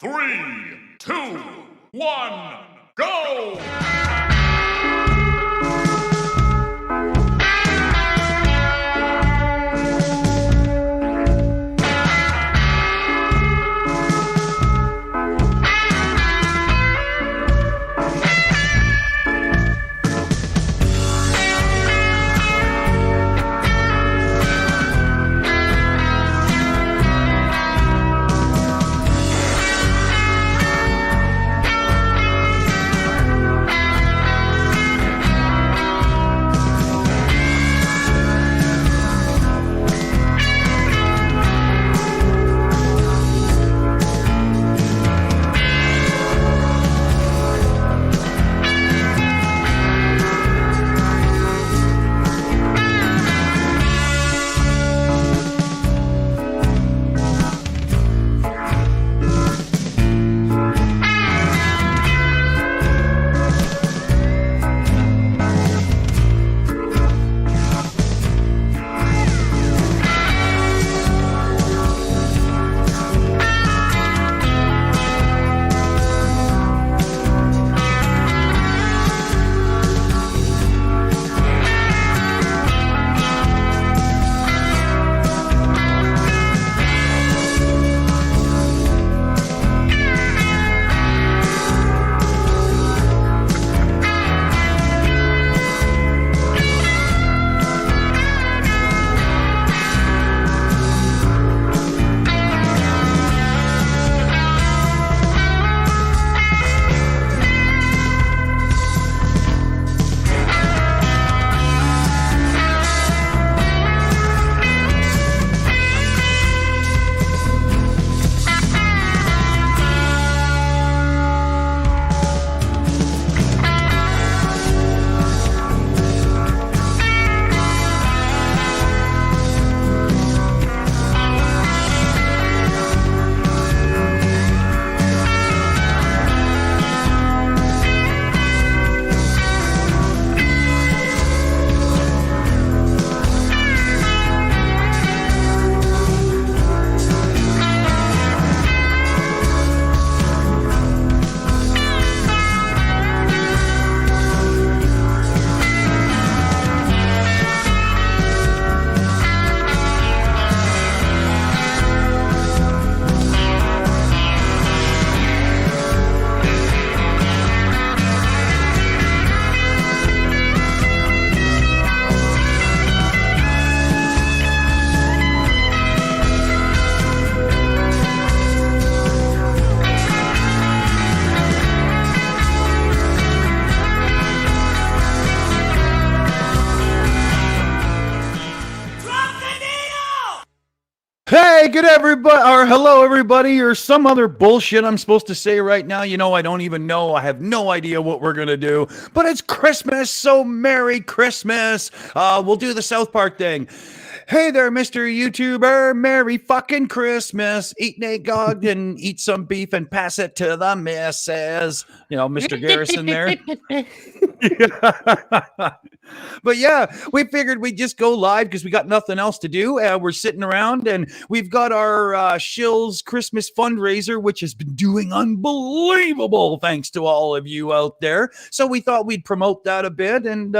3, 2, 1, go! Hey, good everybody, or hello everybody, or some other bullshit I'm supposed to say right now. You know, I don't even know. I have no idea what we're going to do, but it's Christmas, so Merry Christmas. We'll do the South Park thing. Hey there, Mr. YouTuber, Merry fucking Christmas. Eat an eggnog and eat some beef and pass it to the missus. You know, Mr. Garrison there. But yeah, we figured we'd just go live because we got nothing else to do. We're sitting around and we've got our Shills Christmas fundraiser, which has been doing unbelievable thanks to all of you out there. So we thought we'd promote that a bit and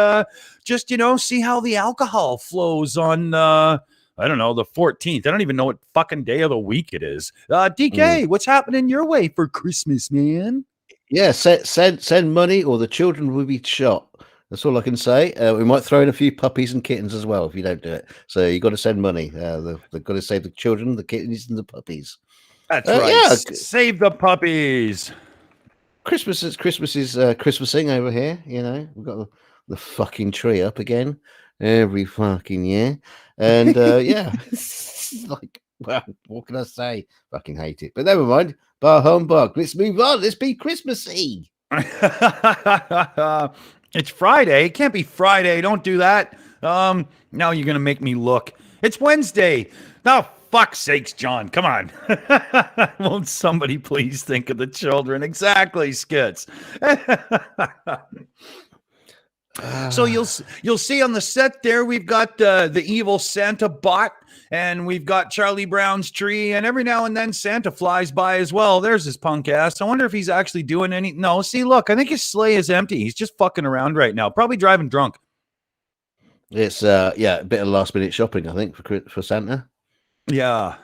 just, you know, see how the alcohol flows on, I don't know, the 14th. I don't even know what fucking day of the week it is. DK, what's happening your way for Christmas, man? Yeah, send money or the children will be shot. That's all I can say. We might throw in a few puppies and kittens as well if you don't do it. So you got to send money. They've got to save the children, the kittens, and the puppies. That's right. Yeah. Save the puppies. Christmas is Christmasing over here. You know, we've got the fucking tree up again every fucking year, and yeah, like, well, what can I say? Fucking hate it. But never mind. Bar humbug. Let's move on. Let's be Christmassy. It's Friday. It can't be Friday. Don't do that. Now you're gonna make me look. It's Wednesday. Oh, fuck's sakes, John. Come on. Won't somebody please think of the children? Exactly, Skits. So you'll see on the set there, we've got the evil Santa bot, and we've got Charlie Brown's tree, and every now and then Santa flies by as well. There's his punk ass. I wonder if he's actually doing any. No, see, look, I think his sleigh is empty. He's just fucking around right now, probably driving drunk. It's a bit of last minute shopping, I think, for Santa. Yeah.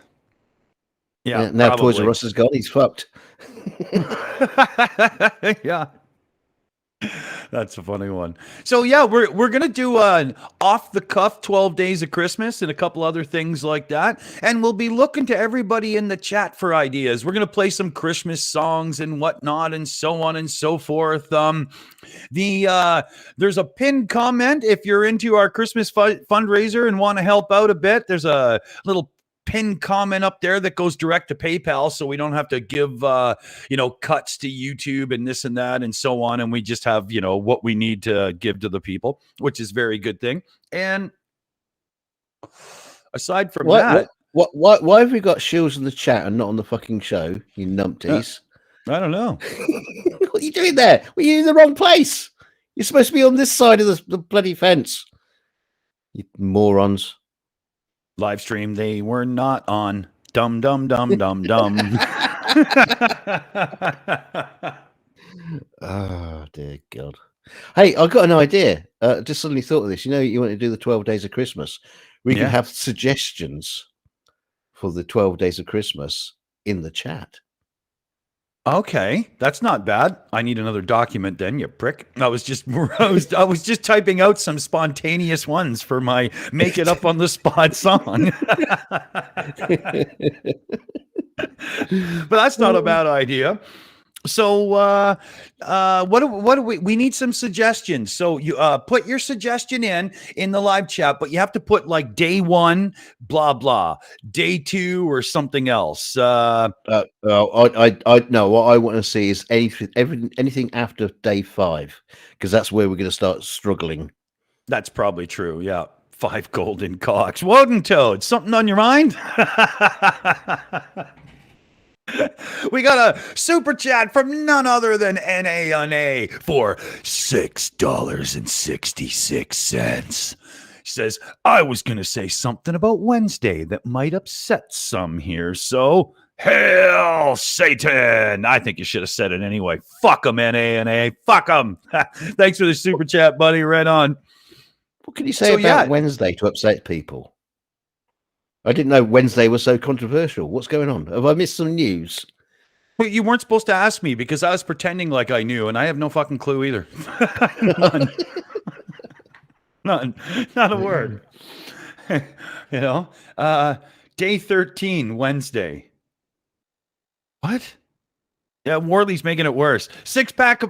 Now Toys R Us is gone. He's fucked. Yeah. That's a funny one. So yeah, we're gonna do an off the cuff 12 days of Christmas and a couple other things like that, and we'll be looking to everybody in the chat for ideas. We're gonna play some Christmas songs and whatnot, and so on and so forth. There's a pinned comment if you're into our Christmas fundraiser and want to help out a bit. There's a little pinned comment up there that goes direct to PayPal, so we don't have to give cuts to YouTube and this and that and so on, and we just have what we need to give to the people, which is a very good thing. And aside from that, why have we got Shills in the chat and not on the fucking show, you numpties? I don't know. What are you doing there? Well, you're in the wrong place. You're supposed to be on this side of the bloody fence, you morons. Live stream, they were not on. Dum dum dum dum dum. Oh dear God. Hey, I got an idea. Just suddenly thought of this. You want to do the 12 days of Christmas. We can have suggestions for the 12 days of Christmas in the chat. Okay, that's not bad. I need another document then, you prick. I was just typing out some spontaneous ones for my make it up on the spot song. But that's not a bad idea. So what do we need some suggestions. So you put your suggestion in the live chat, but you have to put like day 1 blah blah, day 2 or something else. No, what I want to see is anything after day 5, because that's where we're going to start struggling. That's probably true. Yeah. 5 golden cocks. Woden Toad, something on your mind? We got a super chat from none other than NA for $6.66. He says, I was going to say something about Wednesday that might upset some here, so hail Satan. I think you should have said it anyway. Fuck them, NA. Fuck them. Thanks for the super chat, buddy. Right on. What can you say about Wednesday to upset people? I didn't know Wednesday was so controversial. What's going on? Have I missed some news? Well, you weren't supposed to ask me because I was pretending like I knew, and I have no fucking clue either. None. Not a word. Day 13, Wednesday. What? Yeah, Worley's making it worse. Day 6, 6-pack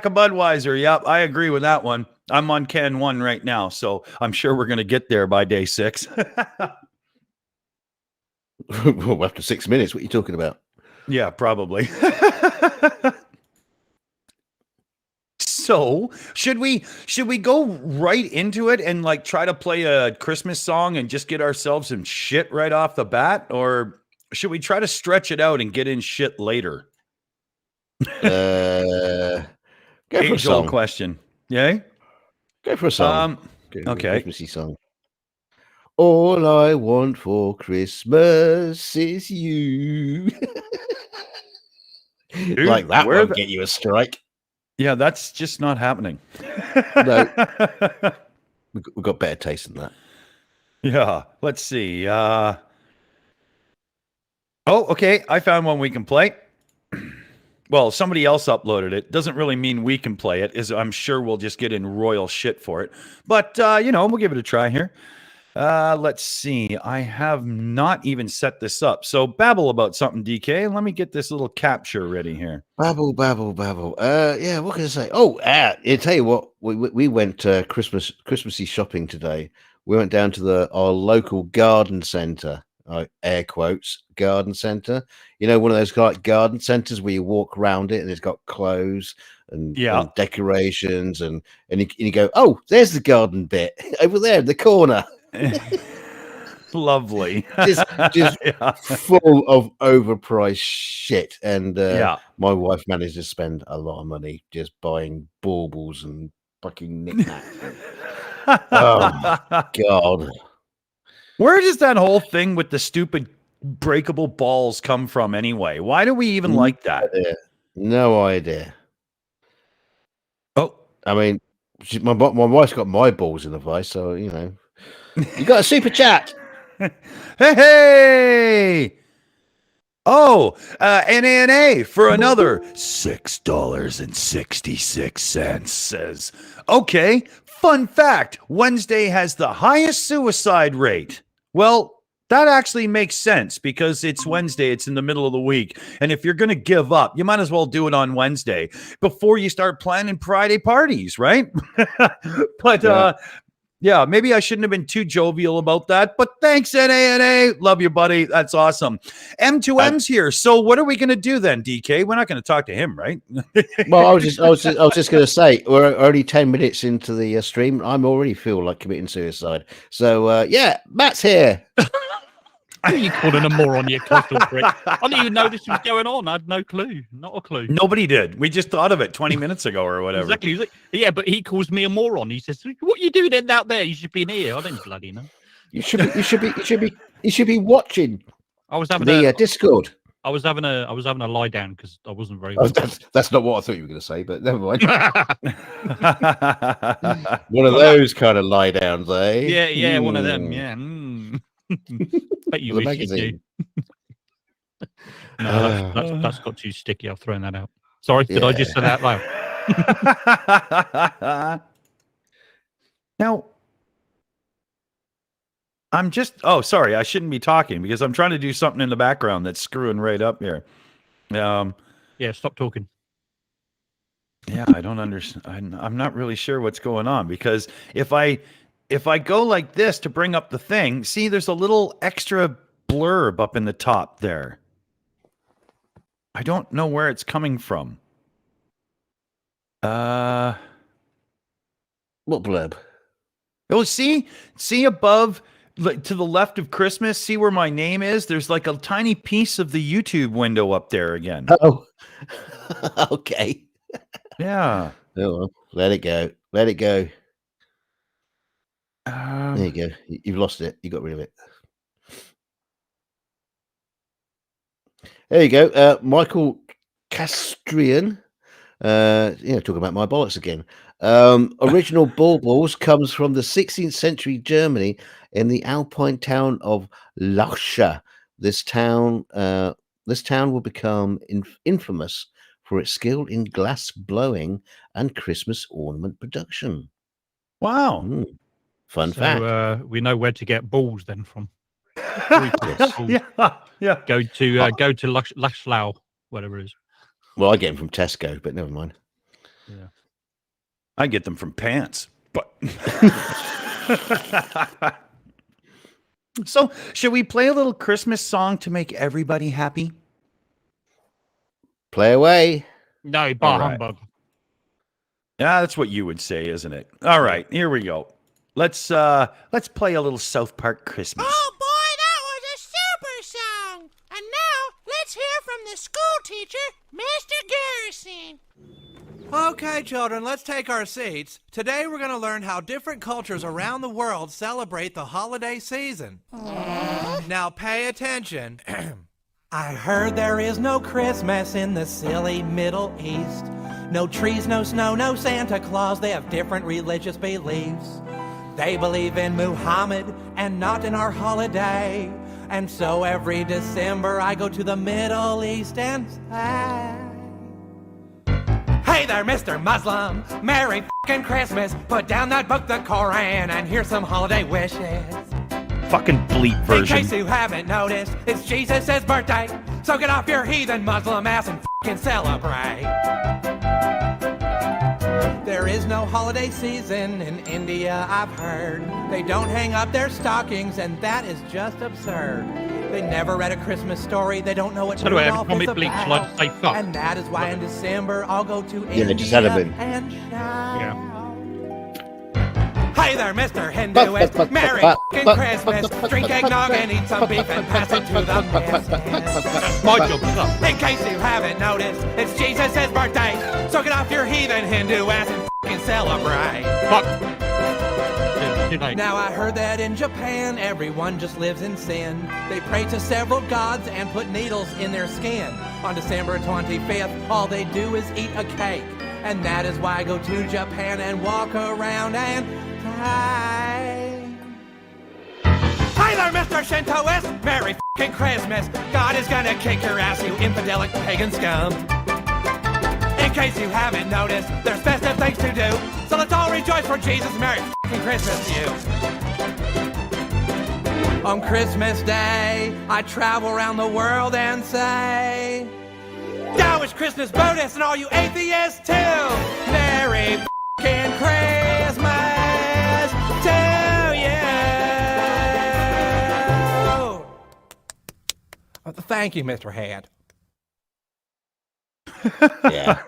of Budweiser. Yep, I agree with that one. I'm on can 1 right now, so I'm sure we're going to get there by day 6. Well, after 6 minutes, what are you talking about? Yeah, probably. So, should we go right into it and like try to play a Christmas song and just get ourselves some shit right off the bat, or should we try to stretch it out and get in shit later? Go for a song. Question. Yay? Go for a song. Okay. Christmassy song. All I want for Christmas is you. Dude, like that won't get you a strike. Yeah, that's just not happening. No. We've got better taste than that. Yeah. Let's see. Oh, okay. I found one we can play. Well, somebody else uploaded it. Doesn't really mean we can play it. I'm sure we'll just get in royal shit for it. But, we'll give it a try here. Let's see. I have not even set this up. So babble about something, DK. Let me get this little capture ready here. Babble. Yeah, what can I say? Oh, I tell you what. We went Christmassy shopping today. We went down to our local garden centre. Air quotes, garden centre. One of those like garden centres where you walk around it and it's got clothes and decorations and you go, oh, there's the garden bit over there in the corner. Lovely. just full of overpriced shit. And my wife managed to spend a lot of money just buying baubles and fucking knick-knack. Oh, my God. Where does that whole thing with the stupid breakable balls come from anyway? Why do we even like that? No idea. Oh, I mean, my wife's got my balls in the vice, so, you know. You got a super chat. hey! Oh, NANA for another $6.66 says, okay, fun fact, Wednesday has the highest suicide rate. Well, that actually makes sense because it's Wednesday. It's in the middle of the week. And if you're going to give up, you might as well do it on Wednesday before you start planning Friday parties, right? But yeah, maybe I shouldn't have been too jovial about that. But thanks, NANA. Love you, buddy. That's awesome. M2M's here. So what are we going to do then, DK? We're not going to talk to him, right? Well, I was just going to say, we're only 10 minutes into the stream. I'm already feel like committing suicide. So, yeah, Matt's here. Who are you calling a moron, you coastal prick? I didn't even know this was going on. I had no clue. Not a clue. Nobody did. We just thought of it 20 minutes ago or whatever. Exactly. Like, yeah, but he calls me a moron. He says, "What are you doing out there? You should be in here." I didn't bloody know. You should be watching. I was having the Discord. I was having a lie down because I wasn't very. Well. That's not what I thought you were going to say, but never mind. One of those kind of lie downs, eh? Yeah, one of them. Yeah. Bet you wish you do. No, that's got too sticky. I've thrown that out. Sorry, did I just say that loud? Now, I'm just. Oh, sorry. I shouldn't be talking because I'm trying to do something in the background that's screwing right up here. Yeah, stop talking. Yeah, I don't understand. I'm not really sure what's going on because if I go like this to bring up the thing, see, there's a little extra blurb up in the top there. I don't know where it's coming from. What blurb? Oh, see above, like, to the left of Christmas, see where my name is? There's like a tiny piece of the YouTube window up there again. Oh, okay. Yeah. Oh, well, let it go. Let it go. There you go. You've lost it. You got rid of it. There you go. Michael Castrian. Talking about my bollocks again. Original baubles comes from the 16th century Germany in the alpine town of Locha. This town will become infamous for its skill in glass blowing and Christmas ornament production. Wow. Fun fact. We know where to get balls then from. Yeah. Go to Lashlau, whatever it is. Well, I get them from Tesco, but never mind. Yeah. I get them from pants, but. So, should we play a little Christmas song to make everybody happy? Play away. No, bar humbug. Yeah, that's what you would say, isn't it? All right, here we go. Let's play a little South Park Christmas. Oh boy, that was a super song! And now, let's hear from the school teacher, Mr. Garrison. Okay, children, let's take our seats. Today we're going to learn how different cultures around the world celebrate the holiday season. Now pay attention. I heard there is no Christmas in the silly Middle East. No trees, no snow, no Santa Claus. They have different religious beliefs. They believe in Muhammad and not in our holiday. And so every December I go to the Middle East and say, hey there, Mr. Muslim, Merry f***ing Christmas. Put down that book, the Koran, and here's some holiday wishes. Fucking bleep version. In case you haven't noticed, it's Jesus' birthday. So get off your heathen Muslim ass and f***ing celebrate. There is no holiday season in India, I've heard. They don't hang up their stockings, and that is just absurd. They never read a Christmas story. They don't know what Rudolph is about. And that is why in December I'll go to India just had a bit. and shout. Yeah. Hey there, Mr. Hinduist. Merry f***ing Christmas. Drink eggnog and eat some beef and pass it to the missus. My job is up. In case you haven't noticed, it's Jesus' birthday. So get off your heathen Hindu ass and f***ing celebrate. Fuck. Too late. Now I heard that in Japan, everyone just lives in sin. They pray to several gods and put needles in their skin. On December 25th, all they do is eat a cake. And that is why I go to Japan and walk around and pray. Hi there, Mr. Shintoist! Merry f***ing Christmas! God is gonna kick your ass, you infidelic pagan scum! In case you haven't noticed, there's festive things to do, so let's all rejoice for Jesus. Merry f***ing Christmas to you! On Christmas Day, I travel around the world and say, Dowish Christmas Buddhists and all you atheists too! Merry f***ing Christmas to you! Thank you, Mr. Head. Yeah.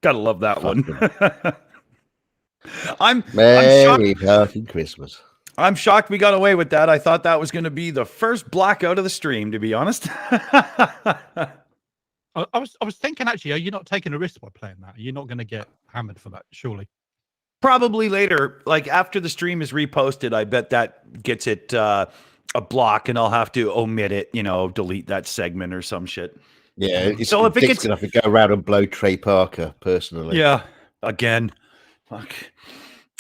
Gotta love that one. I'm Merry fucking Christmas. I'm shocked we got away with that. I thought that was going to be the first blackout of the stream, to be honest. I was thinking, actually, are you not taking a risk by playing that? You're not going to get hammered for that, surely. Probably later, like after the stream is reposted, I bet that gets it a block, and I'll have to omit it, delete that segment or some shit. Yeah, So if it gets gonna have to go around and blow Trey Parker personally. Yeah, again, fuck.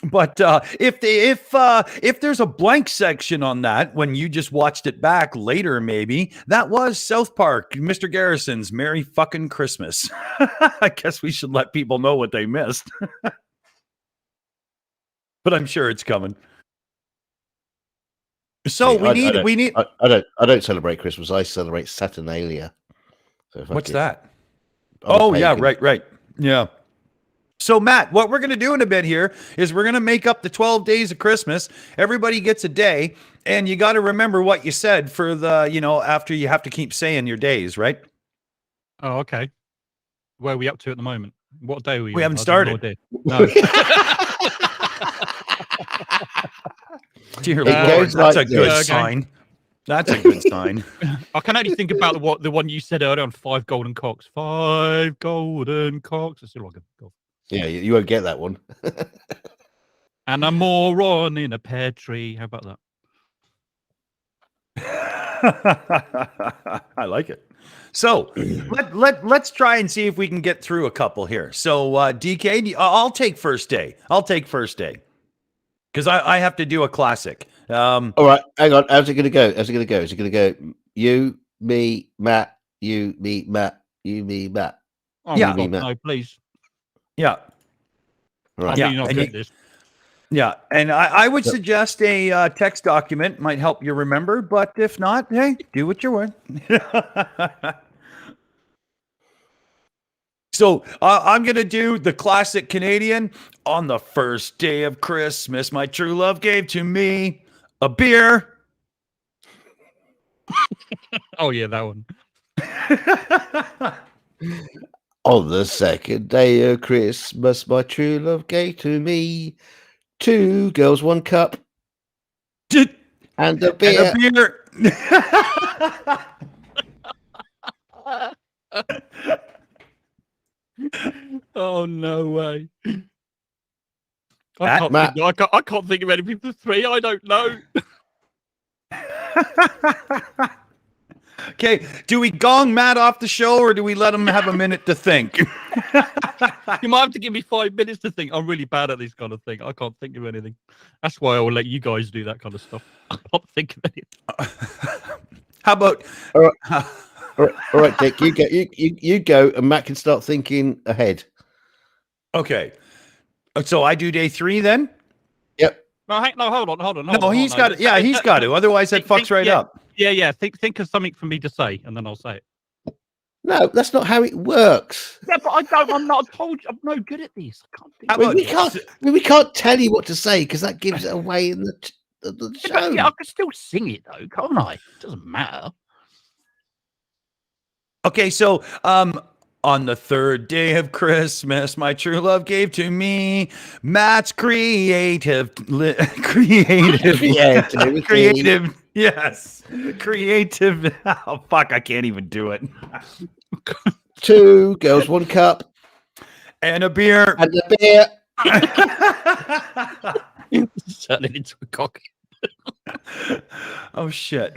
But if there's a blank section on that when you just watched it back later, maybe that was South Park, Mr. Garrison's Merry fucking Christmas. I guess we should let people know what they missed. But I'm sure it's coming. So I don't celebrate Christmas. I celebrate Saturnalia. So what's it. that? I'm a Oh yeah, pagan. right. Yeah. So Matt, what we're going to do in a bit here is we're going to make up the 12 days of Christmas. Everybody gets a day, and you got to remember what you said for the, after you have to keep saying your days, right? Oh, okay. Where are we up to at the moment? What day are we? We on? haven't I have no started. idea. No. Dear It Lord, goes that's like a good this. sign. That's a good sign. I can only think about the one you said earlier on 5 golden cocks. 5 golden cocks. I still like it. Yeah, you won't get that one. And a moron in a pear tree. How about that? I like it. So let's try and see if we can get through a couple here. So DK, I'll take first day. Because I have to do a classic. All right, hang on. How's it going to go? Is it going to go you, me, Matt, you, me, Matt, you, me, Matt? Oh, Yeah. God, no, please. Yeah. Right. I Yeah, do not and get you- this. Yeah, and I would suggest a text document might help you remember, but if not, hey, do what you want. So I'm going to do the classic Canadian. On the first day of Christmas, my true love gave to me a beer. Oh, yeah, that one. On the second day of Christmas, my true love gave to me 2 girls, 1 cup, and a beer. And a beer. Oh, no way. Matt. I can't think of anything for 3. I don't know. Okay, do we gong Matt off the show or do we let him have a minute to think? You might have to give me 5 minutes to think. I'm really bad at this kind of thing. I can't think of anything. That's why I will let you guys do that kind of stuff. I can't think of anything. How about All right, Dick, you go, and Matt can start thinking ahead. okay? So I do day 3 then? Yep. No, hold on. No, he's got it. Yeah, he's got to. Otherwise, that fucks right up. Yeah. Think of something for me to say, and then I'll say it. No, that's not how it works. Yeah, but I'm not told you. I'm no good at these. I can't think. How I mean, about- we can't tell you what to say because that gives it away in the show. Yeah, I can still sing it though, can't I? It doesn't matter. Okay, so on the third day of Christmas, my true love gave to me Matt's creative, yes, creative. Oh fuck, I can't even do it. 2 girls, 1 cup, And a beer. and a beer. Turn it into a cock. Oh shit.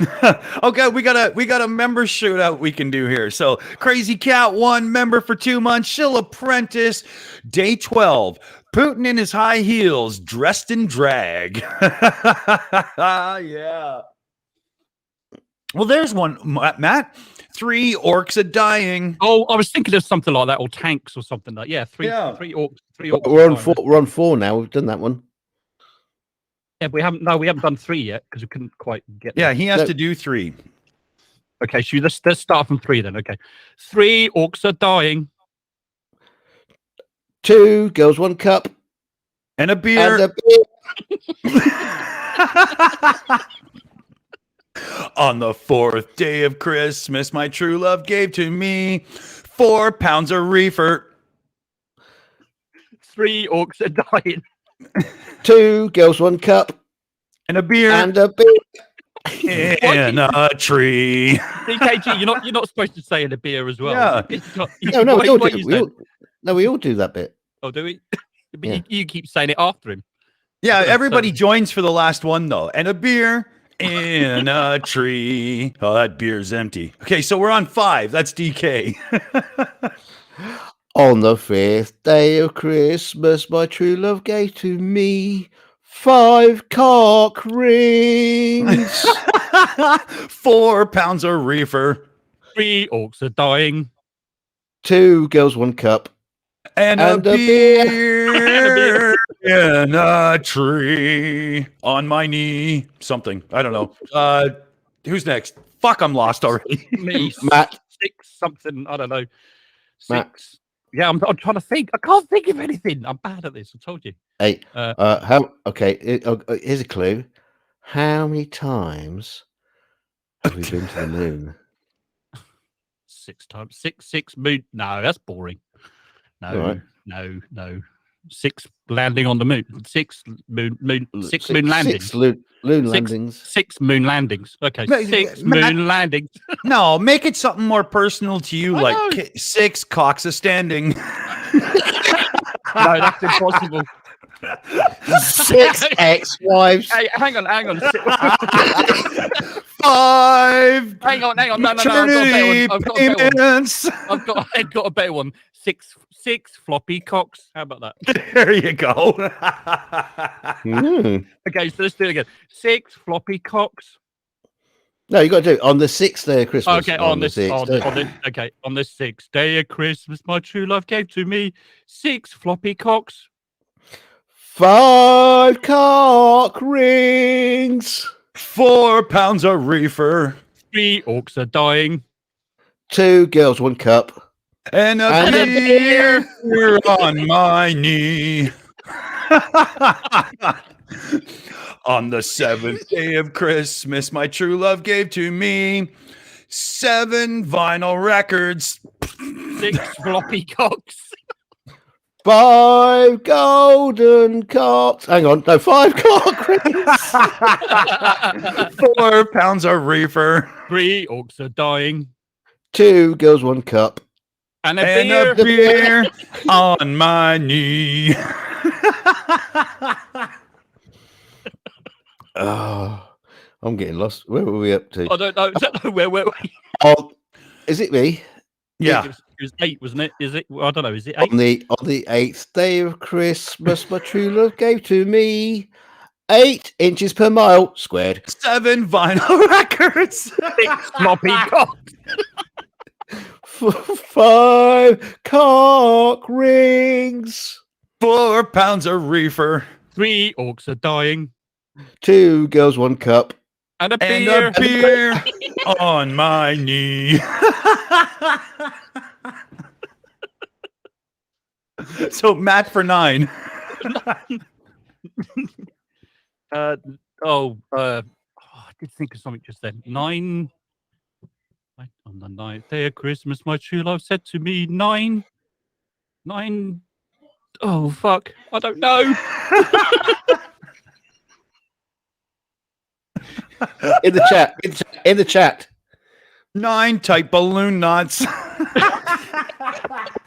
Okay, we got a member shootout we can do here. So Crazy Cat 1 member for 2 months, Shill Apprentice, day 12. Putin in his high heels, dressed in drag. Yeah. Well, there's one, Matt. 3 orcs are dying. Oh, I was thinking of something like that, or tanks or something like. Yeah, three orcs. We're on 4 now. We've done that one. Yeah, we haven't done 3 yet because we couldn't quite get. Yeah, he has to do 3. Okay, so let's start from 3 then. Okay, 3 orcs are dying. 2 girls, 1 cup, And a beer. and a beer. On the 4th day of Christmas, my true love gave to me 4 pounds of reefer. 3 orcs are dying. 2 girls, 1 cup, And a beer. and a beer. In a tree. DKG, you're not supposed to say in a beer as well. Yeah. No, we all what do. you We said. all, we all do that bit. Oh, do we? But Yeah. you keep saying it after him. Yeah, Okay, everybody so- joins for the last one, though. And a beer in a tree. Oh, that beer's empty. Okay, so we're on 5. That's DK. On the 5th day of Christmas, my true love gave to me 5 cock rings. 4 pounds of reefer. 3 orcs are dying. 2 girls, 1 cup, And And a a beer in a tree. On my knee. Something. I don't know. Who's next? Fuck, I'm lost already. Me, Matt. 6 something. I don't know. 6. Matt. Yeah, I'm trying to think. I can't think of anything. I'm bad at this. I told you. Hey, Uh, here's a clue. How many times have we been to the moon? 6 times. 6 moon. No, that's boring. No, Alright. no. 6 landing on the moon. 6 moon. 6 moon landings. 6 loon Six- landings. 6 moon landings. Okay, Ma- 6 Matt- moon landings. No, make it something more personal to you, I like know. 6 cocks a standing. No, that's impossible. 6 ex-wives. Hey, hang on. 5 Hang on. No. maternity I've got a better one. payments. I've got a better one. 6 floppy cocks. How about that? There you go. Mm. Okay, so let's do it again. 6 floppy cocks. No, you got to do it on the 6th day of Christmas. Okay, on the 6th day. 6th day of Christmas, my true love gave to me 6 floppy cocks. 5 cock rings. 4 pounds of reefer. 3 orcs are dying. 2 girls, 1 cup. And a And a beer on my knee. On the 7th day of Christmas, my true love gave to me 7 vinyl records. 6 floppy cocks. 5 golden cocks. Hang on, no, 5 cock rings. 4 pounds of reefer. 3 orcs are dying. 2 girls, 1 cup. And And beer. a beer on my knee. Oh, I'm getting lost. Where were we up to? I don't know where were we? Oh, is it me? Yeah. It was 8, wasn't it? Is it? I don't know. Is it 8? On the 8th day of Christmas, my true love gave to me 8 inches per mile squared. 7 vinyl records. 6 floppy cocks. 5 cock rings. 4 pounds of reefer. 3 orcs are dying. 2 girls, 1 cup. And a And beer. a beer on my knee. So Matt for 9. I did think of something just then. 9. On the 9th day of Christmas, my true love said to me, 9. Oh, fuck. I don't know. In the chat. In the chat. 9 tight balloon knots.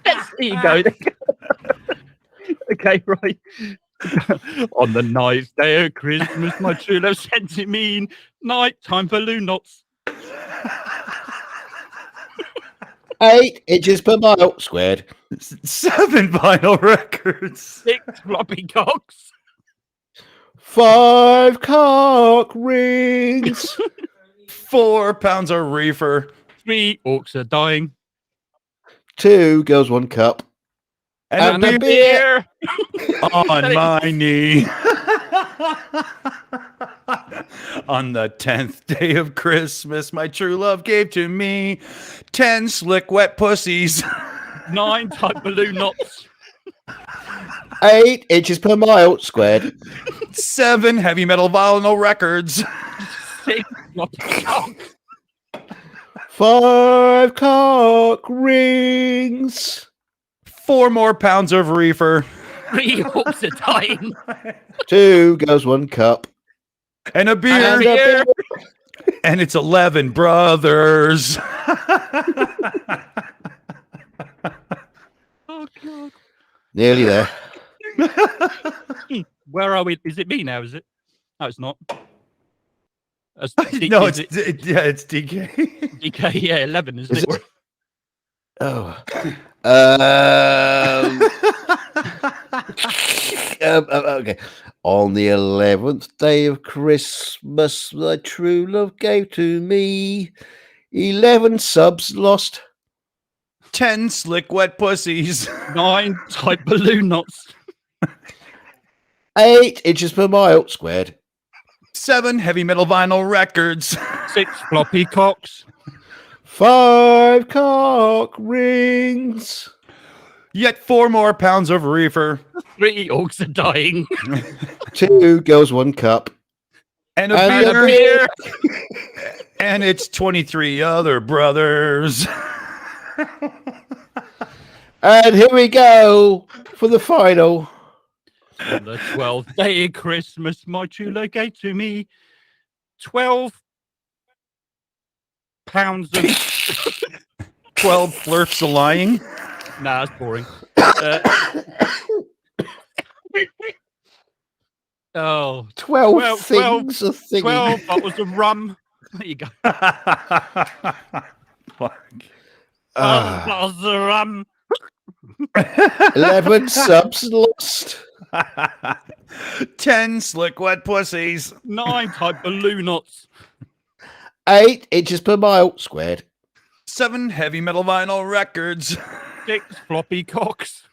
There you go. Okay, right. On the ninth day of Christmas, my true love sent to me nighttime balloon knots. 8 inches per mile squared. 7 vinyl records. 6 floppy cocks. 5 cock rings. 4 pounds of reefer. 3 orcs are dying. 2 girls, 1 cup. And a beer on my knee. On the 10th day of Christmas, my true love gave to me 10 slick wet pussies. 9 tight balloon knots. 8 inches per mile squared. 7 heavy metal vinyl records. 6 floppy cocks. 5 cock rings. 4 more pounds of reefer. 3 orcs are dying. 2 girls, 1 cup. And a beer. And a beer. And it's 11 brothers. Oh, God. Nearly there. Where are we? Is it me now? Is it? No, it's not. No, it's DK. DK, yeah, 11, isn't Is it? it? Oh. Okay. On the 11th day of Christmas, my true love gave to me 11 subs lost. 10 slick wet pussies. 9 tight balloon knots. 8 inches per mile squared. 7 heavy metal vinyl records. 6 floppy cocks. 5 cock rings. Yet 4 more pounds of reefer. 3 orcs are dying. 2 girls, 1 cup. And a And a beer. beer. And it's 23 other brothers. And here we go for the final. On the 12th day of Christmas, my true love gave to me 12 pounds of... 12 flirts of lying. Nah, that's boring. Oh, 12 things of thinking. 12 bottles of rum. There you go. Fuck. 12 bottles of rum. 11 subs lost. 10 slick wet pussies. 9 tight balloon knots. 8 inches per mile squared. 7 heavy metal vinyl records. 6 floppy cocks.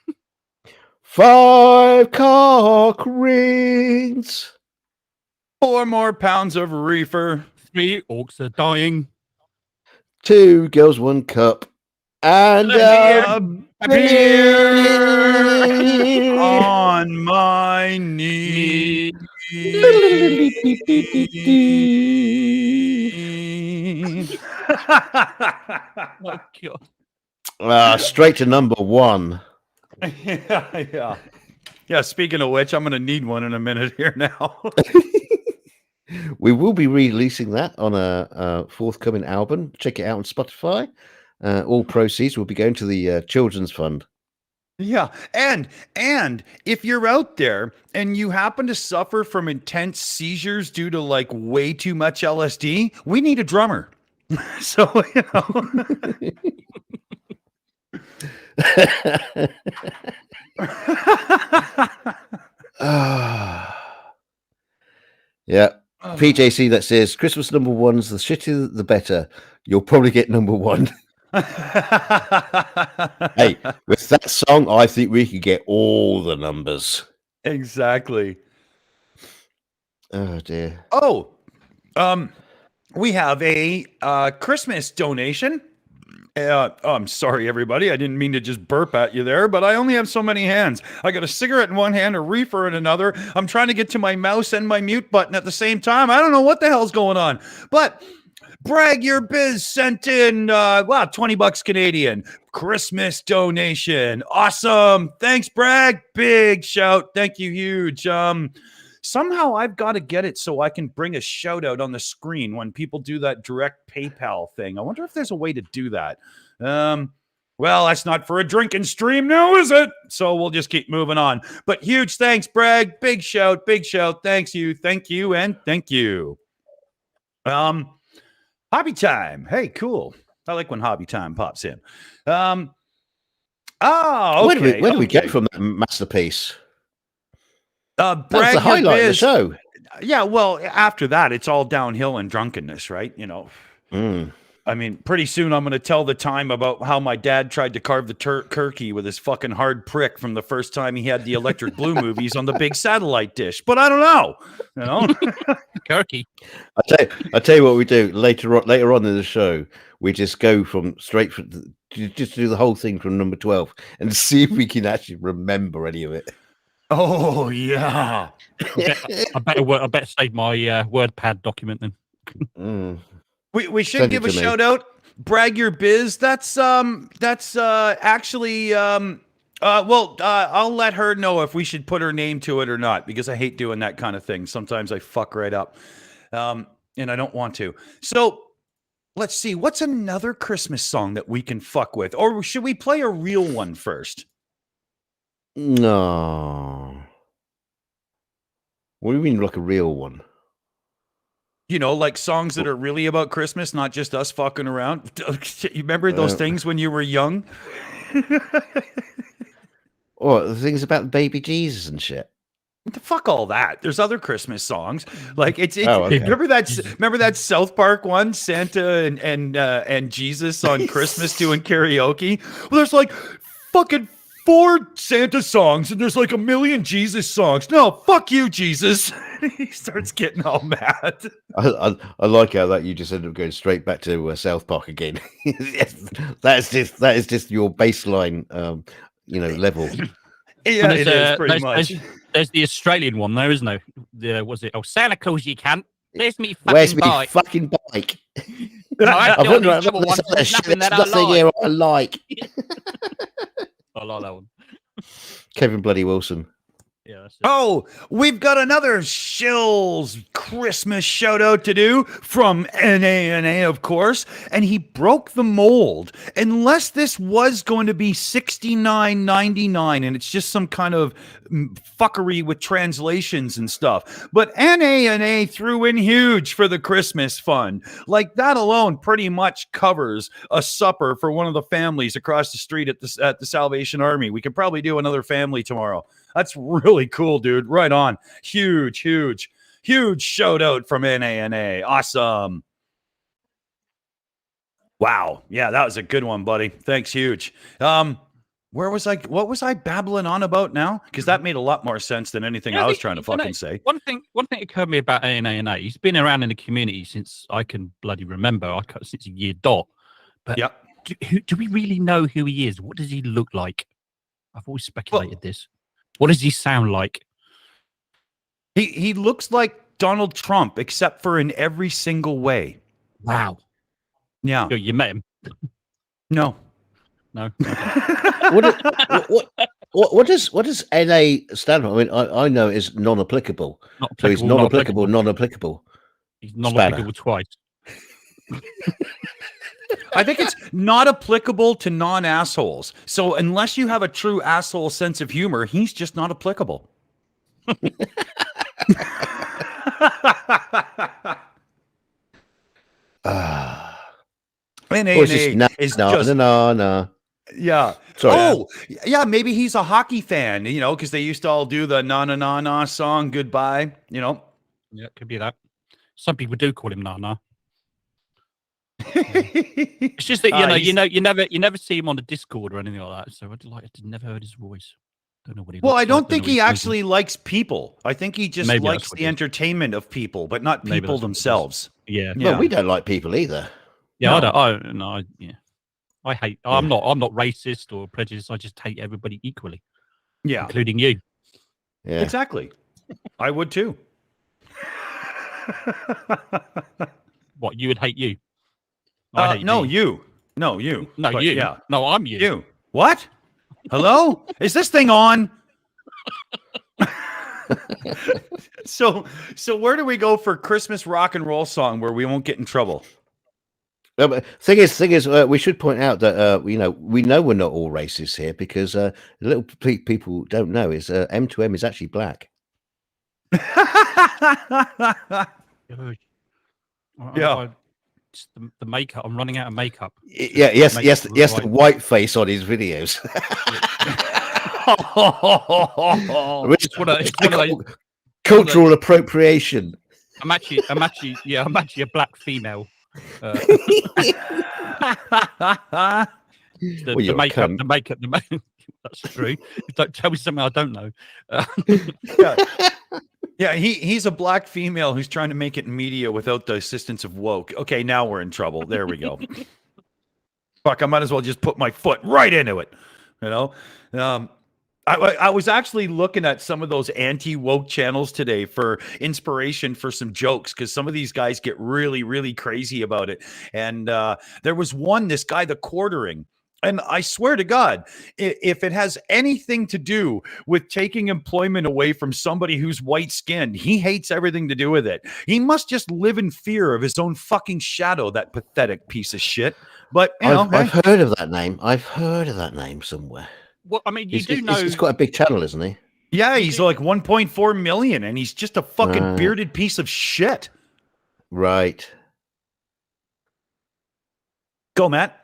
5 cock rings. 4 more pounds of reefer. 3 orcs are dying. 2 girls, 1 cup. And A beer on my knee. Oh, God. Straight to number 1. Yeah, speaking of which, I'm going to need one in a minute here now. We will be releasing that on a forthcoming album. Check it out on Spotify. All proceeds will be going to the Children's Fund. Yeah, and if you're out there and you happen to suffer from intense seizures due to like way too much LSD, we need a drummer. So, you know. Yeah. PJC that says Christmas number 1's the shittier the better. You'll probably get number 1. Hey, with that song, I think we could get all the numbers. Exactly. Oh dear. Oh, we have a Christmas donation. I'm sorry, everybody. I didn't mean to just burp at you there, but I only have so many hands. I got a cigarette in one hand, a reefer in another. I'm trying to get to my mouse and my mute button at the same time. I don't know what the hell's going on. But Brag Your Biz sent in, 20 bucks Canadian. Christmas donation. Awesome. Thanks, Brag. Big shout. Thank you, huge. Somehow I've got to get it so I can bring a shout out on the screen when people do that direct PayPal thing. I wonder if there's a way to do that. Well, that's not for a drinking stream now, is it? So we'll just keep moving on. But huge thanks, Bragg. Big shout, big shout. Thank you, and thank you. Hobby time. Hey, cool. I like when hobby time pops in. Okay. Where do we get from that masterpiece? Bragg That's the highlight of the show. Yeah, well, after that, it's all downhill and drunkenness, right? You know. I mean, pretty soon I'm going to tell the time about how my dad tried to carve the turkey with his fucking hard prick from the first time he had the Electric Blue movies on the big satellite dish. But I don't know. You know, Turkey. I tell you what we do later on in the show. We just go just do the whole thing from number 12 and see if we can actually remember any of it. Oh yeah. I better save my WordPad document then. We should give a shout out. Brag your biz. That's actually I'll let her know if we should put her name to it or not, because I hate doing that kind of thing. Sometimes I fuck right up. And I don't want to. So let's see, what's another Christmas song that we can fuck with? Or should we play a real one first? No. What do you mean, like a real one? You know, like songs that are really about Christmas, not just us fucking around. You remember those things when you were young? Or the things about baby Jesus and shit. Fuck all that. There's other Christmas songs. Like it's okay. remember that South Park one, Santa and Jesus on Christmas doing karaoke? Well, there's like fucking 4 Santa songs and there's like 1 million Jesus songs. No, fuck you, Jesus. He starts getting all mad. I like how that you just ended up going straight back to South Park again. That is just your baseline, level. Yeah, it is pretty much. There's the Australian one there, isn't there? Was it? Oh, Santa Claus, you can't. Where's me fucking Where's bike? me fucking bike? I've got nothing here I like. I like that one. Kevin Bloody Wilson. Yeah, that's it. Oh, we've got another Shills Christmas shout out to do from NA, of course, and he broke the mold. Unless this was going to be $69.99 and it's just some kind of fuckery with translations and stuff. But NA threw in huge for the Christmas fund. Like that alone pretty much covers a supper for one of the families across the street at the Salvation Army. We could probably do another family tomorrow. That's really cool, dude. Right on. Huge shout out from NA. Awesome. Wow. Yeah, that was a good one, buddy. Thanks, huge. What was I babbling on about now? Because that made a lot more sense than anything I was trying to fucking say. One thing occurred to me about NA. He's been around in the community since I can bloody remember. Since a year dot. But yeah. Do we really know who he is? What does he look like? I've always speculated this. What does he sound like? He looks like Donald Trump, except for in every single way. Wow. Yeah. You met him? No. No. What does NA stand for? I mean, I know it's non-applicable. So he's non-applicable. He's non-applicable twice. I think it's not applicable to non-assholes. So unless you have a true asshole sense of humor, he's just not applicable. NA is just no. Yeah. Sorry. Oh, yeah. Maybe he's a hockey fan, because they used to all do the na song goodbye, Yeah, it could be that. Some people do call him na. It's just that you never see him on the Discord or anything like that. So I'd never heard his voice. Don't know what he. Well, I don't think he actually likes people. I think he just likes the it entertainment of people, but not people themselves. Yeah. Well, we don't like people either. Yeah, no. I hate. Yeah. I'm not racist or prejudiced. I just hate everybody equally. Yeah, including you. Yeah, exactly. I would too. What, you would hate you? No, you. No, you. No, but you. Yeah. No, I'm you. You. What? Hello? Is this thing on? So where do we go for Christmas rock and roll song where we won't get in trouble? But thing is, we should point out that we know we're not all races here because little people don't know is M2M is actually black. Yeah. Just the makeup. I'm running out of makeup. Yeah, yes, Right. the white face on his videos. It's one of those- Cultural appropriation. I'm actually a black female. Well, you're a cunt. The makeup. That's true. Don't tell me something I don't know. Yeah, he's a black female who's trying to make it in media without the assistance of woke. Okay, now we're in trouble. There we go. Fuck, I might as well just put my foot right into it. You know? I was actually looking at some of those anti-woke channels today for inspiration for some jokes because some of these guys get really, really crazy about it. And there was this guy, the quartering. And I swear to God, if it has anything to do with taking employment away from somebody who's white-skinned, he hates everything to do with it. He must just live in fear of his own fucking shadow, that pathetic piece of shit. But, I've heard of that name. I've heard of that name somewhere. Well, I mean, He's quite a big channel, isn't he? Yeah, he's like 1.4 million, and he's just a fucking bearded piece of shit. Right. Go, Matt.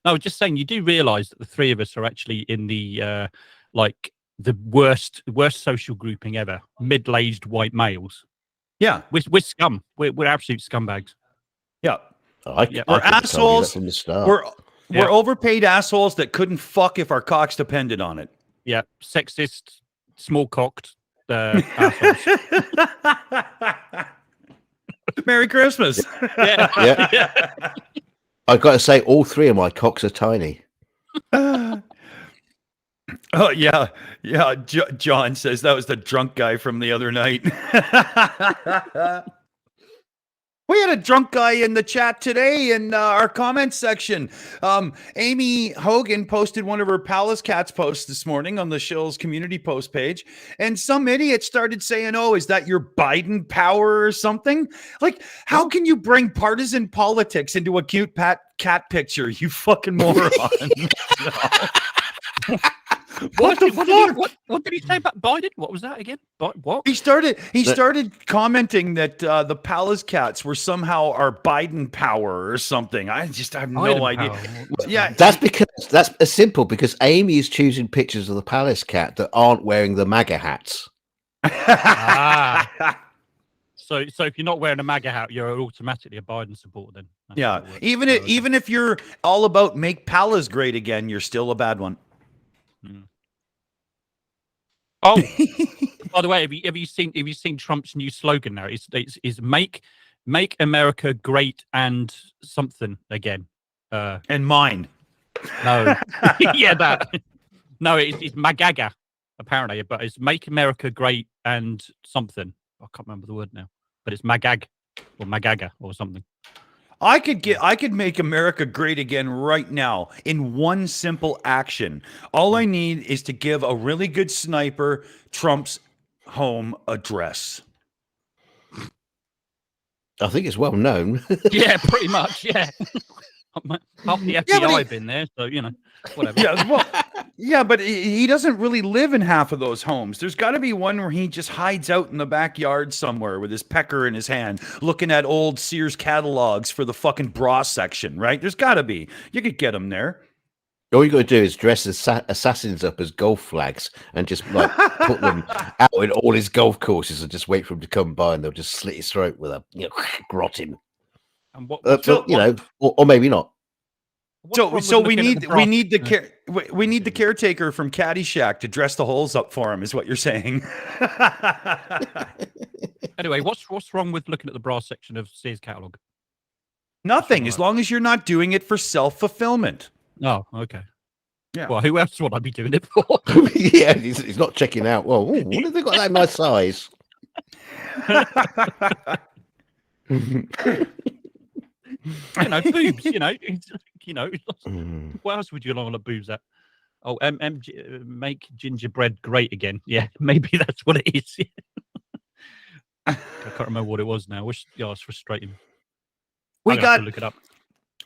No, just saying, you do realise that the three of us are actually in the like the worst social grouping ever. Middle-aged white males. Yeah, we're scum. We're absolute scumbags. Yeah, we're assholes from the start. We're overpaid assholes that couldn't fuck if our cocks depended on it. Yeah, sexist, small-cocked assholes. Merry Christmas. Yeah. I've got to say, all three of my cocks are tiny. Oh, yeah. John says that was the drunk guy from the other night. We had a drunk guy in the chat today in our comment section. Aimee Hogan posted one of her Palace Cats posts this morning on the Shills community post page. And some idiot started saying, oh, is that your Biden power or something? Like, how can you bring partisan politics into a cute cat picture, you fucking moron? What the fuck? What did he say about Biden? What was that again? What? He started commenting that the Palace Cats were somehow our Biden power or something. I have no idea. Yeah, that's simple because Amy is choosing pictures of the Palace Cat that aren't wearing the MAGA hats. So if you're not wearing a MAGA hat, you're automatically a Biden supporter then. That's even if you're all about make Palace great again, you're still a bad one. Oh, by the way, have you seen Trump's new slogan now? It's make America great and something again. And mine. No, yeah, that. No, it's Magaga apparently, but it's make America great and something. I can't remember the word now, but it's Magag or Magaga or something. I could make America great again right now in one simple action. All I need is to give a really good sniper Trump's home address. I think it's well known. Yeah, pretty much. Yeah. Half the FBI been there, so whatever. Yeah, but he doesn't really live in half of those homes. There's got to be one where he just hides out in the backyard somewhere with his pecker in his hand, looking at old Sears catalogs for the fucking bra section, right? There's got to be. You could get him there. All you got to do is dress assassins up as golf flags and just like put them out in all his golf courses and just wait for him to come by and they'll just slit his throat with a grot him. And or maybe not. So we need the caretaker from Caddyshack to dress the holes up for him, is what you're saying. Anyway, what's wrong with looking at the bra section of Sears catalog? Nothing, as long as you're not doing it for self-fulfillment. Oh, okay. Yeah. Well, who else would I be doing it for? Yeah, he's not checking out. Well, what have they got that nice size? Boobs. What else would you want to boobs at? Oh, make gingerbread great again. Yeah, maybe that's what it is. I can't remember what it was now. It's frustrating. We I'm gonna have got to look it up.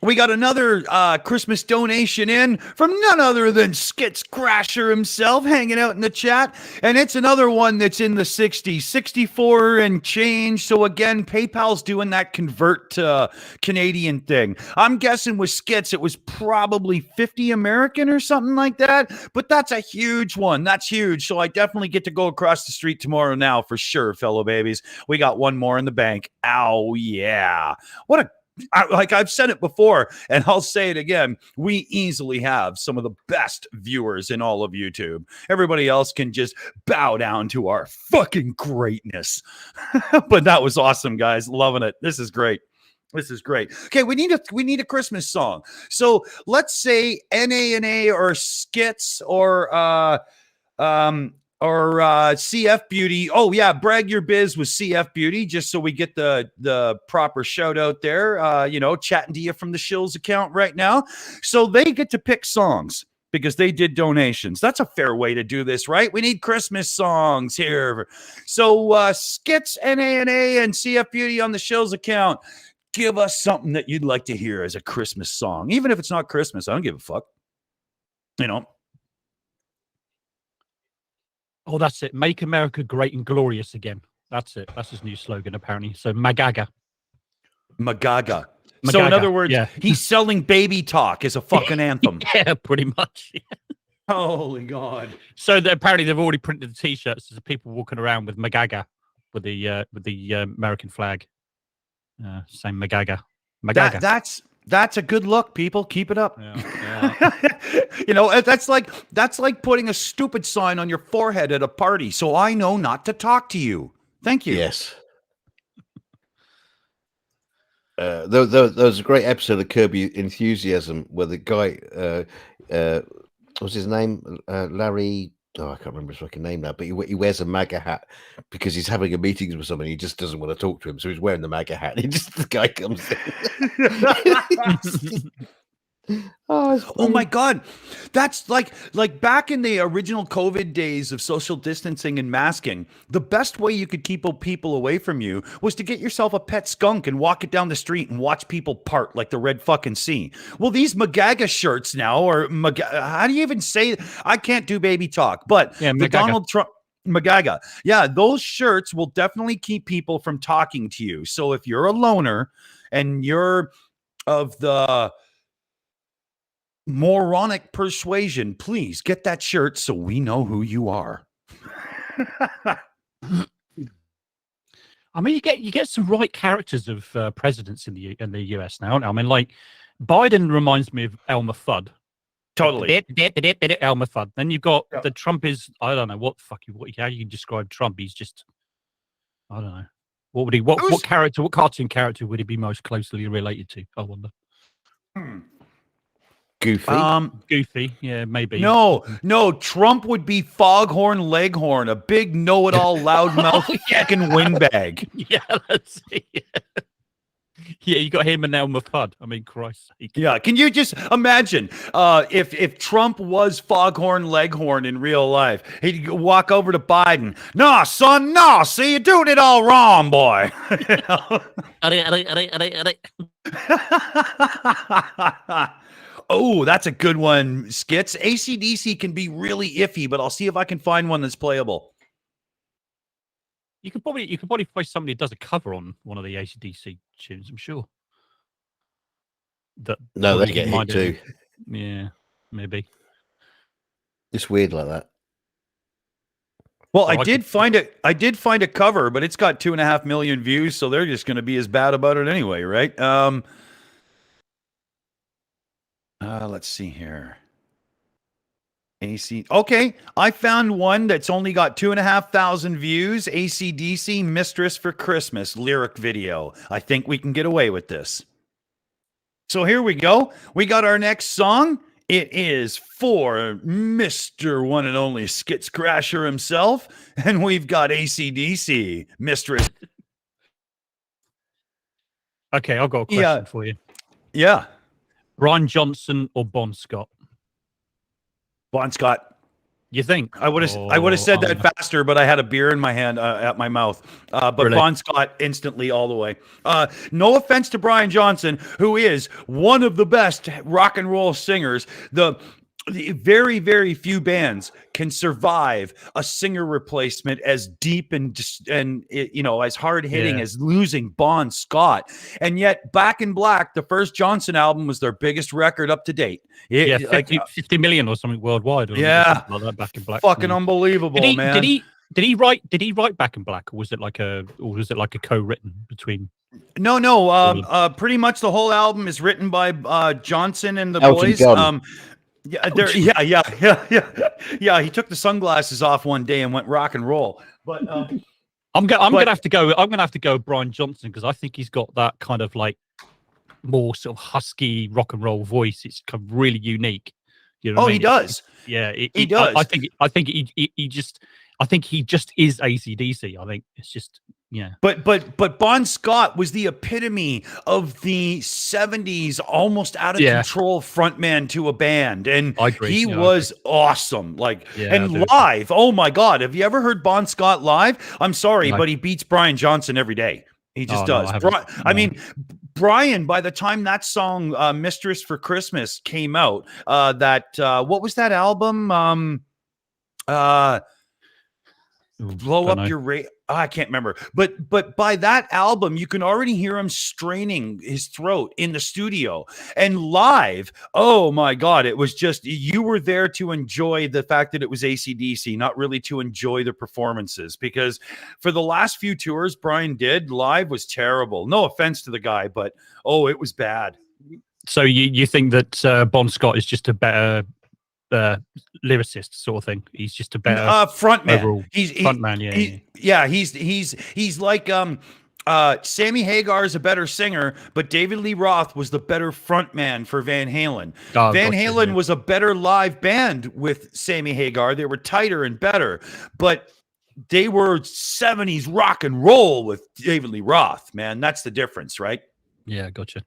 We got another Christmas donation in from none other than Skits Crasher himself, hanging out in the chat. And it's another one that's in the 60s, 64 and change. So again, PayPal's doing that convert to Canadian thing. I'm guessing with Skits, it was probably 50 American or something like that. But that's a huge one. That's huge. So I definitely get to go across the street tomorrow now for sure, fellow babies. We got one more in the bank. Ow, yeah. What a like I've said it before, and I'll say it again, we easily have some of the best viewers in all of YouTube. Everybody else can just bow down to our fucking greatness. But that was awesome, guys. Loving it. This is great. This is great. Okay, we need a Christmas song. So let's say NA or Skits or CF Beauty. Oh yeah, brag your biz with CF Beauty, just so we get the proper shout out there. Chatting to you from the Shills account right now. So they get to pick songs because they did donations. That's a fair way to do this, right? We need Christmas songs here. So Skits, NA and CF Beauty on the Shills account. Give us something that you'd like to hear as a Christmas song. Even if it's not Christmas, I don't give a fuck. Oh, that's it. Make America great and glorious again. That's it. That's his new slogan, apparently. So Magaga. So in other words, yeah. He's selling baby talk as a fucking anthem. Yeah, pretty much. Yeah. Holy God. So apparently they've already printed the T-shirts. There's people walking around with Magaga, with the American flag. Saying Magaga. That's a good look, people. Keep it up. Yeah. That's like putting a stupid sign on your forehead at a party, so I know not to talk to you. Thank you. Yes. There was a great episode of Curb Your Enthusiasm where the guy, what's his name? Larry. Oh, I can't remember his fucking name now, but he wears a MAGA hat because he's having a meeting with someone. He just doesn't want to talk to him, so he's wearing the MAGA hat. The guy comes in. Oh my God. That's like back in the original COVID days of social distancing and masking, the best way you could keep people away from you was to get yourself a pet skunk and walk it down the street and watch people part like the Red fucking Sea. Well, these Magaga shirts now, or how do you even say it? I can't do baby talk, but yeah, the Donald Trump Magaga. Yeah, those shirts will definitely keep people from talking to you. So if you're a loner and you're of the moronic persuasion, please get that shirt so we know who you are. I mean, you get some right characters of presidents in the US now. I mean, like Biden reminds me of Elmer Fudd. Totally. Elmer Fudd. Then you've got the Trump is, I don't know how you describe Trump. He's just, I don't know. What would he? What cartoon character would he be most closely related to? I wonder. Goofy. Goofy, yeah, maybe. No, Trump would be Foghorn Leghorn, a big know-it-all loudmouth fucking windbag. Yeah, that's it. Yeah, you got him and Elmer Fudd. I mean, Christ's sake. Yeah, can you just imagine if Trump was Foghorn Leghorn in real life? He'd walk over to Biden. No, son, no. See, you're doing it all wrong, boy. Oh, that's a good one, Skits. AC/DC can be really iffy, but I'll see if I can find one that's playable. You could probably find somebody who does a cover on one of the AC/DC tunes, I'm sure. No, they get hit too. Yeah, maybe. It's weird like that. Well, I did find a cover, but it's got 2.5 million views, so they're just going to be as bad about it anyway, right? Let's see here. AC. Okay, I found one that's only got 2,500 views. AC/DC Mistress for Christmas lyric video. I think we can get away with this. So here we go. We got our next song. It is for Mr. One and Only Skits Crasher himself, and we've got AC/DC Mistress. Okay, I've got a question for you. Yeah. Brian Johnson or Bon Scott? Bon Scott. You think? I would have said that faster, but I had a beer in my hand at my mouth. But Really? Bon Scott instantly all the way. No offense to Brian Johnson, who is one of the best rock and roll singers. The very, very few bands can survive a singer replacement as deep and as hard hitting as losing Bon Scott. And yet, Back in Black, the first Johnson album, was their biggest record up to date. 50 million or something worldwide. Yeah, like that, Back in Black. Fucking unbelievable, man. Did he write Back in Black, or was it like a co-written between? No. Pretty much the whole album is written by Johnson and the Elton boys. John. Yeah. He took the sunglasses off one day and went rock and roll. But I'm gonna have to go Brian Johnson, because I think he's got that kind of like more sort of husky rock and roll voice. It's kind of really unique. You know what I mean? He does. He does. I think he just is AC/DC. I think it's just But Bon Scott was the epitome of the 70s almost out of control frontman to a band, and I agree. He was awesome. Live, oh my God, have you ever heard Bon Scott live? I'm sorry, but he beats Brian Johnson every day. He just does. I mean, Brian, by the time that song Mistress for Christmas came out, what was that album? Blow Up Your Rate. I can't remember, but by that album, you can already hear him straining his throat in the studio and live. Oh my God. It was just, you were there to enjoy the fact that it was AC/DC, not really to enjoy the performances, because for the last few tours Brian did, live was terrible. No offense to the guy, but it was bad. So you think that Bon Scott is just a better lyricist sort of thing? He's just a better frontman. Overall frontman. He's like Sammy Hagar is a better singer, but David Lee Roth was the better frontman for Van Halen. Van Halen was a better live band with Sammy Hagar. They were tighter and better, but they were 70s rock and roll with David Lee Roth, man. That's the difference, right? Yeah, gotcha.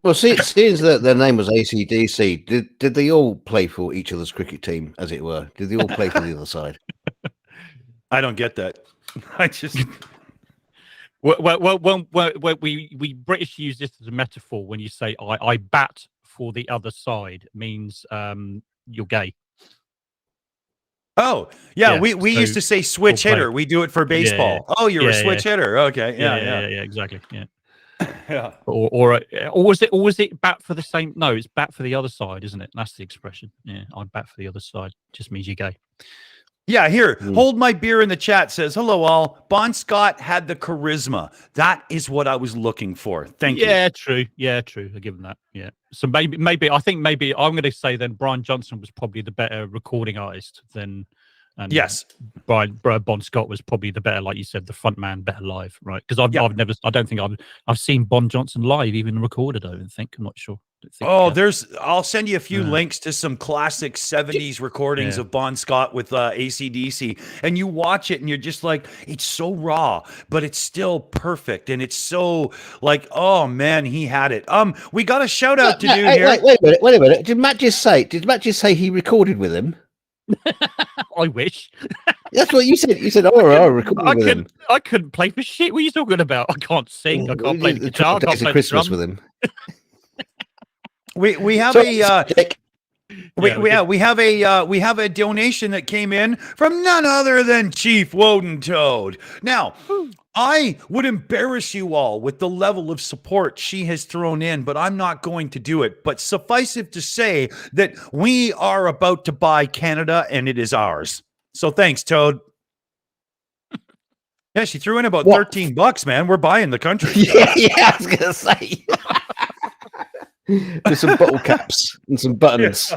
Well, seeing that their name was AC/DC, did they all play for each other's cricket team, as it were? Did they all play for the other side? I don't get that. I just we British use this as a metaphor. When you say I bat for the other side, it means you're gay. Oh, yeah. We used to say switch hitter. We do it for baseball. Yeah. Oh, you're a switch hitter. Okay. Yeah, exactly. Yeah. Yeah. Or was it bat for the same? No, it's bat for the other side, isn't it? That's the expression. Yeah, I bat for the other side. Just means you're gay. Yeah, here, Hold My Beer in the chat says, hello all. Bon Scott had the charisma. That is what I was looking for. Thank you. Yeah, true. Yeah, true. I give him that. Yeah. So maybe I'm going to say then Brian Johnson was probably the better recording artist than. And yes, Bon Scott was probably the better, like you said, the front man, better live, right? Because I don't think I've seen Bon Johnson live, even recorded. I don't think. I'm not sure. I'll send you a few links to some classic 70s recordings of Bon Scott with AC/DC, and you watch it and you're just like, it's so raw, but it's still perfect, and it's so like, oh man, he had it. We got a shout out to do here. Wait a minute. Did Matt just say he recorded with him? I wish. That's what you said. You said, I recorded with him. I couldn't play for shit. What are you talking about? I can't sing. I can't play the guitar. I can't play Christmas the with him. We have we have a donation that came in from none other than Chief Woden Toad. Now, I would embarrass you all with the level of support she has thrown in, but I'm not going to do it. But suffice it to say that we are about to buy Canada, and it is ours. So thanks, Toad. Yeah, she threw in about $13, man. We're buying the country. Yeah, I was gonna say. With some bottle caps and some buttons.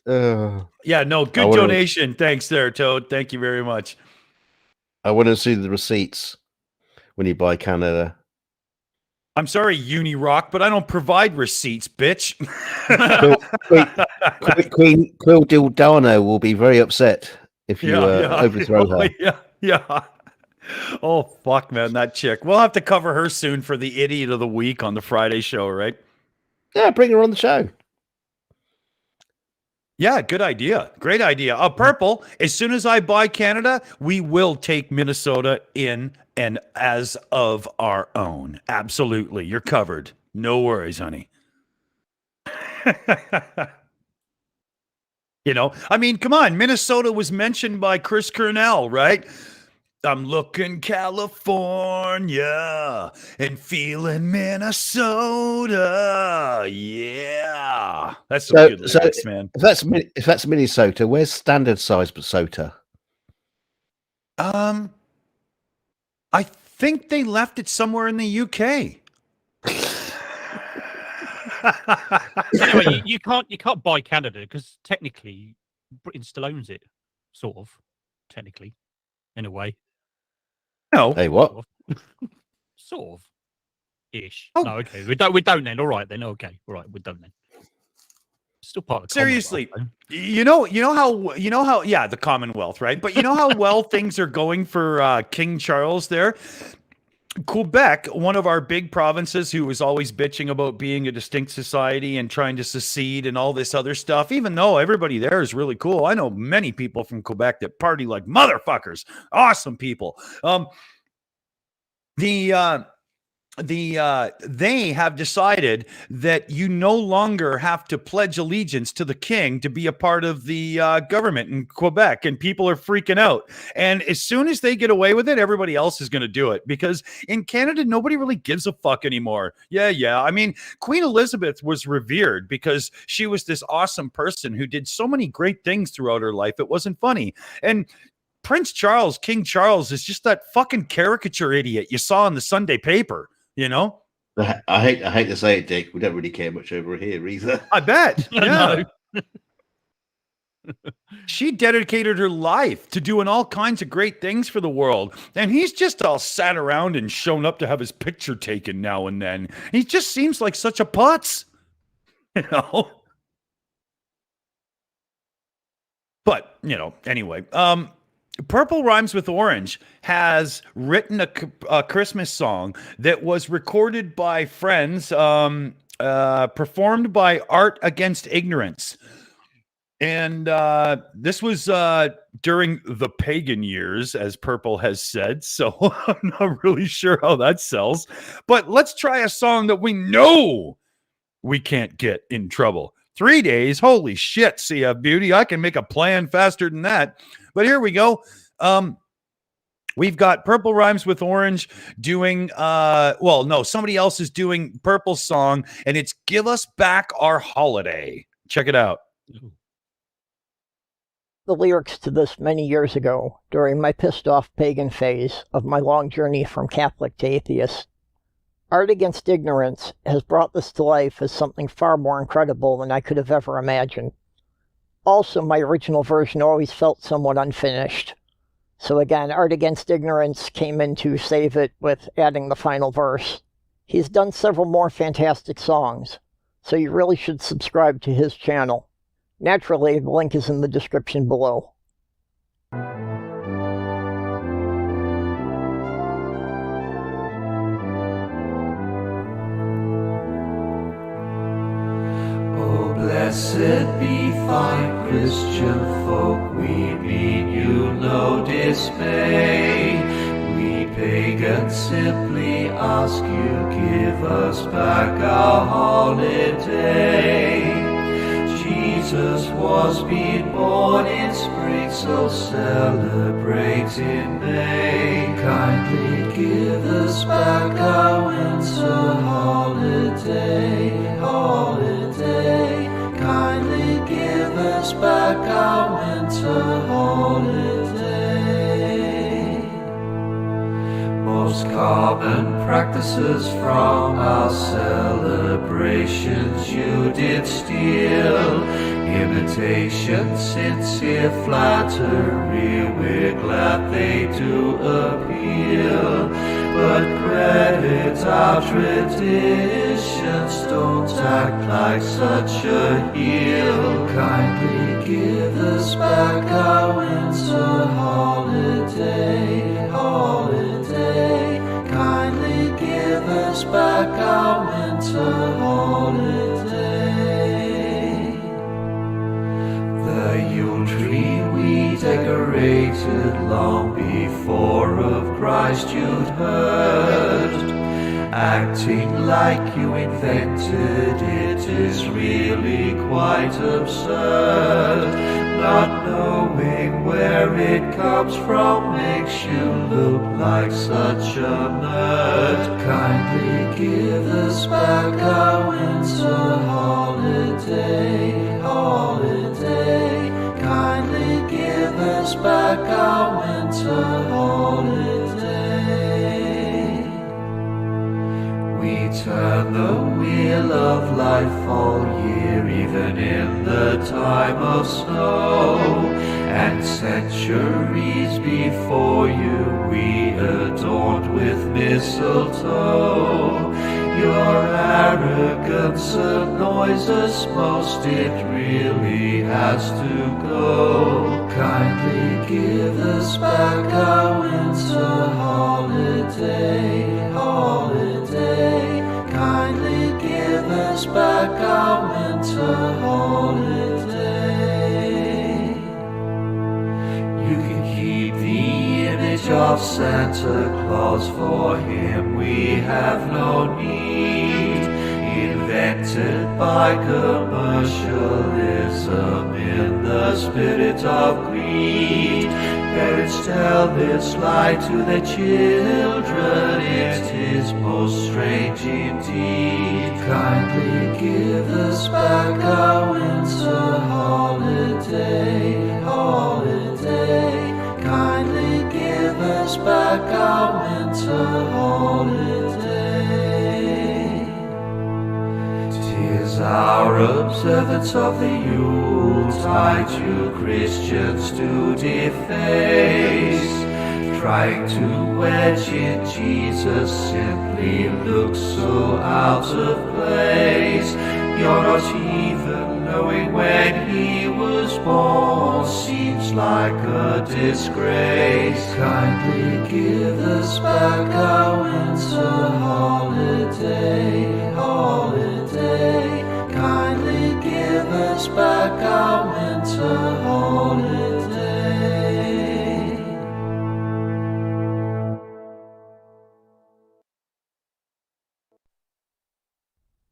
Yeah, no, good donation. Thanks there, Toad. Thank you very much. I want to see the receipts when you buy Canada. I'm sorry, Unirock, but I don't provide receipts, bitch. Queen Quill Dildano will be very upset if you overthrow her. Yeah. Oh, fuck, man, that chick. We'll have to cover her soon for the Idiot of the Week on the Friday show, right? Yeah, bring her on the show. Yeah, good idea. Great idea. Purple, as soon as I buy Canada, we will take Minnesota in and as of our own. Absolutely. You're covered. No worries, honey. I mean, come on. Minnesota was mentioned by Chris Cornell, right? I'm looking California and feeling Minnesota. Yeah. That's some good lyrics, man. If that's Minnesota, where's standard size Minnesota? I think they left it somewhere in the UK. Anyway, you can't buy Canada because technically Britain still owns it, sort of, technically, in a way. No. Hey, what? Sort of. Ish. Oh. No, okay. We don't then. All right then. Okay. All right, we're done then. Still part of the Seriously. Commonwealth, You know how yeah, the Commonwealth, right? But you know how well things are going for King Charles there? Quebec, one of our big provinces who was always bitching about being a distinct society and trying to secede and all this other stuff, even though everybody there is really cool. I know many people from Quebec that party like motherfuckers. Awesome people. They have decided that you no longer have to pledge allegiance to the king to be a part of the government in Quebec, and people are freaking out. And as soon as they get away with it, everybody else is going to do it, because in Canada, nobody really gives a fuck anymore. Yeah. I mean, Queen Elizabeth was revered because she was this awesome person who did so many great things throughout her life. It wasn't funny. And Prince Charles, King Charles, is just that fucking caricature idiot you saw in the Sunday paper. I hate to say it, Dick. We don't really care much over here either. I bet. Yeah. No. She dedicated her life to doing all kinds of great things for the world. And he's just all sat around and shown up to have his picture taken now and then. He just seems like such a putz. But, anyway. Purple Rhymes with Orange has written a Christmas song that was recorded by friends, performed by Art Against Ignorance. And this was during the Pagan years, as Purple has said. So I'm not really sure how that sells. But let's try a song that we know we can't get in trouble. 3 days? Holy shit, CF Beauty. I can make a plan faster than that. But here we go. We've got Purple Rhymes with Orange doing, somebody else is doing Purple's song, and it's Give Us Back Our Holiday. Check it out. The lyrics to this many years ago, during my pissed-off pagan phase of my long journey from Catholic to atheist. Art Against Ignorance has brought this to life as something far more incredible than I could have ever imagined. Also, my original version always felt somewhat unfinished. So again, Art Against Ignorance came in to save it with adding the final verse. He's done several more fantastic songs, so you really should subscribe to his channel. Naturally, the link is in the description below. Blessed be fine Christian folk, we bid you no dismay. We pagans simply ask you, give us back our holiday. Jesus was being born in spring, so celebrate in May. Kindly give us back our winter holiday, holiday. Kindly give us back our winter holiday. Most common practices from our celebrations you did steal. Imitation, sincere flattery, we're glad they do appeal. But credit our traditions, don't act like such a heel. Kindly give us back our winter holiday, holiday. Kindly give us back our winter holiday. Yule tree we decorated long before of Christ you'd heard. Acting like you invented it is really quite absurd. Not knowing where it comes from makes you look like such a nerd. Kindly give us back our winter holiday, holiday. Kindly give us back our winter holiday. We turn the wheel of life all year, even in the time of snow. And centuries before you we adorned with mistletoe. Your arrogance annoys us most, it really has to go. Kindly give us back our winter holiday, holiday. Kindly give us back our winter holiday. You can keep the image of Santa Claus, for him we have no need. Invented by commercialism in the spirit of greed. Parents tell this lie to their children, it is most strange indeed. Kindly give us back our winter holiday, holiday. Kindly give us back our winter holiday. 'Tis our observance of the Yuletide you Christians do deface. Trying to wedge in Jesus simply looks so out of place. You're not even knowing when he was born, seems like a disgrace. Kindly give us back our winter holiday, holiday. Kindly give us back our winter holiday.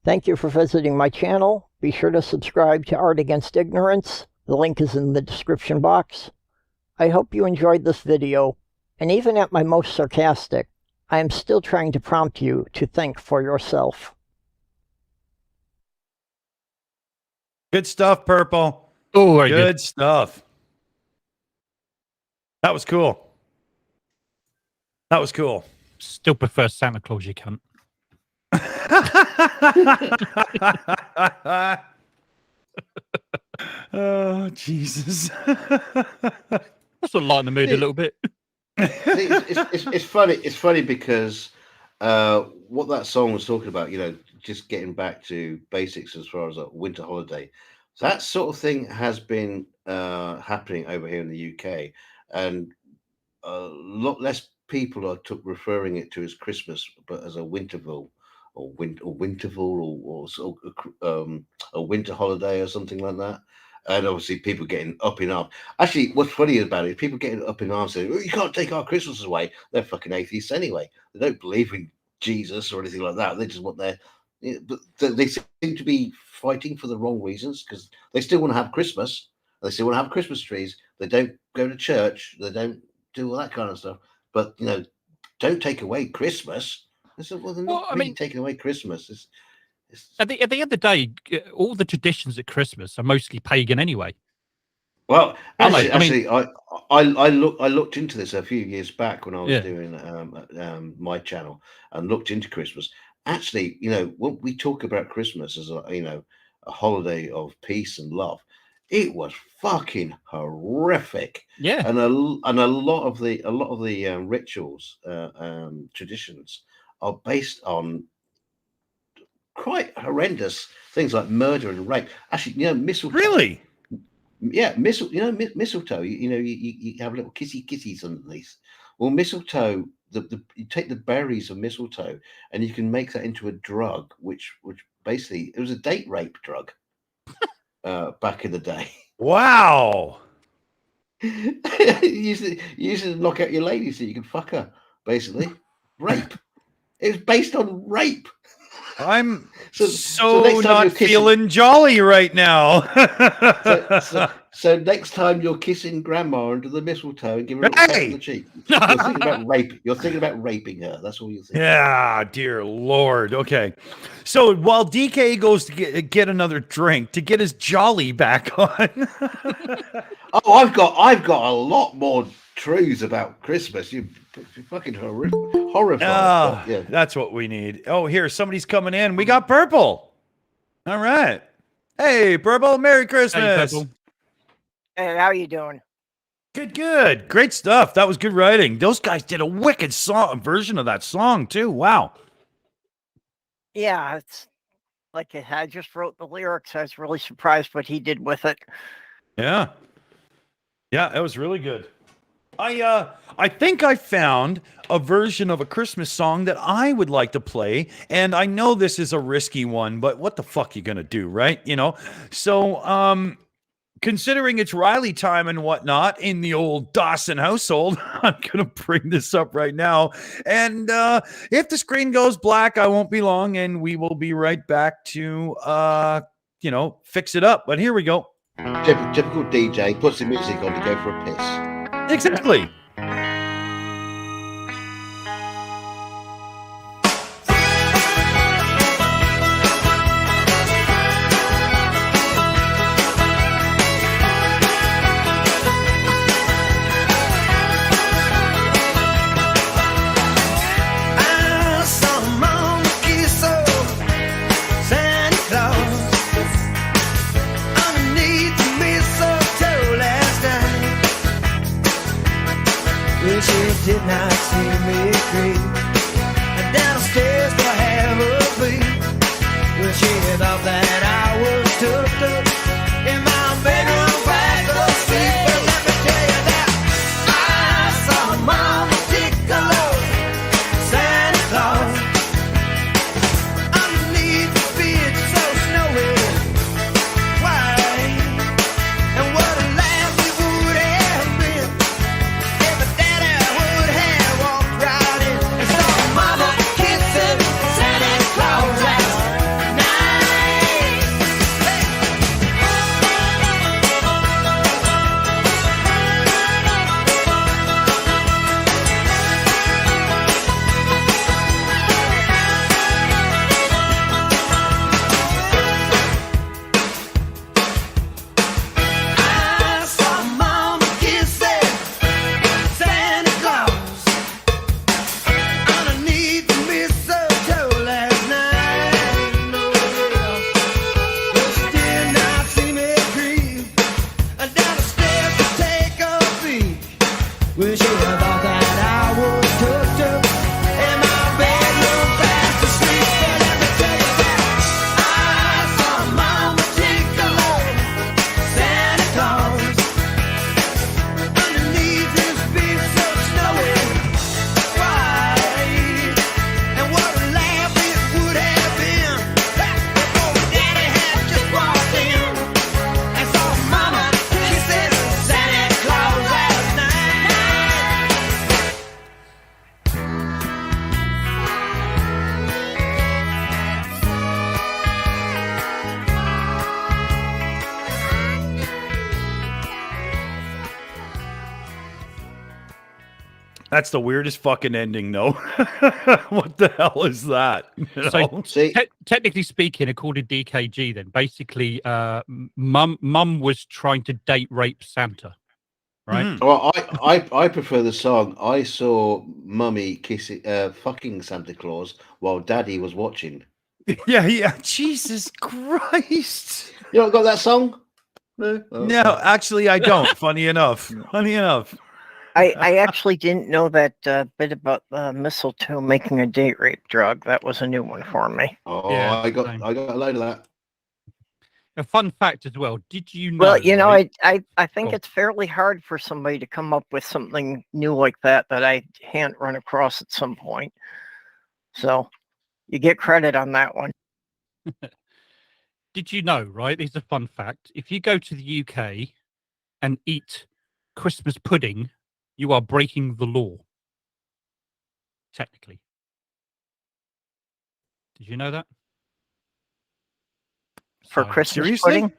Thank you for visiting my channel. Be sure to subscribe to Art Against Ignorance. The link is in the description box. I hope you enjoyed this video, and even at my most sarcastic, I am still trying to prompt you to think for yourself. Good stuff, Purple. Oh, very Good stuff. That was cool. That was cool. Still prefer Santa Claus, you cunt. Oh, Jesus. That's what lighten the mood a little bit. It's funny. It's funny because what that song was talking about, you know, just getting back to basics as far as a winter holiday. That sort of thing has been happening over here in the UK, and a lot less people are referring it to as Christmas, but as a Winterval or Winterval or sort of, a winter holiday or something like that. And obviously people getting up in arms. Actually, what's funny about it is people getting up in arms saying, oh, you can't take our Christmas away. They're fucking atheists anyway. They don't believe in Jesus or anything like that. They just want their... But they seem to be fighting for the wrong reasons, because they still want to have Christmas. They still want to have Christmas trees. They don't go to church. They don't do all that kind of stuff. But, you know, don't take away Christmas. I said, well, they're not really taking away Christmas. At the end of the day, all the traditions at Christmas are mostly pagan anyway. Well, actually, I looked into this a few years back when I was doing my channel and looked into Christmas. Actually, you know, when we talk about Christmas as a, you know, a holiday of peace and love, it was fucking horrific. Yeah, and a lot of the rituals, traditions are based on quite horrendous things like murder and rape. Actually, you know, mistletoe. Really? Yeah, mistletoe. You have little kisses underneath. Well, mistletoe. You take the berries of mistletoe and you can make that into a drug, which basically it was a date rape drug back in the day. Wow. you used to knock out your lady so you can fuck her, basically. Rape. It was based on rape. I'm So so next time not you're kissing- feeling jolly right now. So next time you're kissing grandma under the mistletoe and giving her a little peck on the cheek, you're thinking about rape. You're thinking about raping her. That's all you're thinking. Yeah, dear Lord. Okay. So while DK goes to get another drink to get his jolly back on. Oh, I've got a lot more truths about Christmas. You're fucking horrified. Ah, Yeah. that's what we need. Oh, here, somebody's coming in. We got Purple. All right. Hey, Purple, Merry Christmas. Purple. Hey, how you doing? Good, good. Great stuff. That was good writing. Those guys did a wicked version of that song, too. Wow. Yeah, it's like I just wrote the lyrics. I was really surprised what he did with it. Yeah. Yeah, that was really good. I think I found a version of a Christmas song that I would like to play, and I know this is a risky one, but what the fuck you gonna do, right? You know? So, considering it's Riley time and whatnot in the old Dawson household, I'm gonna bring this up right now. And if the screen goes black, I won't be long, and we will be right back to fix it up. But here we go. Typical DJ puts the music on to go for a piss. Exactly. Did not see me creep downstairs to have a beat. Well, she thought that I was tucked up in my bedroom fast asleep. But let me tell you that I saw Mama Piccolo, Santa Claus, underneath the bed so snowy white. And what a laugh it would have been if a daddy would have walked right in and saw Mama kissing Santa Claus last night. Hey. I saw Mama kissing Santa Claus underneath the mistletoe last night. No, but she did not see me creep down the stairs to take a peek. Well, she thought that I was tucked up in my bedroom fast asleep. But let me tell you that I saw Mama Piccolo, Santa Claus, underneath his big so snowy white. And what a laugh it would have been if old Daddy had just walked in and saw Mama kissing Santa Claus last night. That's the weirdest fucking ending, though. What the hell is that? You So, know? See, Technically speaking, according to DKG, then basically, mum was trying to date rape Santa, right? Mhm. well, I prefer the song. I saw Mummy kissing, fucking Santa Claus while Daddy was watching. Yeah. Jesus Christ. You not got that song? No. Oh, No, okay. actually, I don't. Funny enough. I actually didn't know that bit about mistletoe making a date rape drug. That was a new one for me. Oh, Yeah, I got same. a load of that. A fun fact as well. Did you know? Well, you know, right? I think Cool. it's fairly hard for somebody to come up with something new like that I hadn't run across at some point. So you get credit on that one. Did you know, right? Here's a fun fact. If you go to the UK and eat Christmas pudding, you are breaking the law. Technically. Did you know that? For So- Christmas Seriously? pudding?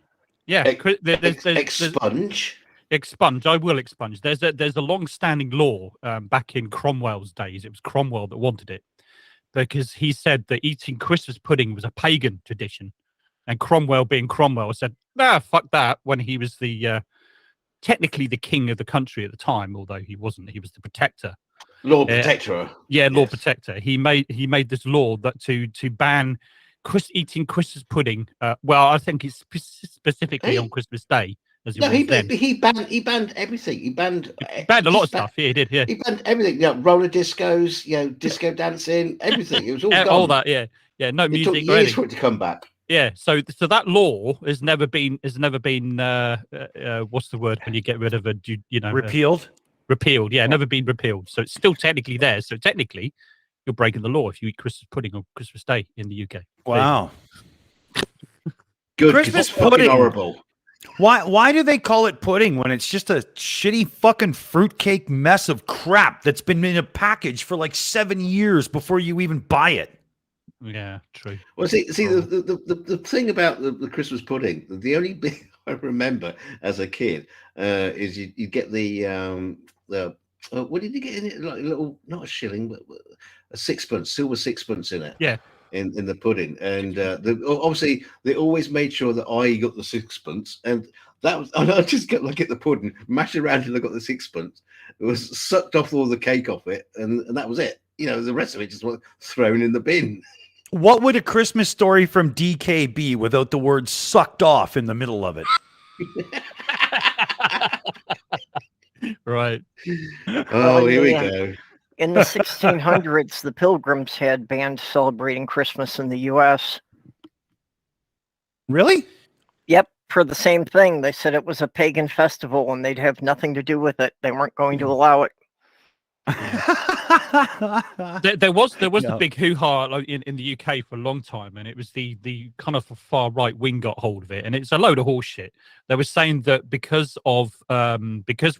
Yeah. There's Expunge. expunge. I will expunge. There's a long-standing law back in Cromwell's days. It was Cromwell that wanted it because he said that eating Christmas pudding was a pagan tradition, and Cromwell, being Cromwell, said, "Nah, fuck that." When he was the technically the king of the country at the time, although he wasn't. He was the protector. Lord Protector. Yeah, Lord Yes. Protector. He made this law that to ban eating Christmas pudding. Well, I think it's specifically on Christmas Day. As it No, was he then. banned everything. He banned Banned a lot of stuff. Yeah, he did. Yeah, He banned everything. Roller discos, disco dancing, everything. It was all gone. all that. Yeah, yeah. No It took music or years anything. for it to come back. Yeah, so that law has never been what's the word when you get rid of Repealed. repealed? Yeah, never been repealed. So it's still technically there. So technically, you're breaking the law if you eat Christmas pudding on Christmas Day in the UK. Wow. Good. 'cause Christmas it's fucking pudding. horrible. Why do they call it pudding when it's just a shitty fucking fruitcake mess of crap that's been in a package for like 7 years before you even buy it? Yeah, true. Well, see, the thing about the Christmas pudding, the only bit I remember as a kid is you get the what did you get in it? Like a little, not a shilling, but a sixpence, silver sixpence in it. Yeah. In the pudding, and obviously they always made sure that I got the sixpence, and that was, and I just get the pudding, mash it around till I got the sixpence. It was sucked off all the cake off it, and that was it. The rest of it just was thrown in the bin. What would a Christmas story from DK be without the word sucked off in the middle of it? Right. Oh, here we yeah. go. In the 1600s, the Pilgrims had banned celebrating Christmas in the U.S. Really? Yep, for the same thing. They said it was a pagan festival and they'd have nothing to do with it. They weren't going to allow it. There was No. the big hoo-ha in the UK for a long time, and it was the kind of far right wing got hold of it, and it's a load of horse shit. They were saying that because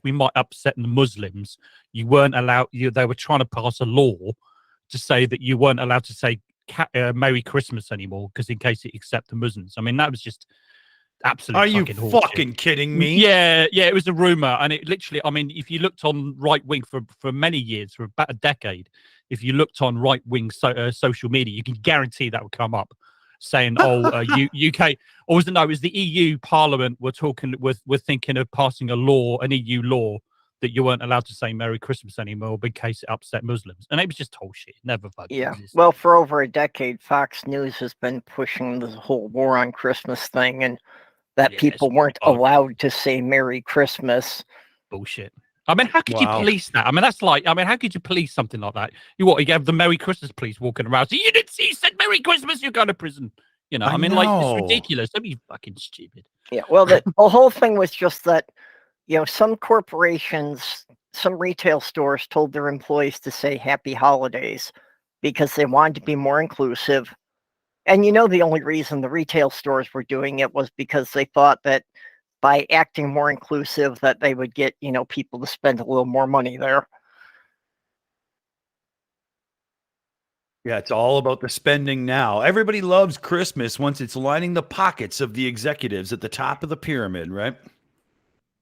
we might upset the Muslims, you weren't allowed. They were trying to pass a law to say that you weren't allowed to say Merry Christmas anymore, because in case it accept the Muslims. I mean, that was just absolute. Are you fucking horse fucking shit. kidding me? Yeah, it was a rumor, and it literally. I mean, if you looked on right wing for many years, for about a decade, if you looked on right wing social media, you can guarantee that would come up, saying, UK, or was it no? It was the EU Parliament were thinking of passing an EU law that you weren't allowed to say Merry Christmas anymore in case it upset Muslims, and it was just whole shit. Never fucking Yeah. existed. Well, for over a decade, Fox News has been pushing the whole war on Christmas thing, and that Yeah, people it's weren't bullshit. allowed to say Merry Christmas. Bullshit. I mean, how could Wow. you police that? I mean, how could you police something like that? You have the Merry Christmas police walking around. So you didn't see, you said Merry Christmas, you're going to prison. I Like, know. it's ridiculous. Don't be fucking stupid. Yeah, well, the whole thing was just that, some corporations, some retail stores told their employees to say Happy Holidays because they wanted to be more inclusive. And the only reason the retail stores were doing it was because they thought that by acting more inclusive that they would get, people to spend a little more money there. Yeah, it's all about the spending now. Everybody loves Christmas once it's lining the pockets of the executives at the top of the pyramid, right?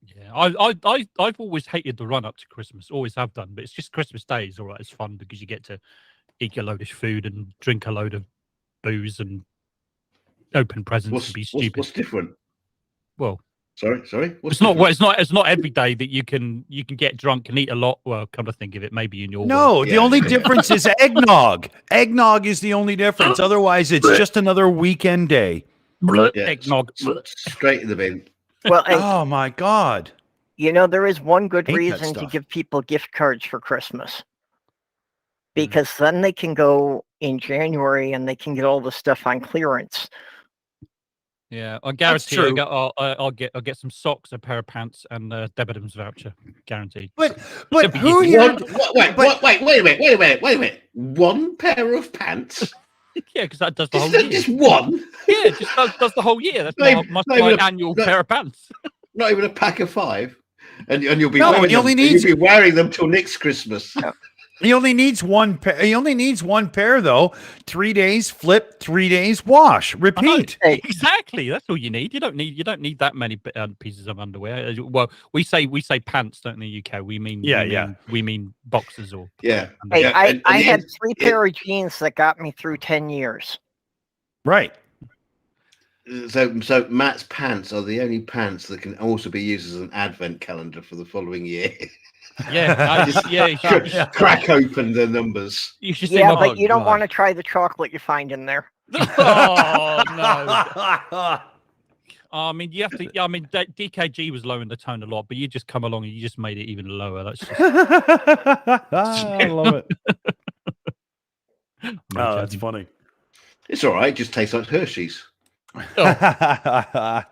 Yeah, I've always hated the run up to Christmas. Always have done, but it's just Christmas Day is all right. It's fun because you get to eat a load of food and drink a load of booze and open presents and be stupid. What's different? Well, Sorry. What's it's not. different? Well, it's not every day that you can get drunk and eat a lot. Well, come to think of it, maybe in your No, world. the Yeah. only difference is eggnog. Eggnog is the only difference. Otherwise, it's just another weekend day. Yeah, Eggnog. straight in the bin. Well, and, Oh my God. there is one good Hate that reason to stuff. give people gift cards for Christmas. Because then they can go in January and they can get all the stuff on clearance. Yeah, I guarantee true. I'll get some socks, a pair of pants, and a Debenhams voucher, guaranteed. But Except for who you. here? Wait a minute. One pair of pants? Yeah, because that does the whole Just, year. just one? Yeah, it just does the whole year. That's Not my even a- annual not- pair of pants. Not even a pack of 5? and you'll be No, wearing he only them, needs- you'll be wearing them till next Christmas. He only needs one pair. He only needs one pair, though. 3 days flip, 3 days wash, repeat. Exactly. That's all you need. You don't need that many pieces of underwear. Well, we say pants, don't we, in the UK? We mean we mean boxers or Yeah. Hey, Yeah, I and had 3 pair of jeans that got me through 10 years. Right. So Matt's pants are the only pants that can also be used as an advent calendar for the following year. Yeah, Crack open the numbers. You should see Yeah, my but you don't want to try the chocolate you find in there. Oh no! I mean, you have to. Yeah, I mean, DKG was lowering the tone a lot, but you just come along and you just made it even lower. That's just. I love it. Oh, that's funny. It's all right. It just tastes like Hershey's. Oh.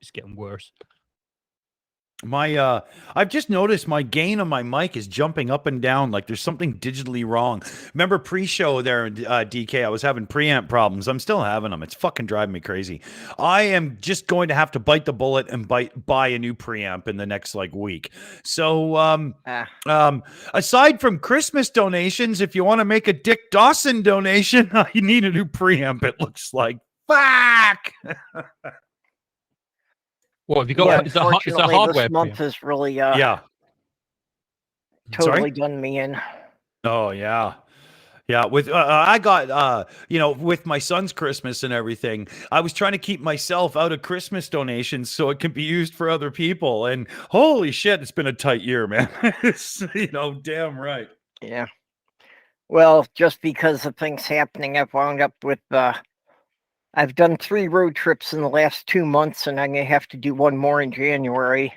It's getting worse. I've just noticed my gain on my mic is jumping up and down like there's something digitally wrong. Remember pre-show there, DK, I was having preamp problems. I'm still having them. It's fucking driving me crazy. I am just going to have to bite the bullet and buy a new preamp in the next week. So aside from Christmas donations, if you want to make a Dick Dawson donation, you need a new preamp, it looks like. Fuck! What have you got? Yeah, Is it hardware? This month has really Sorry? done me in. Oh yeah. With I got with my son's Christmas and everything, I was trying to keep myself out of Christmas donations so it can be used for other people, and holy shit, it's been a tight year, man. It's, damn right. Yeah. Well, just because of things happening, I've wound up with I've done 3 road trips in the last 2 months, and I'm going to have to do one more in January.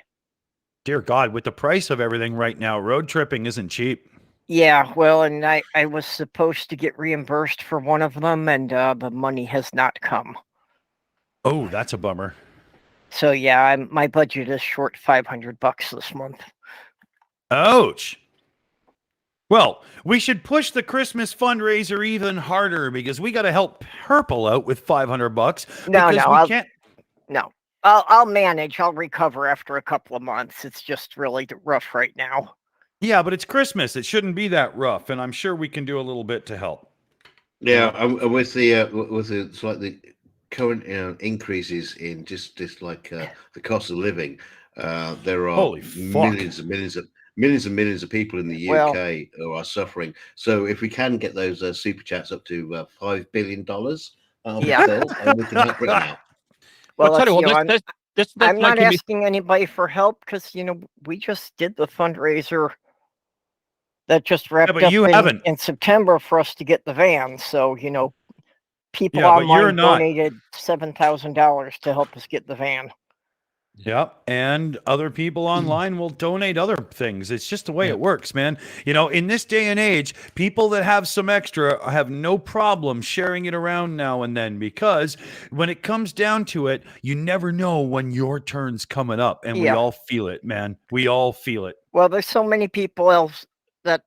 Dear God, with the price of everything right now, road tripping isn't cheap. Yeah, well, and I was supposed to get reimbursed for one of them, and the money has not come. Oh, that's a bummer. So yeah, my budget is short $500 this month. Ouch. Well, we should push the Christmas fundraiser even harder because we got to help Purple out with $500. I'll manage. I'll recover after a couple of months. It's just really rough right now. Yeah, but it's Christmas. It shouldn't be that rough, and I'm sure we can do a little bit to help. Yeah, with the current increases in just the cost of living, there are millions and millions of people in the UK who are suffering. So if we can get those super chats up to $5 billion, and we can help bring them out. Well, tell you what, I'm not asking anybody for help because we just did the fundraiser that just wrapped up in September for us to get the van. So people online donated $7,000 to help us get the van. Yep. And other people online will donate other things. It's just the way it works, man. In this day and age, people that have some extra have no problem sharing it around now and then, because when it comes down to it, you never know when your turn's coming up, and we all feel it, man. We all feel it. Well, there's so many people else that,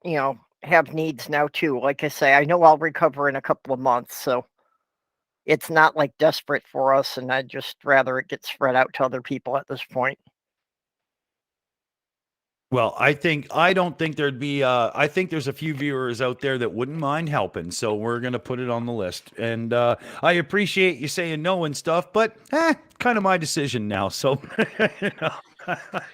have needs now too. Like I say, I know I'll recover in a couple of months, so it's not desperate for us, and I'd just rather it get spread out to other people at this point. Well, I think there's a few viewers out there that wouldn't mind helping, so we're going to put it on the list. And I appreciate you saying no and stuff, but kind of my decision now. So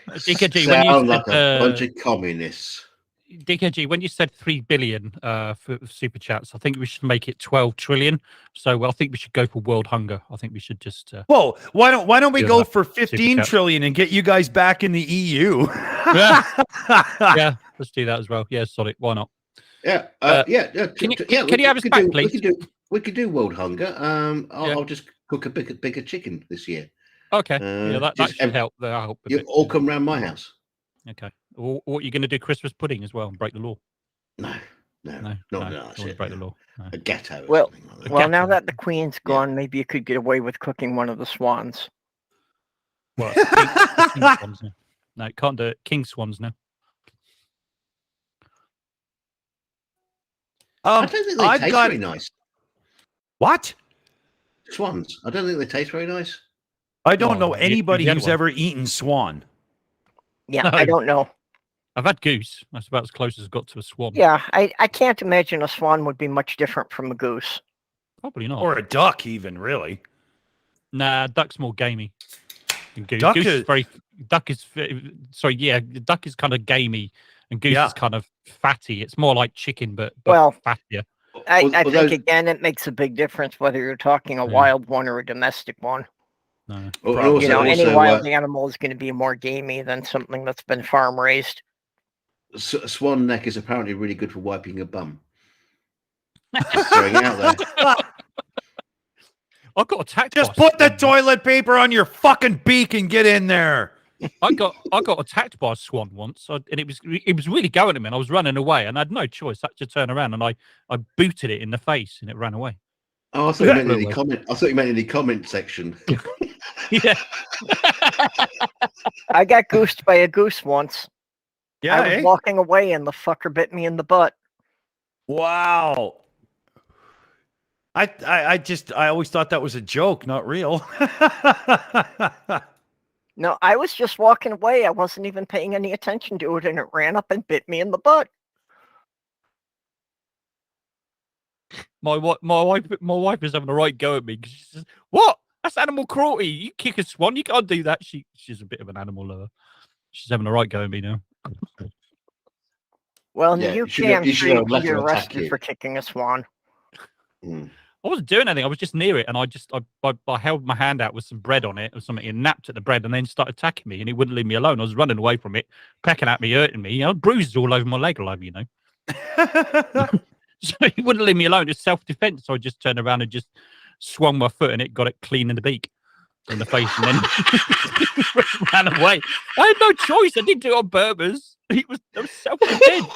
DKG, sound like a bunch of communists. DKG, when you said 3 billion for super chats, I think we should make it 12 trillion. So I think we should go for world hunger. I think we should just. Whoa! Why don't we go for 15 trillion and get you guys back in the EU? Yeah, let's do that as well. Yeah, sorry, why not? Yeah, Can you have us back, please? We could do world hunger. I'll just cook a bigger chicken this year. Okay, that should help. You all come round my house. Okay. Or what are you going to do? Christmas pudding as well and break the law? No, not break the law. No. A ghetto. Well, now that the Queen's gone, maybe you could get away with cooking one of the swans. Well, king swans now. No, you can't do it. King swans now. I don't think they taste very nice. What? Swans. I don't think they taste very nice. I don't know anybody who's ever eaten swan. Yeah, No. I don't know. I've had goose. That's about as close as it got to a swan. Yeah, I can't imagine a swan would be much different from a goose. Probably not. Or a duck, even, really. Nah, duck's more gamey. Than goose. Duck Goose is- is very. Duck is. Sorry, yeah. The duck is kind of gamey, and goose Yeah. is kind of fatty. It's more like chicken, but Well, fattier. I Although- think again it makes a big difference whether you're talking a Yeah. wild one or a domestic one. No. Also, You know, any also, wild animal is going to be more gamey than something that's been farm raised. swan neck is apparently really good for wiping a bum. Just throwing it out there. I got attacked. Just by a put the swan. toilet paper on your fucking beak and get in there. I got attacked by a swan once, and it was really going at me. And I was running away, and I had no choice. I had to turn around, and I booted it in the face, and it ran away. Oh, I thought you meant in the Literally. comment. I thought you meant in the comment section. Yeah. I got goosed by a goose once. Yeah. I was walking away and the fucker bit me in the butt. Wow. I always thought that was a joke, not real. No, I was just walking away. I wasn't even paying any attention to it, and it ran up and bit me in the butt. My wife is having a right go at me because she says, "What? That's animal cruelty. You kick a swan. You can't do that." She's a bit of an animal lover. She's having a right go at me now. Well, in Yeah, the you UK, should have- I'm you sure should you have can let be her attack arrested you. for kicking a swan. Mm. I wasn't doing anything. I was just near it, and I held my hand out with some bread on it or something, and napped at the bread, and then started attacking me, and it wouldn't leave me alone. I was running away from it, pecking at me, hurting me. You know, bruises all over my leg, you know. So he wouldn't leave me alone. It's self-defense. So I just turned around and just swung my foot, and it got it clean in the beak, in the face, and then ran away. I had no choice. I didn't do it on purpose. It was self-defense.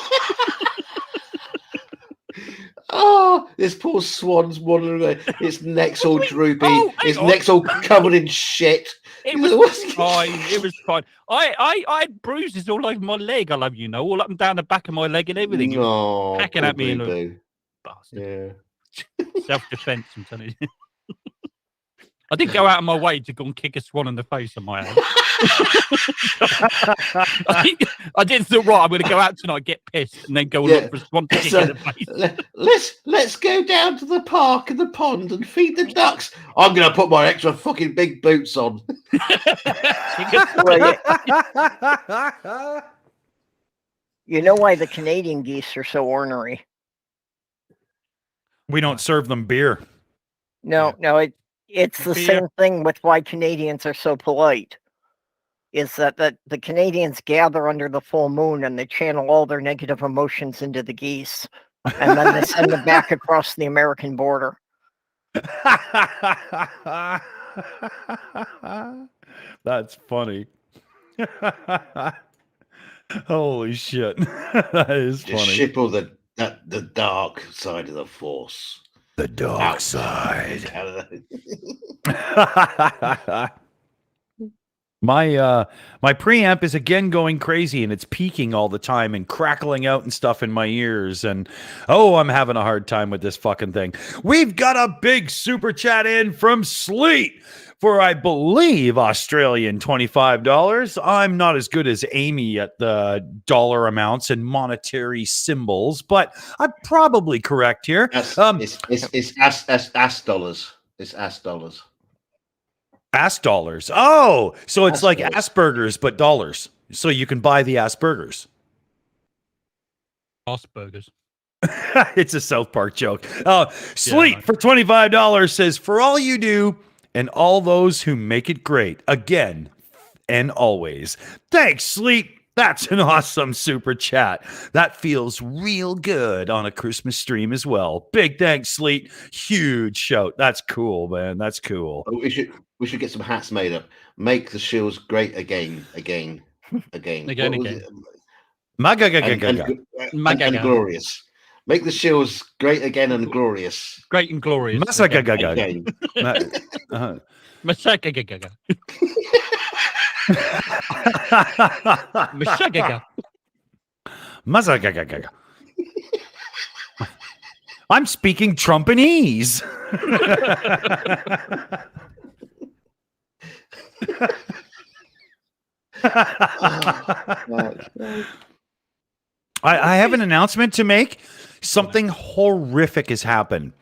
Oh, this poor swan's wandering away. Its neck's all droopy. Oh, hang Its on. neck's all covered in shit. It What's- was fine. It was fine. I had bruises all over my leg. I love you know, all up and down the back of my leg and everything. It was No, pecking poor at me in a boo-boo. bastard. Yeah. Self-defense. I'm telling you. I did go out of my way to go and kick a swan in the face on my head. I did think, right, I'm going to go out tonight, get pissed, and then go Yeah. look for a swan to kick So, in the face. let's go down to the park and the pond and feed the ducks. I'm gonna put my extra fucking big boots on. Well, you know why the Canadian geese are so ornery? We don't serve them beer. No, it's the Beer. same thing with why Canadians are so polite. Is that the Canadians gather under the full moon and they channel all their negative emotions into the geese, and then they send them back across the American border. That's funny. Holy shit. That is Just funny. ship all the dark side of the force. The dark side. My preamp is again going crazy and it's peaking all the time and crackling out and stuff in my ears, and I'm having a hard time with this fucking thing. We've got a big super chat in from Sleet for, I believe, Australian $25. I'm not as good as Aimee at the dollar amounts and monetary symbols, but I'm probably correct here. It's ass dollars. It's ass dollars. Ass dollars. Oh, so it's Ass like dollars. Asperger's, but dollars. So you can buy the Asperger's. Asperger's. It's a South Park joke. Sleet Yeah. for $25 says, for all you do and all those who make it great, again and always. Thanks, Sleet. That's an awesome super chat. That feels real good on a Christmas stream as well. Big thanks, Sleet. Huge shout. That's cool, man. That's cool. Oh, we should get some hats made up. Make the Shills great again. Again, What was again. it? Magagaga. And glorious. Make the Shills great again and glorious. Great and glorious. Masagagaga. Again. Masagagaga. Masagagaga. Mazagagaga. I'm speaking Trumpanese. I have an announcement to make. Something horrific has happened.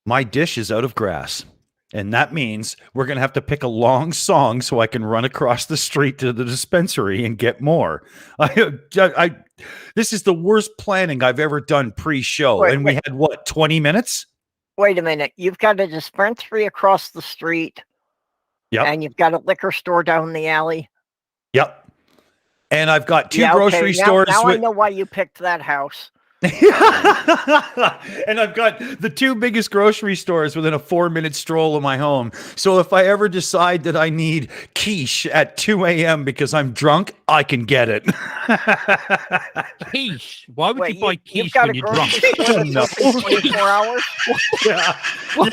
My dish is out of grass. And that means we're going to have to pick a long song so I can run across the street to the dispensary and get more. This is the worst planning I've ever done pre-show. Wait, and we had, what, 20 minutes? Wait a minute. You've got a dispensary across the street. Yep. And you've got a liquor store down the alley. Yep. And I've got two grocery Now stores. I know why you picked that house. And I've got the two biggest grocery stores within a 4-minute stroll of my home. So if I ever decide that I need quiche at 2 a.m. because I'm drunk, I can get it. Quiche? Why would you buy You've quiche got when a you're drunk? grocery store that's open 24 hours? Yeah. We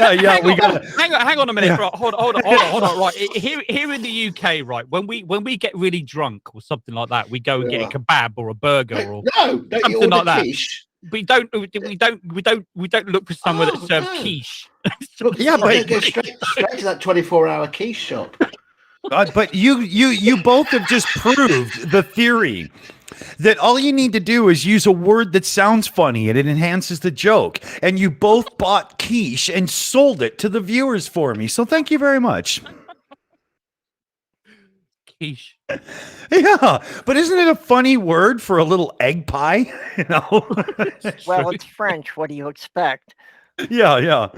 got Hang on a minute. Right, hold on. Right, here in the UK, right, when we get really drunk or something like that, we go and get a kebab or a burger or something like that. Quiche. We don't look for somewhere that serves quiche. Look, Yeah, but- go straight to that 24-hour quiche shop. but you both have just proved the theory that all you need to do is use a word that sounds funny and it enhances the joke. And you both bought quiche and sold it to the viewers for me. So thank you very much. Quiche. Yeah, but isn't it a funny word for a little egg pie? You know? Well, it's French. What do you expect? Yeah.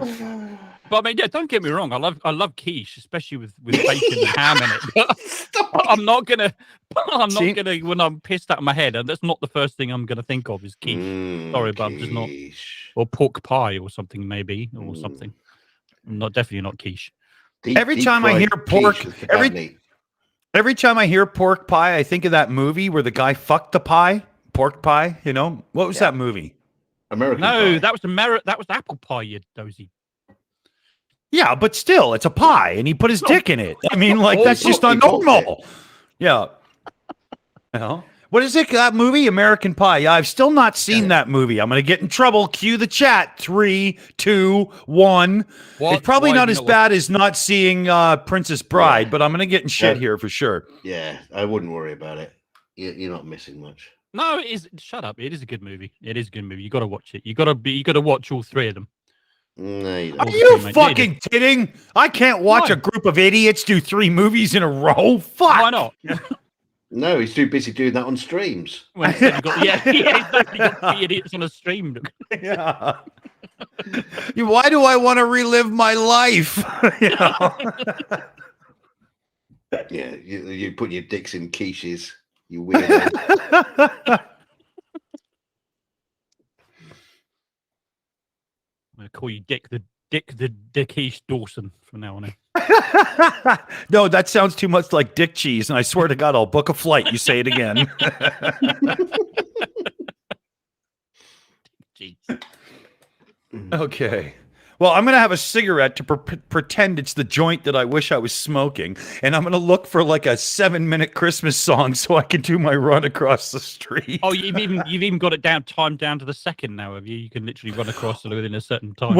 But I mean, yeah, don't get me wrong. I love quiche, especially with bacon and ham in it. But I'm not gonna when I'm pissed out of my head, and that's not the first thing I'm gonna think of is quiche. Sorry, but I'm just not. Or pork pie or something maybe or something. Definitely not quiche. Every time I hear pork, every time I hear pork pie, I think of that movie where the guy fucked the pie, pork pie. You know what was that movie? American No, Pie. that was apple pie, you dozy. Yeah, but still, it's a pie, and he put his dick in it. I mean, like that's just not normal. Yeah. Well, what is it? That movie, American Pie. Yeah, I've still not seen that movie. I'm gonna get in trouble. Cue the chat. 3, 2, 1. It's probably not as bad as not seeing Princess Bride, but I'm gonna get in shit here for sure. Yeah, I wouldn't worry about it. You're not missing much. No, it is. Shut up! It is a good movie. It is a good movie. You got to watch it. You got to watch all three of them. No, you Are don't. you fucking kidding? I can't watch a group of idiots do 3 movies in a row. Fuck. Why not? No, he's too busy doing that on streams. When you got, exactly. Got 3 idiots on a stream. Yeah. Why do I want to relive my life? You know? Yeah, you put your dicks in quiches, you weirdo. I'm gonna call you Dick the quiche Dawson from now on. No, that sounds too much like dick cheese, and I swear to God, I'll book a flight. You say it again. Jeez. Okay. Well, I'm going to have a cigarette to pretend it's the joint that I wish I was smoking, and I'm going to look for like a 7-minute Christmas song so I can do my run across the street. Oh, you've even got it timed down to the second now, have you? You can literally run across it within a certain time.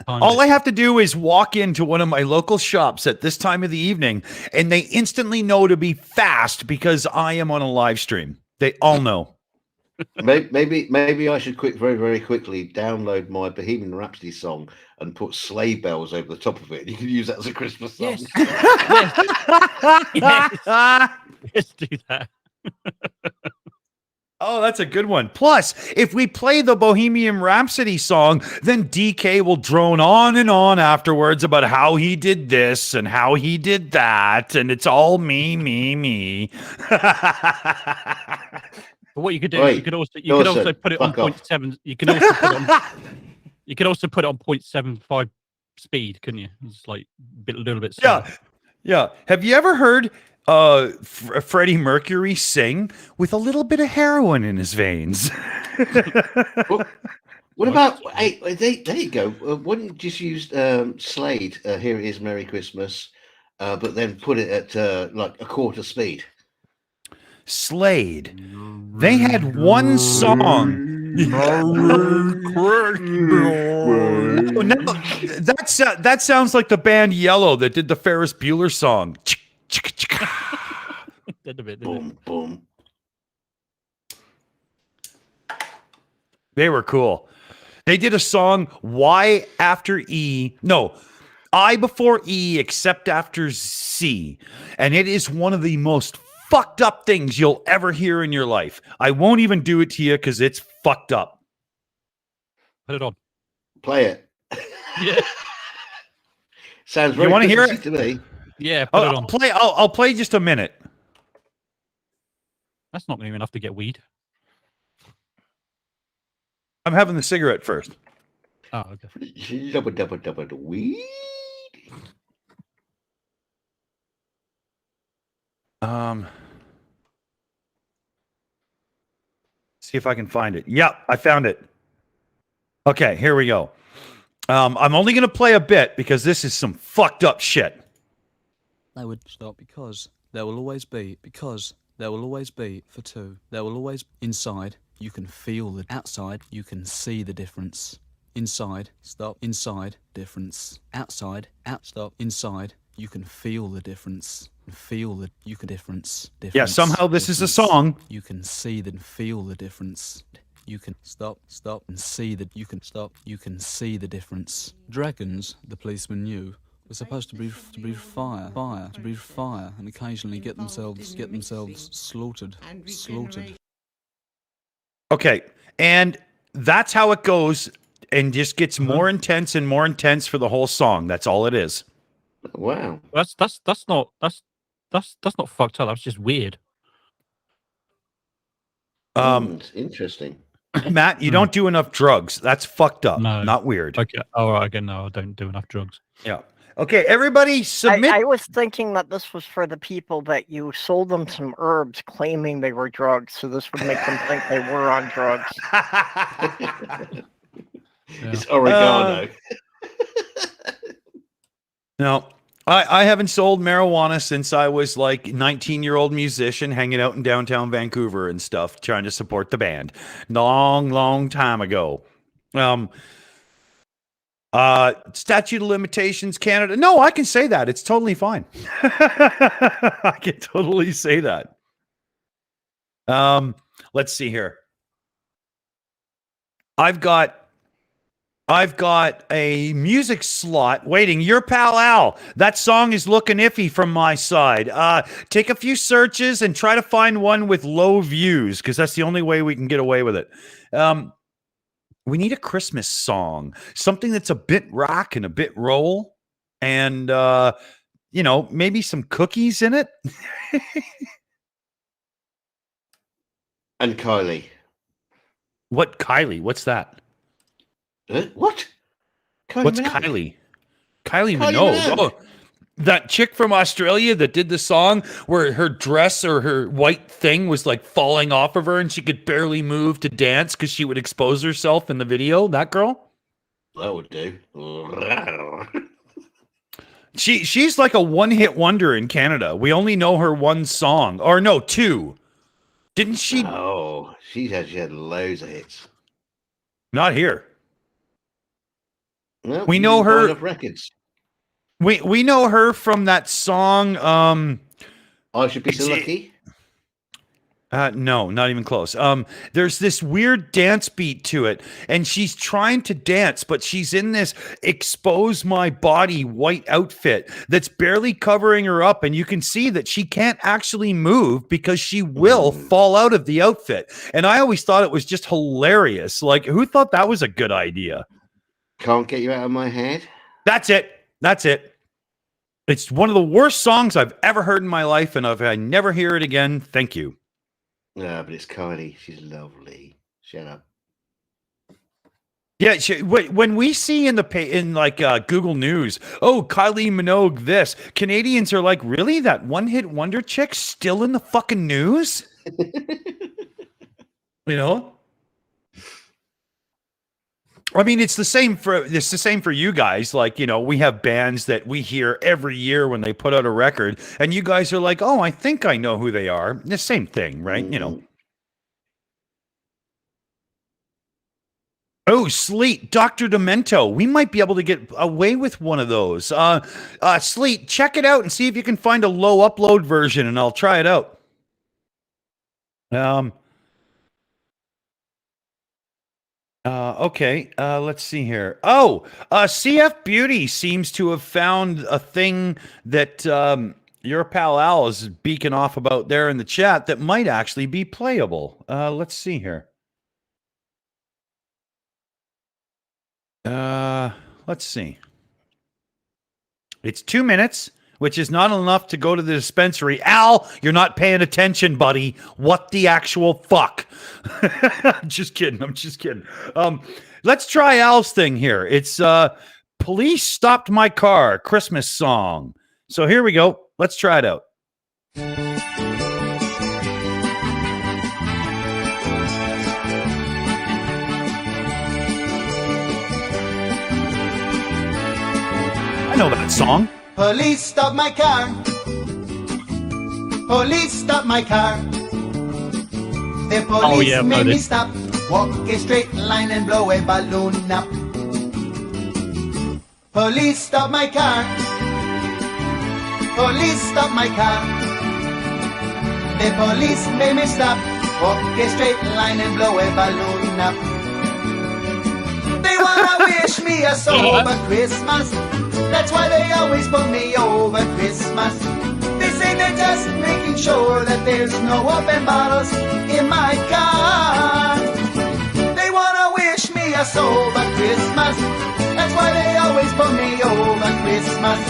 All I have to do is walk into one of my local shops at this time of the evening, and they instantly know to be fast because I am on a live stream. They all know. Maybe I should very, very quickly download my Bohemian Rhapsody song and put sleigh bells over the top of it. You can use that as a Christmas song. Yes. Let's do that. Oh, that's a good one. Plus, if we play the Bohemian Rhapsody song, then DK will drone on and on afterwards about how he did this and how he did that, and it's all me. But what you could do, you could also put it on 0.7. You can also put it on. You could also put it on 0.75 speed, couldn't you? It's like a little bit slower. Yeah. Have you ever heard Freddie Mercury sing with a little bit of heroin in his veins? What about? Hey, there you go. Wouldn't you just use Slade? Here it is, Merry Christmas, but then put it at like a quarter speed. Slade. They had one song. That sounds like the band Yellow that did the Ferris Bueller song. did a bit, didn't it? Boom, boom. They were cool. They did a song, Y after E. No, I before E except after C. And it is one of the most fucked up things you'll ever hear in your life. I won't even do it to you because it's fucked up. Put it on. Play it. Yeah. Sounds very You want to hear Christmassy it? to me. Yeah, put it on. I'll play just a minute. That's not going to be enough to get weed. I'm having the cigarette first. Oh, okay. Double, double, double, weed. See if I can find it. Yep, I found it. Okay, here we go. I'm only going to play a bit because this is some fucked up shit. They would stop because there will always be, for two. There will always, inside, you can feel the, outside, you can see the difference. Inside, stop, inside, difference. Outside, out, stop, inside, you can feel the difference. You can difference. Yeah, somehow this is a song. You can see and feel the difference. You can stop, and see that you can stop. You can see the difference. Dragons, the policeman knew, were supposed to breathe fire, and occasionally get themselves slaughtered. Okay, and that's how it goes, and just gets more intense and more intense for the whole song. That's all it is. Wow. That's not fucked up. That's just weird. It's interesting. Matt, you don't do enough drugs. That's fucked up. No. Not weird. Okay. All right. Again, no, I don't do enough drugs. Yeah. Okay, everybody submit. I was thinking that this was for the people that you sold them some herbs claiming they were drugs, so this would make them think they were on drugs. It's oregano. No, I haven't sold marijuana since I was like 19-year-old musician hanging out in downtown Vancouver and stuff, trying to support the band. Long time ago. Statute of limitations, Canada. No, I can say that. It's totally fine. I can totally say that. Let's see here. I've got a music slot waiting. Your pal Al. That song is looking iffy from my side. Take a few searches and try to find one with low views, because that's the only way we can get away with it. We need a Christmas song, something that's a bit rock and a bit roll, and maybe some cookies in it. And Kylie. What Kylie? What's that? What? What's Minogue? Kylie? Kylie Kylie Minogue. Minogue. Oh, that chick from Australia that did the song where her dress or her white thing was like falling off of her and she could barely move to dance because she would expose herself in the video. That girl? That would do. She's like a one-hit wonder in Canada. We only know her one song. Or no, two. Didn't she? Oh, she had loads of hits. Not here. Well, We you know didn't buy her- enough records. We know her from that song. I Should Be So Is it- Lucky. No, not even close. There's this weird dance beat to it, and she's trying to dance, but she's in this expose my body white outfit that's barely covering her up, and you can see that she can't actually move because she will fall out of the outfit. And I always thought it was just hilarious. Like, who thought that was a good idea? Can't Get You Out of My Head. That's it. It's one of the worst songs I've ever heard in my life, and if I never hear it again, thank you. No, but it's Kylie. She's lovely. Shut up. Yeah, when we see in Google News, oh, Kylie Minogue this, Canadians are like, really? That one-hit wonder chick still in the fucking news? I mean, it's the same for you guys. Like, we have bands that we hear every year when they put out a record, and you guys are like, oh, I think I know who they are. The same thing, right? Oh, Sleet, Dr. Demento. We might be able to get away with one of those. Sleet, check it out and see if you can find a low upload version, and I'll try it out. Okay, let's see here. Oh, CF Beauty seems to have found a thing that your pal Al is beaking off about there in the chat that might actually be playable. Let's see here. Let's see. It's 2 minutes, which is not enough to go to the dispensary. Al, you're not paying attention, buddy. What the actual fuck? I'm just kidding. Let's try Al's thing here. It's Police Stopped My Car, Christmas song. So here we go. Let's try it out. I know that song. Police stop my car. Police stop my car. The police made me stop. Walk a straight line and blow a balloon up. Police stop my car. Police stop my car. The police made me stop. Walk a straight line and blow a balloon up. They wanna wish me a sober Christmas. That's why they always put me over Christmas. They say they're just making sure that there's no open bottles in my car. They wanna wish me a sober Christmas. That's why they always put me over Christmas.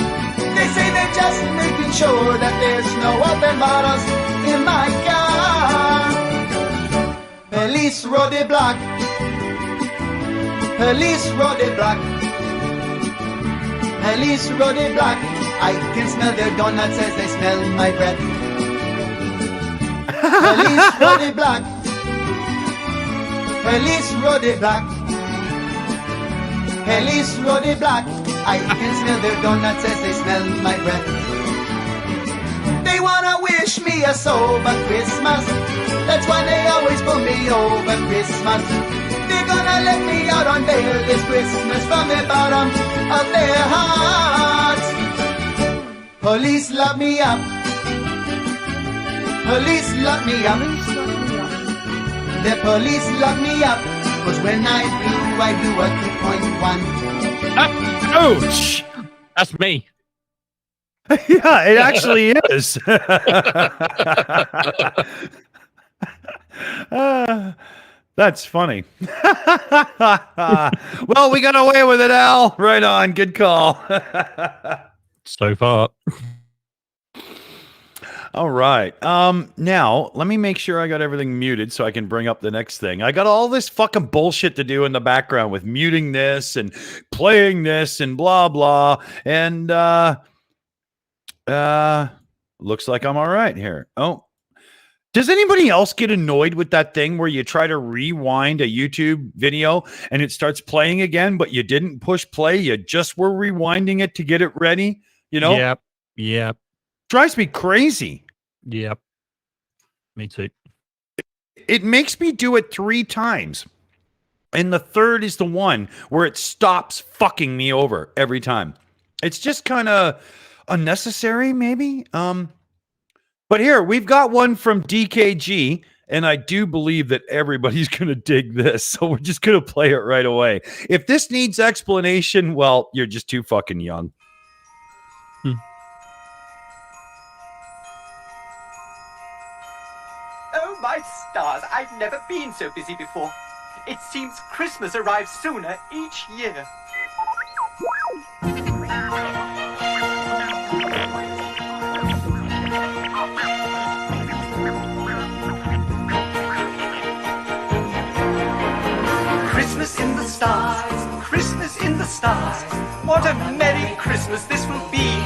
They say they're just making sure that there's no open bottles in my car. Police road the block. Police road the block. Police road the block. I can smell their donuts as they smell my breath. Police road the block. Police road the block. Police road the block. I can smell their donuts as they smell my breath. They wanna wish me a sober Christmas. That's why they always put me over Christmas. They're gonna let me out on bail this Christmas from the bottom of their hearts. Police lock me up. Police lock me up. The police lock me up. Cause when I do a 2.1. Ouch! That's me. Yeah, it actually is. That's funny. Well, we got away with it, Al. Right on. Good call. So far. All right. Now, let me make sure I got everything muted so I can bring up the next thing. I got all this fucking bullshit to do in the background with muting this and playing this and blah, blah. And looks like I'm all right here. Oh. Does anybody else get annoyed with that thing where you try to rewind a YouTube video and it starts playing again, but you didn't push play? You just were rewinding it to get it ready? You know? Yep. Yep. Drives me crazy. Yep. Me too. It makes me do it 3 times. And the third is the one where it stops fucking me over every time. It's just kind of unnecessary, maybe. But here, we've got one from DKG, and I do believe that everybody's going to dig this, so we're just going to play it right away. If this needs explanation, well, you're just too fucking young. Oh, my stars, I've never been so busy before. It seems Christmas arrives sooner each year. Christmas in the stars, Christmas in the stars. What a merry Christmas this will be.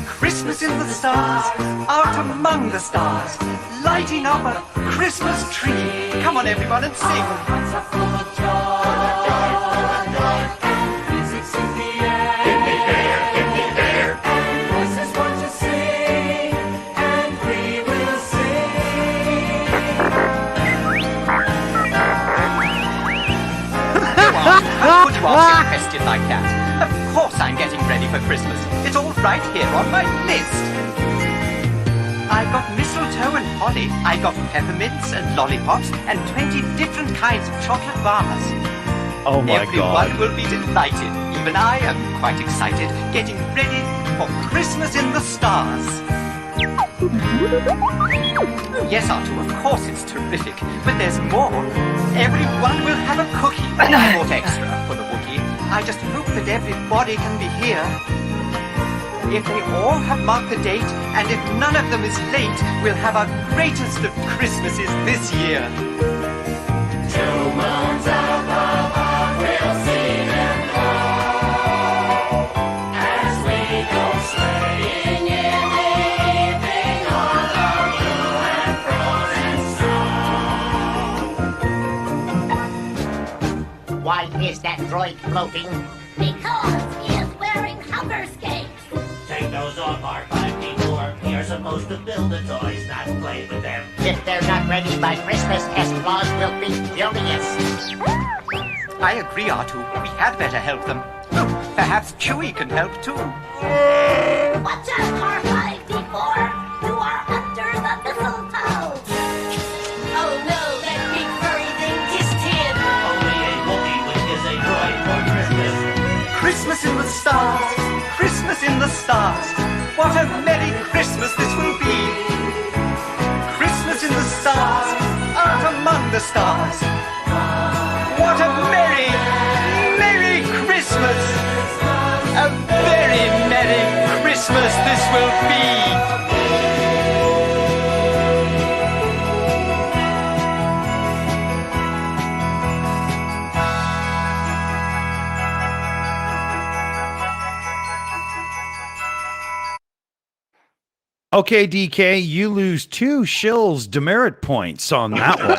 Christmas in the stars, out among the stars, lighting up a Christmas tree. Come on everyone and sing. Our hearts are full of joy, and music's in the air. In the air, in the air. And voices want to sing, and we will sing. How could you ask a question like that? Of course I'm getting ready for Christmas. It's all right here on my list. I've got mistletoe and holly, I got peppermints and lollipops and 20 different kinds of chocolate bars. Oh my Everyone God. will be delighted. Even I am quite excited, getting ready for Christmas in the stars. Yes, Artu, of course it's terrific, but there's more. Everyone will have a cookie. I bought extra for the Wookiee. I just hope that everybody can be here. If they all have marked the date, and if none of them is late, we'll have our greatest of Christmases this year. 2 moons above, we'll see them glow as we go sleighing in the evening on the blue and frozen snow. Why is that droid floating? Because he is wearing hover skates. Take those off, R5D4. You're supposed to build the toys, not play with them. If they're not ready by Christmas, S-Claus will be furious. I agree, Artu. We had better help them. Oh, perhaps Chewie can help too. Watch out, R5D4. You are under the mistletoe. Oh no, that big furry thing kissed him. Only a Wookiee would kiss a droid for Christmas. Christmas in the stars, Christmas in the stars. What a merry Christmas this will be. Christmas in the stars, out among the stars. What a merry, merry Christmas. A very merry Christmas this will be. Okay, DK, you lose 2 Shills demerit points on that one.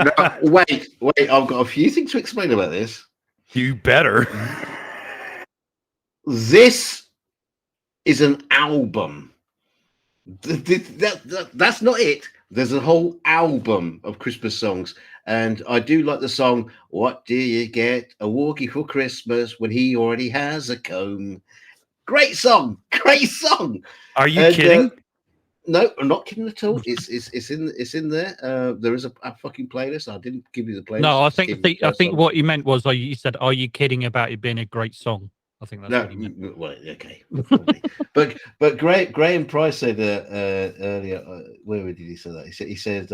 No, wait, I've got a few things to explain about this. You better. This is an album. That's not it. There's a whole album of Christmas songs. And I do like the song, "What do you get a Wookiee for Christmas when he already has a comb?" Great song. Are you kidding? No, I'm not kidding at all. It's in there. There is a fucking playlist. I didn't give you the playlist. No, I Just think gave you the think song. what you meant was you said, "Are you kidding about it being a great song?" I think that's No, what you meant. well, okay, probably. but Graham Price said earlier. Where did he say that? He said,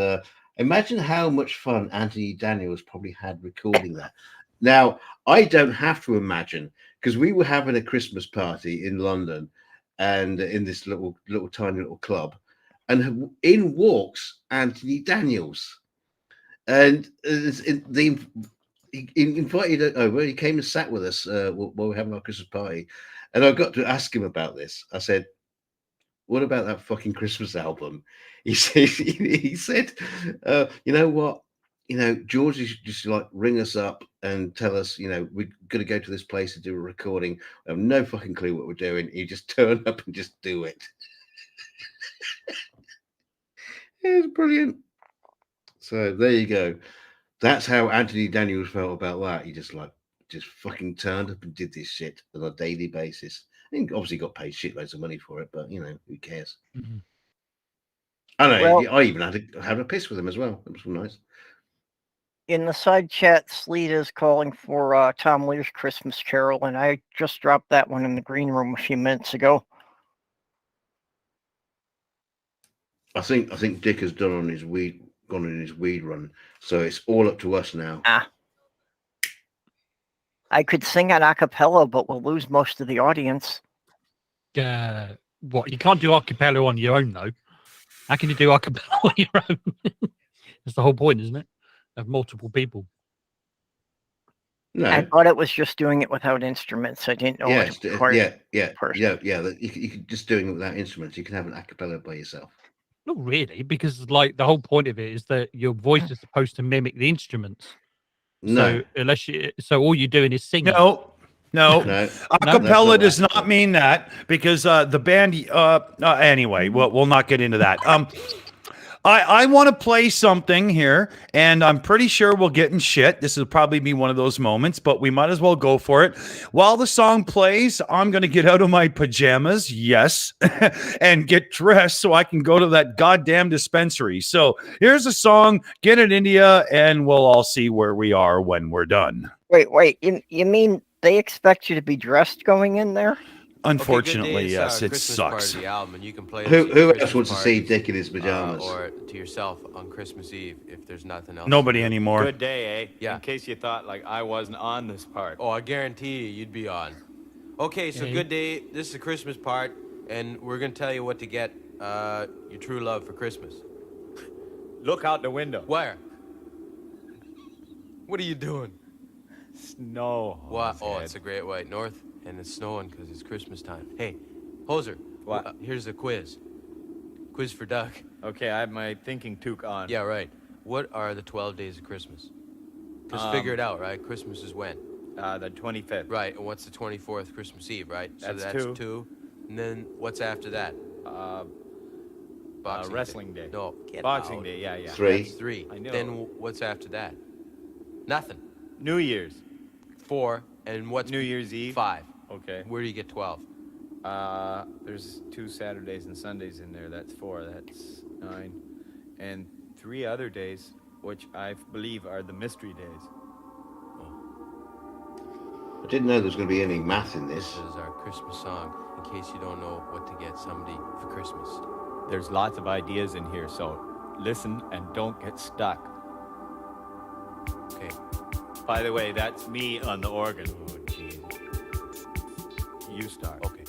"Imagine how much fun Anthony Daniels probably had recording that." Now, I don't have to imagine, because we were having a Christmas party in London, and in this little tiny little club, and in walks Anthony Daniels, and he invited over. He came and sat with us while we were having our Christmas party, and I got to ask him about this. I said, "What about that fucking Christmas album?" He said, "You know what? George is just like ring us up and tell us, we're going to go to this place to do a recording. I have no fucking clue what we're doing. You just turn up and just do it." It's brilliant. So there you go. That's how Anthony Daniels felt about that. He just fucking turned up and did this shit on a daily basis. He obviously got paid shitloads of money for it, but who cares? Mhm. I know. Well- I even had a piss with him as well. It was nice. In the side chat, Sleet is calling for Tom Lear's Christmas Carol, and I just dropped that one in the green room a few minutes ago. I think Dick has gone on his weed run, so it's all up to us now. I could sing it a cappella, but we'll lose most of the audience. What? You can't do a cappella on your own, though. How can you do a cappella on your own? That's the whole point, isn't it? Have multiple people. No. I thought it was just doing it without instruments. I didn't know Yes, it required yeah. person. You could just doing it without instruments. You can have an a cappella by yourself. Not really, because the whole point of it is that your voice is supposed to mimic the instruments. No. So all you're doing is singing. No. No. Acapella does not mean that, because the band. Anyway, we'll not get into that. I want to play something here, and I'm pretty sure we'll get in shit. This will probably be one of those moments, but we might as well go for it. While the song plays, I'm going to get out of my pajamas, yes, and get dressed so I can go to that goddamn dispensary. So here's a song, get it India, and we'll all see where we are when we're done. Wait. You mean they expect you to be dressed going in there? Unfortunately, yes, it Christmas sucks. Party album, and you can play Who else wants to see Dick in his pajamas? or to yourself on Christmas Eve if there's nothing else. Nobody anymore. Good day, eh? Yeah. In case you thought like I wasn't on this part. Oh, I guarantee you'd be on. Okay, so good day. This is the Christmas part, and we're gonna tell you what to get your true love for Christmas. Look out the window. Where? What are you doing? Snow. What? Oh, it's a great white north, and it's snowing because it's Christmas time. Hey, Hoser. What? Here's a quiz. Quiz for Doug. Okay, I have my thinking toque on. Yeah, right. What are the 12 days of Christmas? Just figure it out, right? Christmas is when? The 25th. Right, and what's the 24th? Christmas Eve, right? So That's two. two. And then what's after that? Boxing Wrestling Day. No. Boxing Day, yeah. Three. That's three. I know. Then what's after that? Nothing. New Year's. 4. And what's New Year's Eve. 5. Okay. Where do you get 12? There's 2 Saturdays and Sundays in there. That's 4. That's 9. And 3 other days, which I believe are the mystery days. I didn't know there was going to be any math in this. This is our Christmas song, in case you don't know what to get somebody for Christmas. There's lots of ideas in here, so listen and don't get stuck. Okay. By the way, that's me on the organ. Oh, jeez. You start. Okay.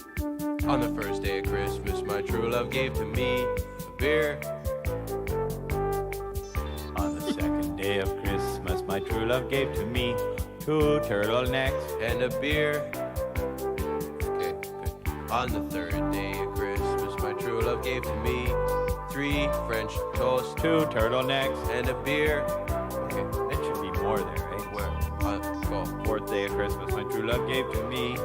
On the first day of Christmas, my true love gave to me a beer. On the second day of Christmas, my true love gave to me 2 turtlenecks. And a beer. Okay, good. On the third day of Christmas, my true love gave to me 3 French toasts. 2 turtlenecks. And a beer. Okay. That should be more there, right? Where? Go. 4th day of Christmas, my true love gave to me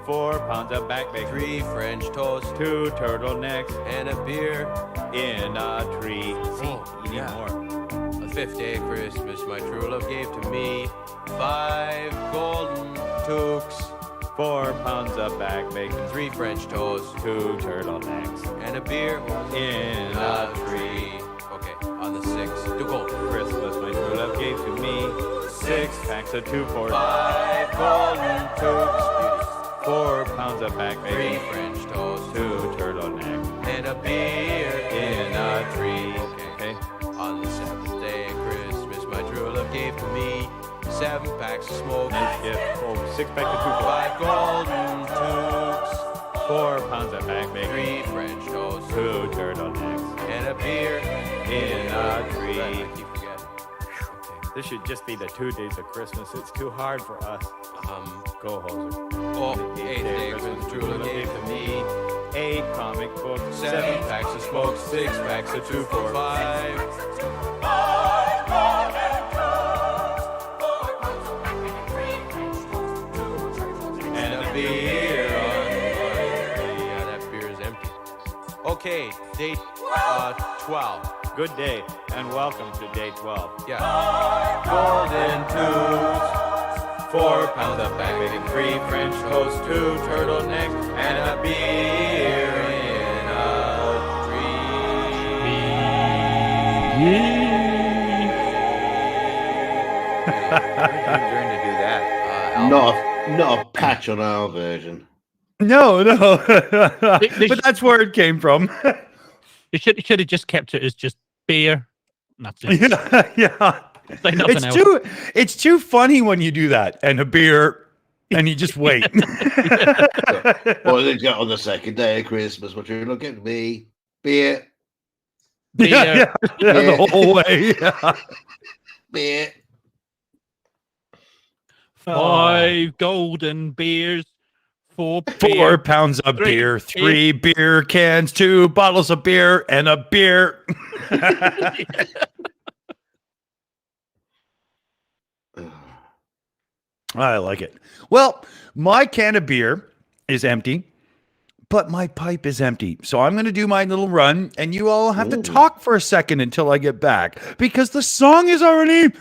4 pounds of back bacon. 3 French toasts. 2 turtlenecks. And a beer. In a tree. See, you need more. On the 5th day of Christmas, my true love gave to me 5 golden toques. 4 pounds of back bacon. 3 French toasts. 2 turtlenecks. And a beer. In a tree. Okay, on the 6th, the golden Christmas, my true love gave to me 6 packs of 2 quarters. 5 golden toques. 4 pounds of back 3 bacon. French toasts. 2 turtlenecks. And a beer In a tree. Okay. On the 7th day of Christmas, my true love gave to me 7 packs of smoke. Nice gift. 6 packs of 2 5 golden toques. 4 pounds of back 3 bacon. French toasts. 2 turtlenecks. And a beer In a tree. I keep forgetting. Okay. This should just be the 2 days of Christmas. It's too hard for us. Go, Hoser. Oh, 8th day of Christmas, true love gave to me 8 comic books. 7 packs of smoke, 6 packs of 2, 4, 5. And a beer. Yeah, that beer is empty. Okay, date 12. Good day, and welcome to day 12. Yeah. Golden tubes, 4 pounds of back bacon, 3 French toast, 2 turtlenecks, and a beer in a tree. Where did you learn to do that? Not a patch on our version. No. But that's where it came from. You should have just kept it as just beer. And that's it. Yeah. Say nothing else. It's too funny when you do that. And a beer, and you just wait. Well, they got on the second day of Christmas. What you look at me? Beer. Yeah, the whole way. Yeah. Beer. 5 golden beers. 4 4 pounds of beer, 3 beer cans, 2 bottles of beer, and a beer. I like it. Well, my can of beer is empty, but my pipe is empty. So I'm going to do my little run, and you all have to talk for a second until I get back, because the song is already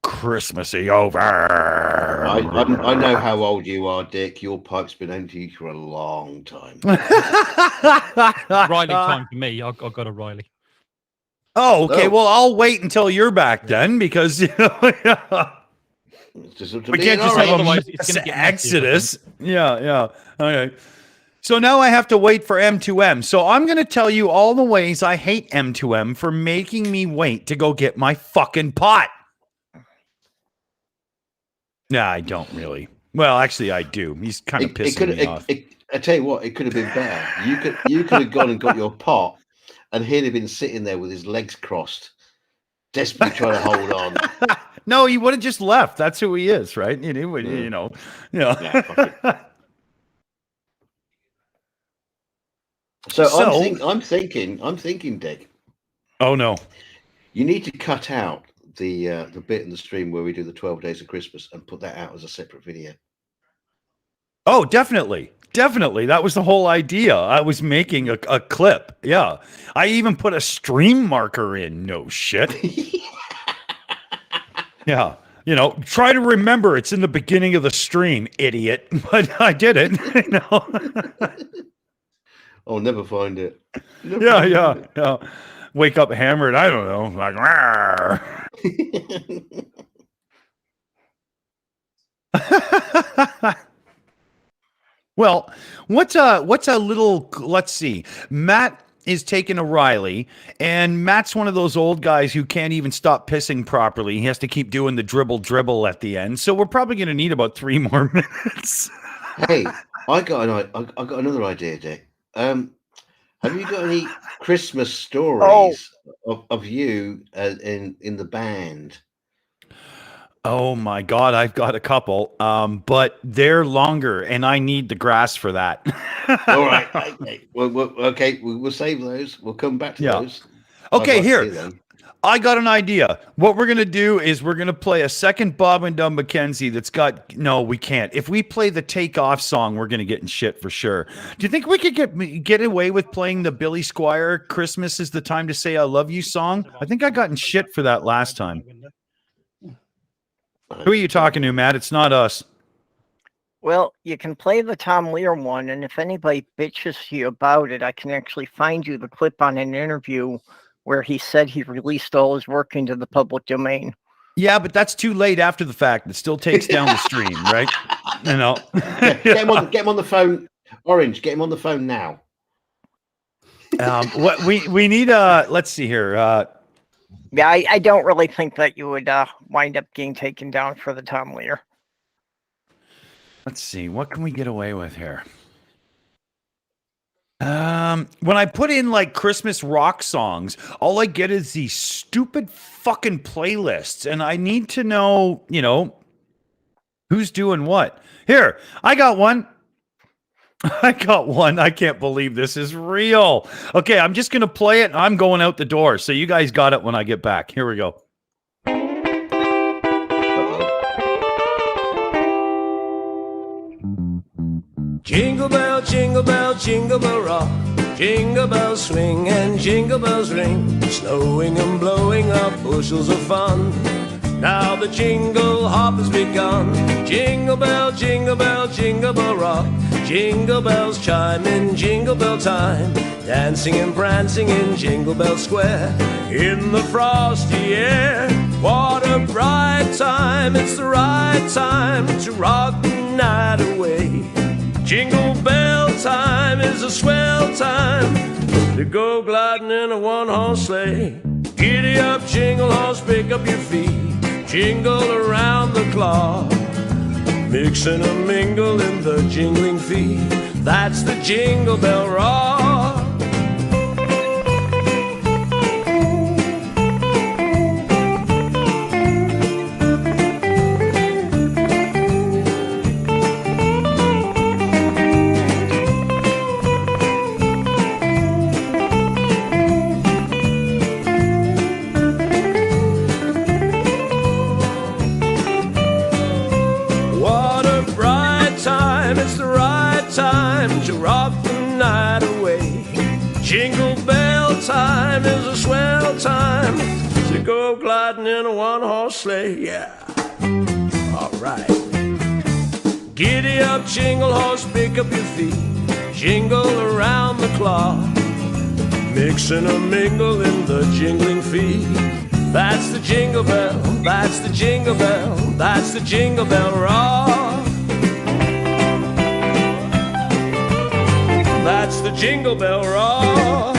Christmassy over. I know how old you are, Dick. Your pipe's been empty for a long time. Riley time for me. I've got a Riley. Oh, okay. Well, I'll wait until you're back then, because we can't just have a mass exodus. Yeah. Okay. So now I have to wait for M2M. So I'm going to tell you all the ways I hate M2M for making me wait to go get my fucking pot. Nah, I don't really. Well, actually, I do. He's kind of pissing me off. I tell you what, it could have been better. You could have gone and got your pot, and he'd have been sitting there with his legs crossed, desperately trying to hold on. No, he would have just left. That's who he is, right? You know. I'm thinking, Dick. Oh no! You need to cut out the bit in the stream where we do the 12 days of Christmas and put that out as a separate video. Oh, definitely. That was the whole idea. I was making a clip. Yeah. I even put a stream marker in. No shit. Yeah. Try to remember it's in the beginning of the stream, idiot. But I did it. I'll never find it. Yeah. Wake up hammered. I don't know. Like, well, what's a little, let's see. Matt is taking a Riley, and Matt's one of those old guys who can't even stop pissing properly. He has to keep doing the dribble at the end. So we're probably going to need about 3 more minutes. Hey, I got another idea, Dick. Have you got any Christmas stories of you in the band? Oh my God, I've got a couple, but they're longer, and I need the grass for that. All right, okay. We'll save those. We'll come back to those. Okay, here. I got an idea. What we're going to do is we're going to play a second Bob and Dumb Mackenzie that's got... No, we can't. If we play the Take Off song, we're going to get in shit for sure. Do you think we could get away with playing the Billy Squire Christmas is the Time to Say I Love You song? I think I got in shit for that last time. Who are you talking to, Matt? It's not us. Well, you can play the Tom Lear one, and if anybody bitches to you about it, I can actually find you the clip on an interview where he said he released all his work into the public domain. Yeah, but that's too late after the fact. It still takes down the stream, right? Get him on the phone. Orange, get him on the phone now. What we need let's see here. Yeah, I don't really think that you would wind up getting taken down for the Tom Lear. Let's see, what can we get away with here? When I put in like Christmas rock songs, all I get is these stupid fucking playlists, and I need to know, who's doing what. Here, I got one. I can't believe this is real. Okay, I'm just gonna play it, and I'm going out the door. So you guys got it when I get back. Here we go. Jingle bell, jingle bell, jingle bell rock. Jingle bells swing and jingle bells ring. Snowing and blowing up bushels of fun. Now the jingle hop has begun. Jingle bell, jingle bell, jingle bell rock. Jingle bells chime in jingle bell time. Dancing and prancing in Jingle Bell Square. In the frosty air, what a bright time. It's the right time to rock the night away. Jingle bell time is a swell time to go gliding in a one-horse sleigh. Giddy up, jingle horse, pick up your feet. Jingle around the clock. Mix and a mingle in the jingling feet. That's the Jingle Bell Rock. Jingle bell time is a swell time to go gliding in a one-horse sleigh. Yeah. All right. Giddy up, jingle horse, pick up your feet. Jingle around the clock. Mix and a mingle in the jingling feet. That's the jingle bell, that's the jingle bell, that's the jingle bell rock. That's the jingle bell rock.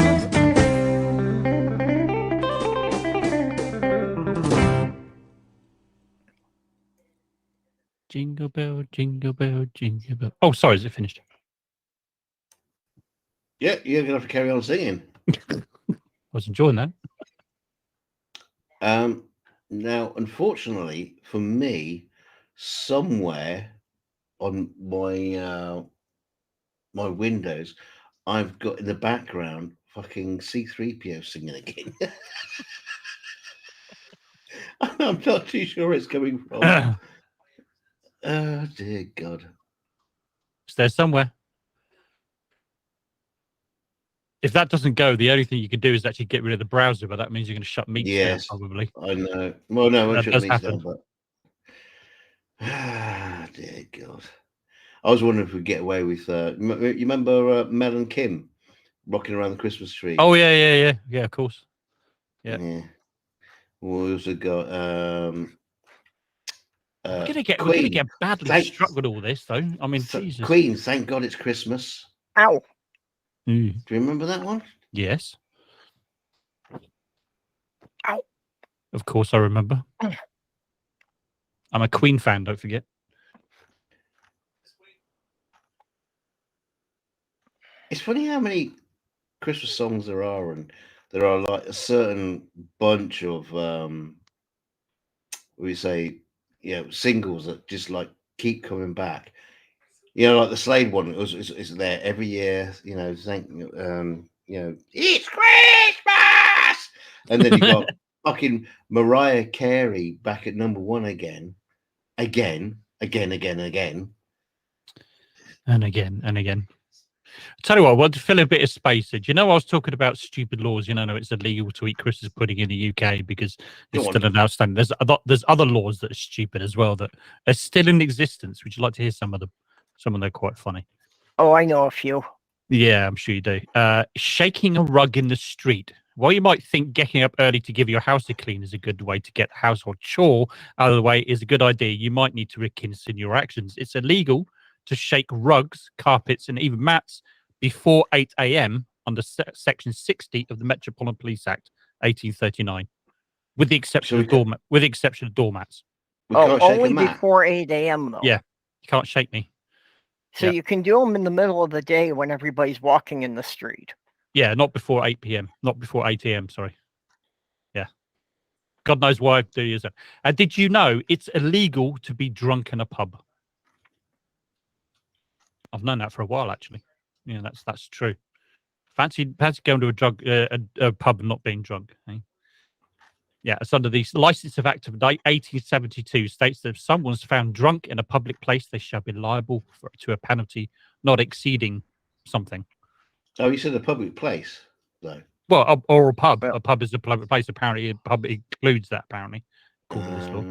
Jingle bell, jingle bell, jingle bell. Oh, sorry, is it finished? Yeah, you're gonna have to carry on singing. I was enjoying that. Now, unfortunately for me, somewhere on my my Windows, I've got in the background fucking C3PO singing again. I'm not too sure where it's coming from. Oh dear God! It's there somewhere. If that doesn't go, the only thing you can do is actually get rid of the browser, but that means you're going to shut Meets down, probably. I know. Well, no, I That shut does Meets happen. down, but dear God! I was wondering if we'd get away with. You remember Mel and Kim rocking around the Christmas tree? Oh yeah, of course. Yeah. We also got. We're gonna get badly struck with all this, though. I mean, Jesus. Queen, thank God it's Christmas. Ow. Do you remember that one? Yes. Ow. Of course, I remember. I'm a Queen fan. Don't forget. It's funny how many Christmas songs there are, and there are like a certain bunch of we say, singles that just like keep coming back. Like the Slade one is there every year. It's Christmas, and then you got fucking Mariah Carey back at #1 again, and again. Tell you what, I want to fill a bit of space. Do you know I was talking about stupid laws? No, it's illegal to eat Christmas pudding in the UK because it's still an outstanding. There's other laws that are stupid as well that are still in existence. Would you like to hear some of them? Some of them are quite funny. Oh, I know a few. Yeah, I'm sure you do. Shaking a rug in the street. While you might think getting up early to give your house a clean is a good way to get the household chore out of the way is a good idea, you might need to reconsider your actions. It's illegal to shake rugs, carpets, and even mats before 8 a.m. under Section 60 of the Metropolitan Police Act, 1839, with the exception of doormats. Only before 8 a.m. though. Yeah, you can't shake me. So you can do them in the middle of the day when everybody's walking in the street. Yeah, not before 8 p.m. Not before 8 a.m. Sorry. Yeah. God knows why I do that. Did you know it's illegal to be drunk in a pub? I've known that for a while, actually. Yeah, that's true. Fancy going to a pub and not being drunk. Eh? Yeah, it's under the License of Act of 1872 states that if someone's found drunk in a public place, they shall be liable to a penalty not exceeding something. Oh, you said a public place, though. Well, or a pub. A pub is a public place. Apparently, a pub includes that, apparently, according to this law.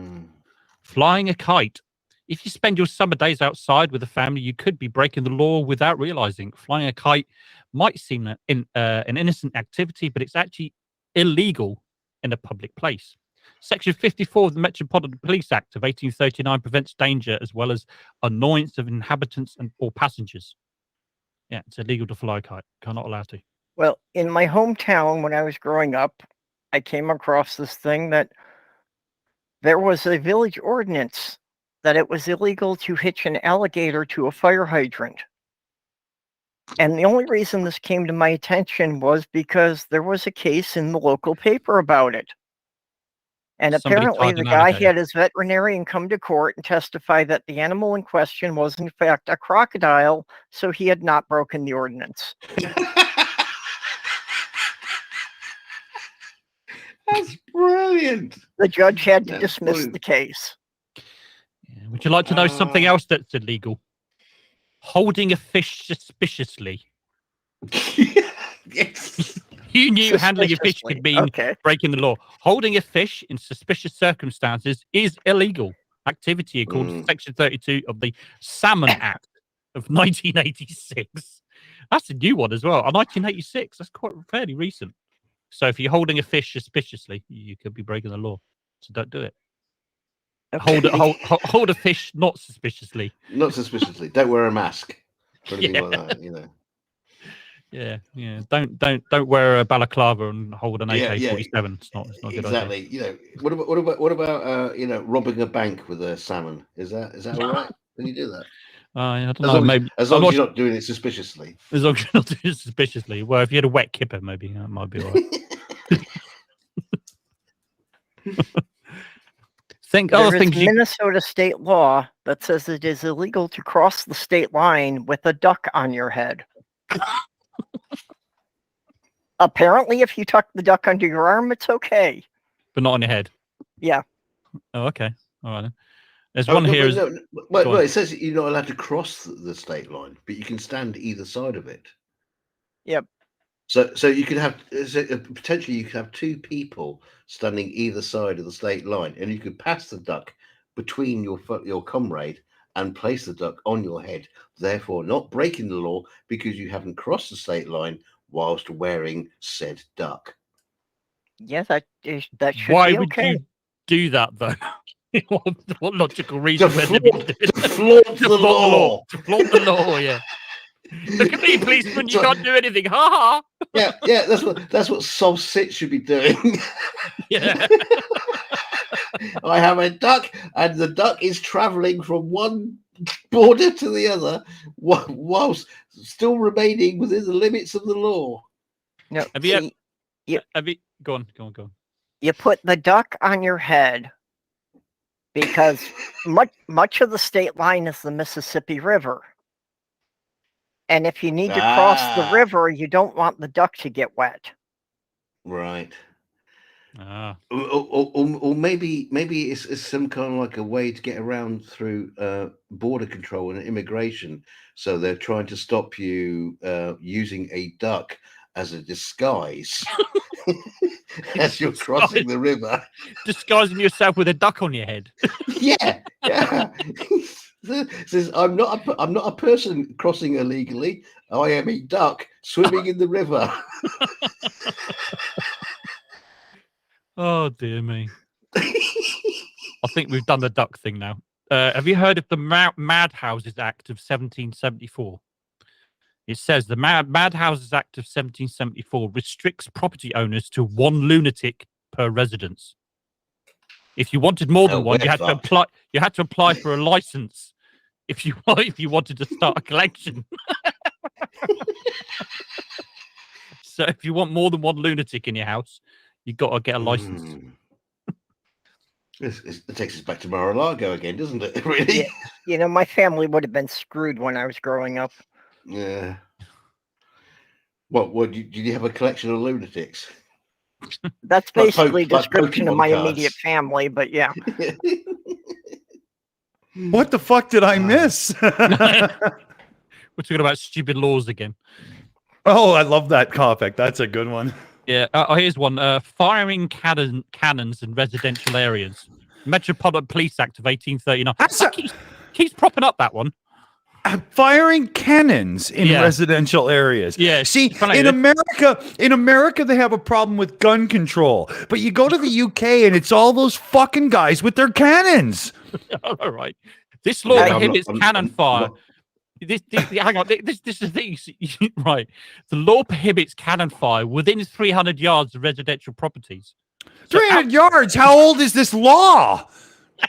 Flying a kite. If you spend your summer days outside with a family, you could be breaking the law without realizing. Flying a kite might seem an innocent activity, but it's actually illegal in a public place. Section 54 of the Metropolitan Police Act of 1839 prevents danger as well as annoyance of inhabitants or passengers. Yeah, it's illegal to fly a kite. Not allowed to. Well, in my hometown when I was growing up, I came across this thing that there was a village ordinance that it was illegal to hitch an alligator to a fire hydrant. And the only reason this came to my attention was because there was a case in the local paper about it. And apparently the guy had his veterinarian come to court and testify that the animal in question was in fact a crocodile, so he had not broken the ordinance. That's brilliant. The judge had to dismiss the case. Yeah. Would you like to know something else that's illegal? Holding a fish suspiciously. You knew handling a fish could mean Okay. breaking the law. Holding a fish in suspicious circumstances is illegal activity according to Section 32 of the Salmon Act of 1986. That's a new one as well. 1986. That's quite fairly recent. So if you're holding a fish suspiciously, you could be breaking the law. So don't do it. Hold a fish not suspiciously. Not suspiciously. Don't wear a mask or anything like that. You know. Yeah. Don't wear a balaclava and hold an Yeah, AK-47. It's not a good idea. Exactly. You know. What about robbing a bank with a salmon? Is that all right? Can you do that? I don't know. Maybe as long as you're not doing it suspiciously. As long as you're not doing it suspiciously. Well, if you had a wet kipper, maybe that might be all right. There is Minnesota state law that says it is illegal to cross the state line with a duck on your head. Apparently, if you tuck the duck under your arm, it's okay. But not on your head. Yeah. Oh, okay. All right. Then. There's one here. Well, it says you're not allowed to cross the state line, but you can stand either side of it. Yep. So you could have potentially you could have two people standing either side of the state line, and you could pass the duck between your comrade and place the duck on your head, therefore not breaking the law because you haven't crossed the state line whilst wearing said duck. Yeah, that should Why be would okay. you do that though? What logical reason? To flaunt the law. To flaunt the law. Yeah. Look at me, policeman. You can't do anything. Ha ha. Yeah. That's what Sol Sit should be doing. Yeah. I have a duck, and the duck is travelling from one border to the other, whilst still remaining within the limits of the law. No, Have you? Go on. You put the duck on your head because much of the state line is the Mississippi River. And if you need to cross the river, you don't want the duck to get wet. Right. Or maybe it's some kind of like a way to get around through border control and immigration. So they're trying to stop you using a duck as a disguise as you're crossing the river. Disguising yourself with a duck on your head. Yeah. Says I'm not a person crossing illegally. I am a duck swimming in the river. Oh dear me! I think we've done the duck thing now. Have you heard of the Madhouses Act of 1774? It says the Madhouses Act of 1774 restricts property owners to one lunatic per residence. If you wanted more than one, you had to apply. You had to apply for a license. If you wanted to start a collection. So if you want more than one lunatic in your house, you've got to get a license. It takes us back to Mar-a-Lago again, doesn't it? Really? Yeah. You know, my family would have been screwed when I was growing up. Yeah. What did you have a collection of lunatics? That's basically a description of Pokemon my cards. immediate family, but yeah. What the fuck did I miss? We're talking about stupid laws again. Oh, I love that topic. That's a good one. Yeah. Here's one. Firing cannons in residential areas. Metropolitan Police Act of 1839. Keeps propping up that one. Firing cannons in residential areas. Yeah. See, in America, they have a problem with gun control. But you go to the UK and it's all those fucking guys with their cannons. All right. This law prohibits cannon fire. Hang on. This is the thing. Right. The law prohibits cannon fire within 300 yards of residential properties. 300 yards? How old is this law?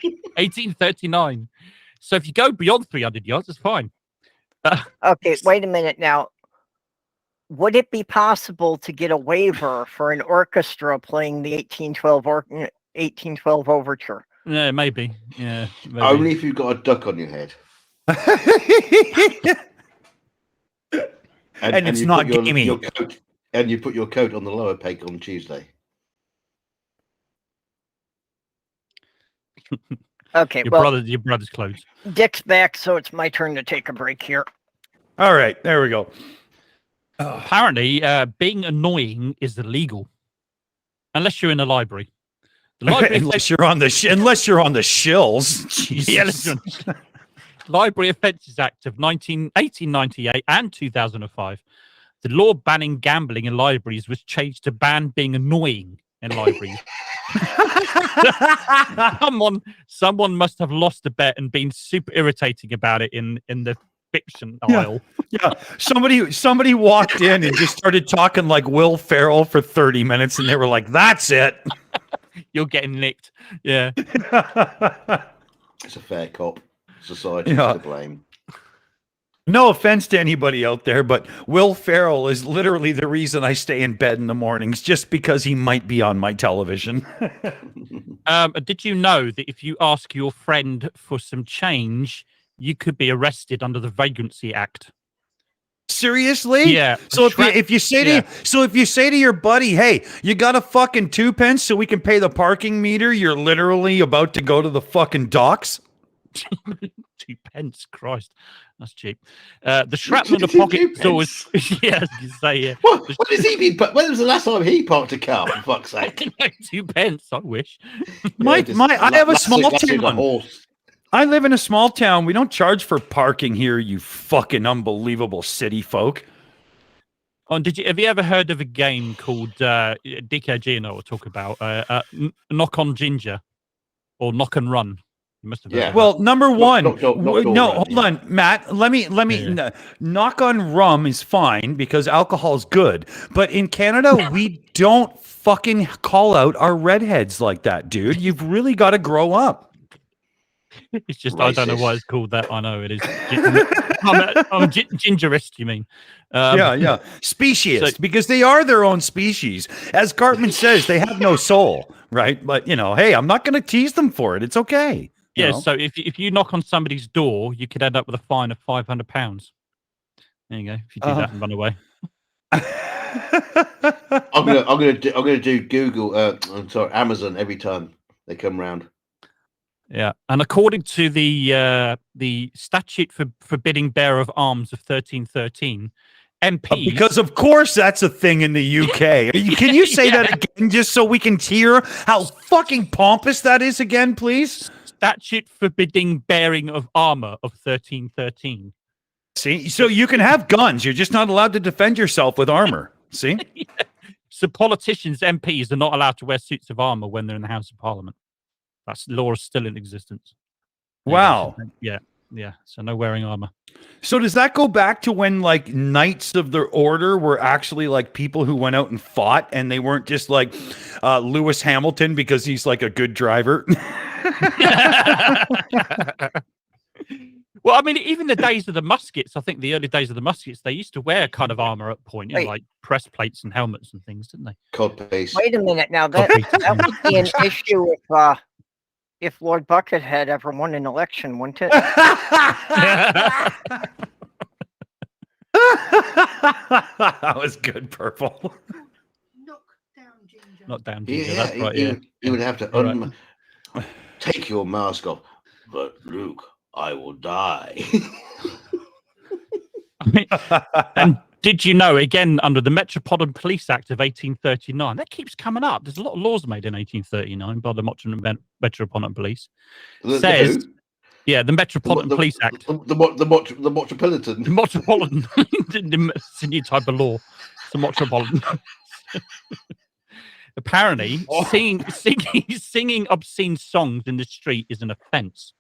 1839. So if you go beyond 300 yards, it's fine. Okay, wait a minute now. Would it be possible to get a waiver for an orchestra playing the 1812 overture? Yeah, maybe. Yeah. Maybe. Only if you've got a duck on your head. and it's not gamey. And you put your coat on the lower peg on Tuesday. Okay, your brother's clothes. Dick's back, so it's my turn to take a break here. All right, there we go. Apparently, being annoying is illegal unless you're in a library. The library unless you're on the shills. Yeah, Jesus. listen. Library Offences Act of 1898 and 2005. The law banning gambling in libraries was changed to ban being annoying in libraries. someone must have lost a bet and been super irritating about it in the fiction aisle. Yeah, somebody walked in and just started talking like Will Ferrell for 30 minutes, and they were like, "That's it. You're getting nicked." Yeah, It's a fair cop. Society is to blame. No offense to anybody out there, but Will Ferrell is literally the reason I stay in bed in the mornings, just because he might be on my television. Did you know that if you ask your friend for some change, you could be arrested under the Vagrancy Act? Seriously? Yeah. So if you say to your buddy, "Hey, you got a fucking 2 pence so we can pay the parking meter," you're literally about to go to the fucking docks. 2 pence, Christ, that's cheap. The shrapnel in the pocket always. Yeah, you say yeah. What does he mean? But when was the last time he parked a car? For fuck's sake! 2 pence. I wish. I have a small town. I live in a small town. We don't charge for parking here, you fucking unbelievable city folk. Oh, have you ever heard of a game called DKG? I know what we'll talk about. Knock on Ginger or Knock and Run. You must have heard of Well, number one, no, hold on, Matt. Let me. Knock on rum is fine because alcohol's good, but in Canada we don't fucking call out our redheads like that, dude. You've really got to grow up. It's just I don't know why it's called that. I know it is. I'm gingerist. You mean? Yeah. Speciesist, because they are their own species. As Cartman says, they have no soul, right? But hey, I'm not going to tease them for it. It's okay. Yeah. So if you knock on somebody's door, you could end up with a fine of £500. There you go. If you do that and run away. I'm gonna do Google. Amazon every time they come round. Yeah, and according to the statute for forbidding bearer of arms of 1313, MPs... because of course that's a thing in the UK. Can you say that again, just so we can hear how fucking pompous that is again, please? Statute forbidding bearing of armor of 1313. See, so you can have guns, you're just not allowed to defend yourself with armor. See? So politicians, MPs, are not allowed to wear suits of armor when they're in the House of Parliament. That's law is still in existence. Wow. Yeah. So no wearing armor. So does that go back to when like Knights of the Order were actually like people who went out and fought, and they weren't just like Lewis Hamilton because he's like a good driver? Well, I mean, even the days of the muskets, I think the early days of the muskets, they used to wear kind of armor at point, like breast plates and helmets and things, didn't they? Codpiece. Wait a minute now. That would be an issue if Lord Buckethead ever won an election, wouldn't it? That was good, Purple. Not down Ginger. Yeah, That's right. you would have to take your mask off. But Luke, I will die. And did you know, again, under the Metropolitan Police Act of 1839, that keeps coming up. There's a lot of laws made in 1839 by the Metropolitan Police. The Metropolitan Police Act. The Metropolitan. The Metropolitan. It's a new type of law. It's the Metropolitan. Apparently, singing obscene songs in the street is an offence.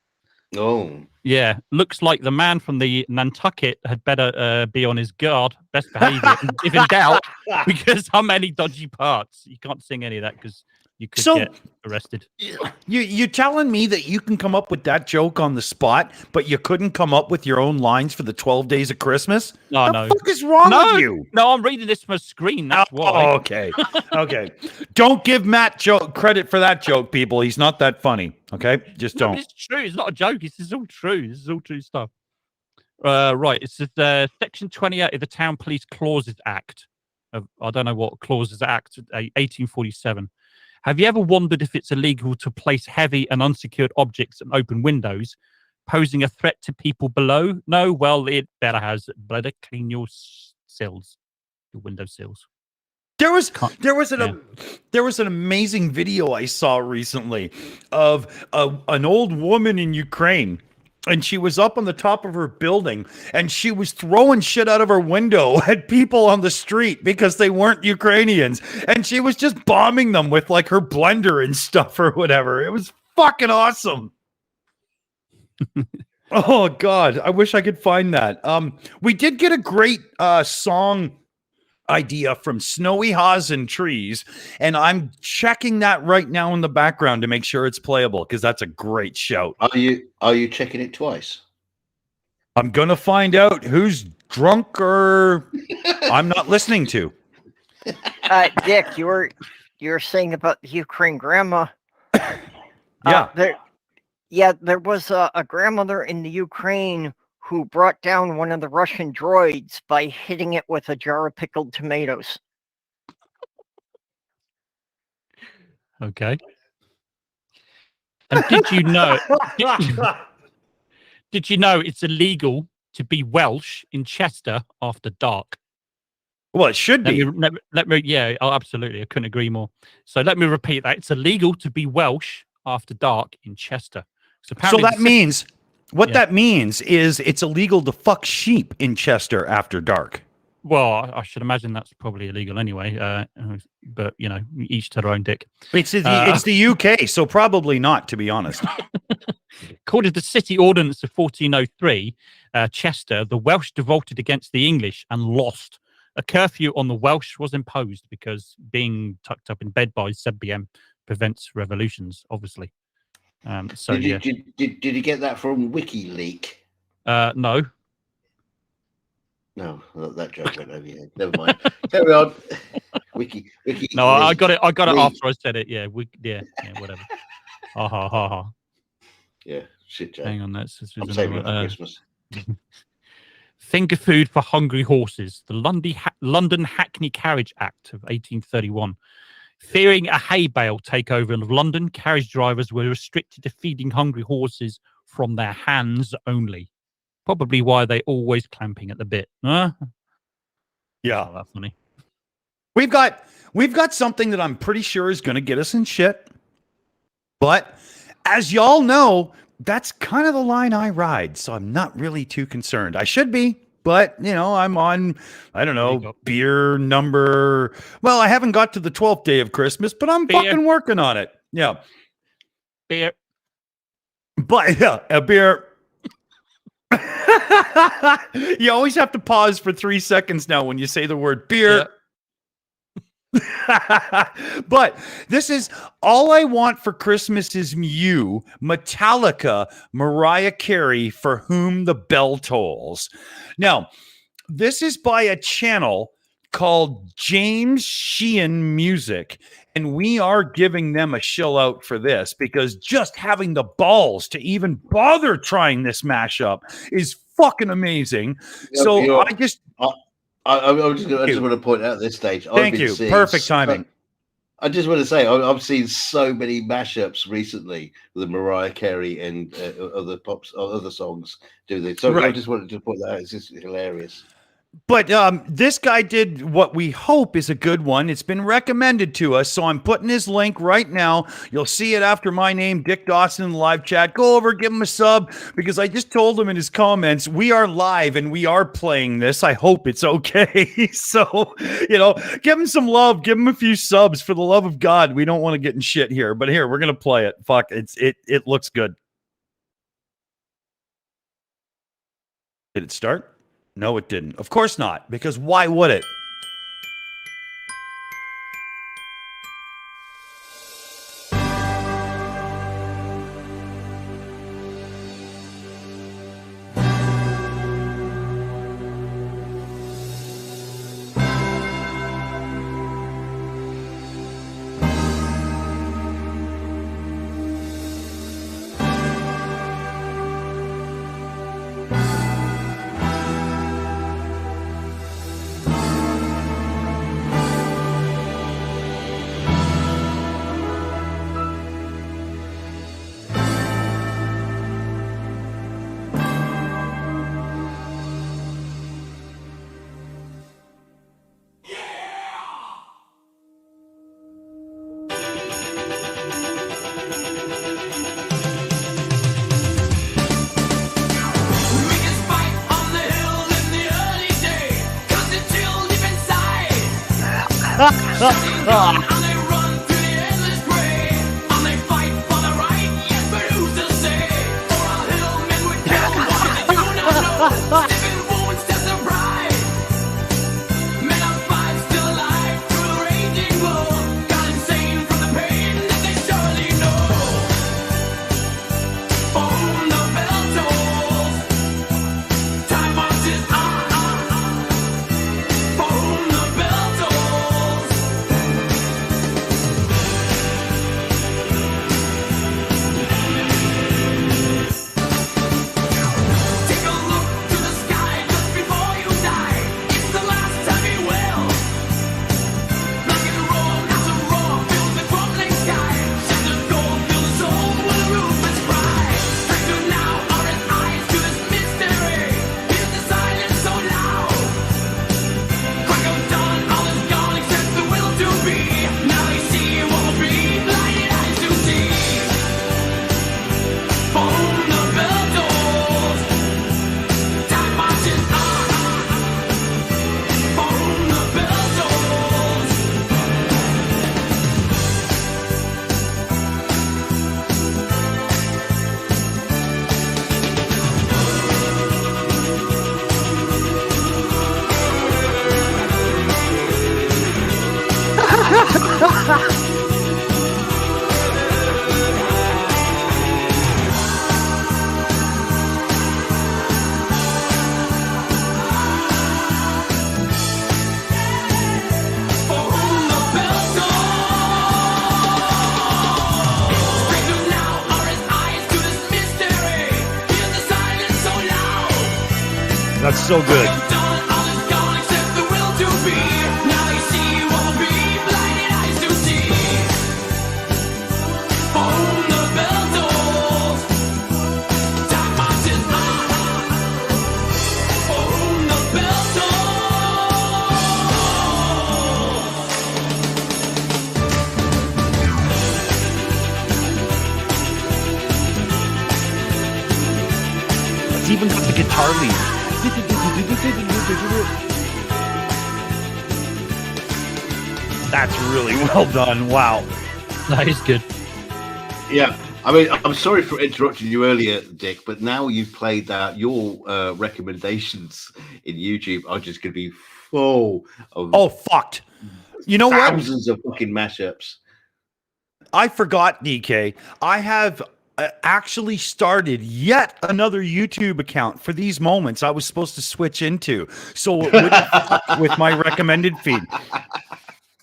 Oh. Yeah, looks like the man from the Nantucket had better be on his guard, best behaviour, if in doubt, because how many dodgy parts? You can't sing any of that because you could get arrested. You're telling me that you can come up with that joke on the spot, but you couldn't come up with your own lines for the 12 Days of Christmas? No, the fuck is wrong with you? No, I'm reading this from a screen. That's why. Oh, okay. Don't give Matt credit for that joke, people. He's not that funny. Okay, just don't. It's true. It's not a joke. This is all true. This is all true stuff. Right. It's Section 28 of the Town Police Clauses Act. I don't know what Clauses Act, 1847. Have you ever wondered if it's illegal to place heavy and unsecured objects and open windows, posing a threat to people below? No, well, it better clean your sills. your windowsills. There was an amazing video I saw recently of an old woman in Ukraine, and she was up on the top of her building, and she was throwing shit out of her window at people on the street because they weren't Ukrainians, and she was just bombing them with like her blender and stuff or whatever. It was fucking awesome. Oh God, I wish I could find that. We did get a great song idea from Snowy Haws and Trees, and I'm checking that right now in the background to make sure it's playable because that's a great shout. Are you checking it twice? I'm gonna find out who's drunk or I'm not listening to. Dick, you were saying about the Ukraine grandma. Yeah. There was a grandmother in the Ukraine who brought down one of the Russian droids by hitting it with a jar of pickled tomatoes. Okay. And did you know? Did you know it's illegal to be Welsh in Chester after dark? Well, it should be. Let me. Yeah. Oh, absolutely. I couldn't agree more. So let me repeat that. It's illegal to be Welsh after dark in Chester. So that means that means is it's illegal to fuck sheep in Chester after dark. Well, I should imagine that's probably illegal anyway. But you know, each to their own dick. It's the UK, so probably not, to be honest. According to the city ordinance of 1403, Chester, the Welsh revolted against the English and lost. A curfew on the Welsh was imposed because being tucked up in bed by 7 p.m. prevents revolutions, obviously. Did you get that from WikiLeaks? No. No, that joke went over your head. Never mind. Carry on. Wiki. No, I got it after I said it. Yeah, whatever. Ha ha ha ha. Yeah, shit joke. Hang on, I'm saving it for Christmas. Finger food for hungry horses. The London Hackney Carriage Act of 1831. Fearing a hay bale takeover of London, carriage drivers were restricted to feeding hungry horses from their hands only. Probably why they always clamping at the bit. Huh? Yeah, oh, that's funny. We've got something that I'm pretty sure is going to get us in shit. But as y'all know, that's kind of the line I ride, so I'm not really too concerned. I should be. But, you know, I'm on, I don't know, beer number. Well, I haven't got to the 12th day of Christmas, but I'm fucking working on it. Yeah. Beer. But, yeah, a beer. You always have to pause for 3 seconds now when you say the word beer. Yeah. But this is All I Want for Christmas Is You, Metallica, Mariah Carey, For Whom the Bell Tolls. Now, this is by a channel called James Sheehan Music, and we are giving them a shill out for this because just having the balls to even bother trying this mashup is fucking amazing. So I just want to point out at this stage. Thank you. Perfect timing. I just want to say I've seen so many mashups recently with Mariah Carey and other songs do this. So I just wanted to point that out. It's just hilarious. But this guy did what we hope is a good one. It's been recommended to us, so I'm putting his link right now. You'll see it after my name, Dick Dawson, in the live chat. Go over, give him a sub, because I just told him in his comments, we are live and we are playing this. I hope it's okay. So, you know, give him some love. Give him a few subs for the love of God. We don't want to get in shit here. But here, we're going to play it. Fuck, it looks good. Did it start? No, it didn't. Of course not, because why would it? That's so good. It's even got the guitar lead. That's really well done. Wow. That is good. Yeah. I mean, I'm sorry for interrupting you earlier, Dick, but now you've played that, your recommendations in YouTube are just going to be full of fucked. You know what? Thousands of fucking mashups. I forgot, DK. I have actually started yet another YouTube account for these moments I was supposed to switch into, so it wouldn't fuck with my recommended feed.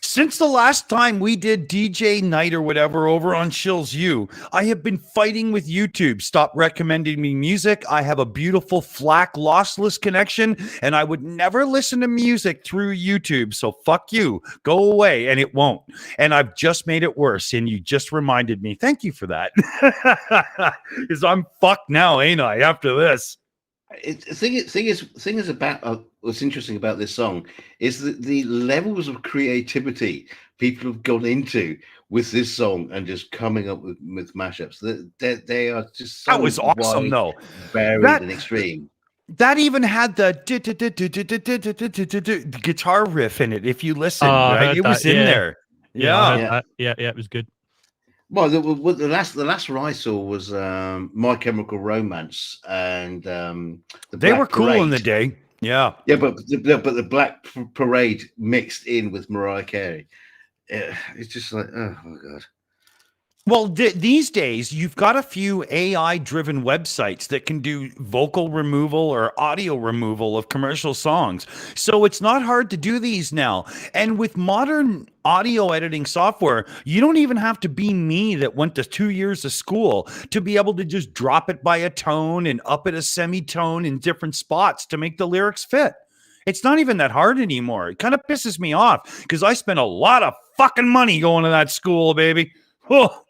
Since the last time we did DJ night or whatever over on Shills U, I have been fighting with YouTube. Stop recommending me music. I have a beautiful FLAC lossless connection, and I would never listen to music through YouTube. So fuck you. Go away, and it won't. And I've just made it worse, and you just reminded me. Thank you for that. Because I'm fucked now, ain't I, after this? Thing is about what's interesting about this song is that the levels of creativity people have gone into with this song and just coming up with mashups. They are just so that was awesome, wide, though. varied and extreme. That even had the guitar riff in it. If you listen, right, it was in there. Yeah, it was good. Well, the last one I saw was My Chemical Romance, and they were cool in the day. Yeah, but the Black Parade mixed in with Mariah Carey, it's just like, oh my god. Well, these days, you've got a few AI-driven websites that can do vocal removal or audio removal of commercial songs. So it's not hard to do these now. And with modern audio editing software, you don't even have to be me that went to 2 years of school to be able to just drop it by a tone and up it a semitone in different spots to make the lyrics fit. It's not even that hard anymore. It kind of pisses me off because I spent a lot of fucking money going to that school, baby. Oh.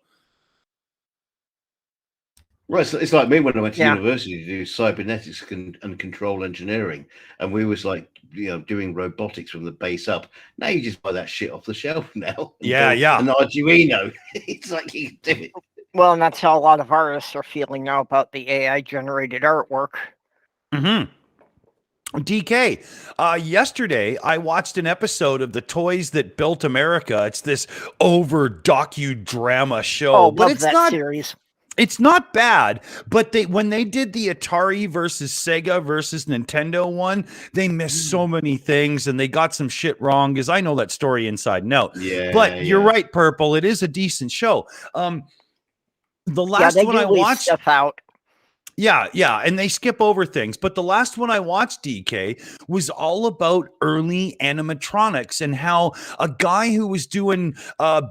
Right, so it's like me when I went to university to do cybernetics and control engineering, and we was like, doing robotics from the base up. Now you just buy that shit off the shelf now. An Arduino. It's like you can do it. Well, and that's how a lot of artists are feeling now about the AI generated artwork. Mm-hmm. DK, yesterday I watched an episode of The Toys That Built America. It's this over docudrama show, Oh, but love it's that not. series. It's not bad, but when they did the Atari versus Sega versus Nintendo one, they missed so many things and they got some shit wrong. Because I know that story inside and out. Yeah, but you're right, Purple. It is a decent show. The last they one do I leave watched. stuff out. Yeah, and they skip over things. But the last one I watched, DK, was all about early animatronics and how a guy who was doing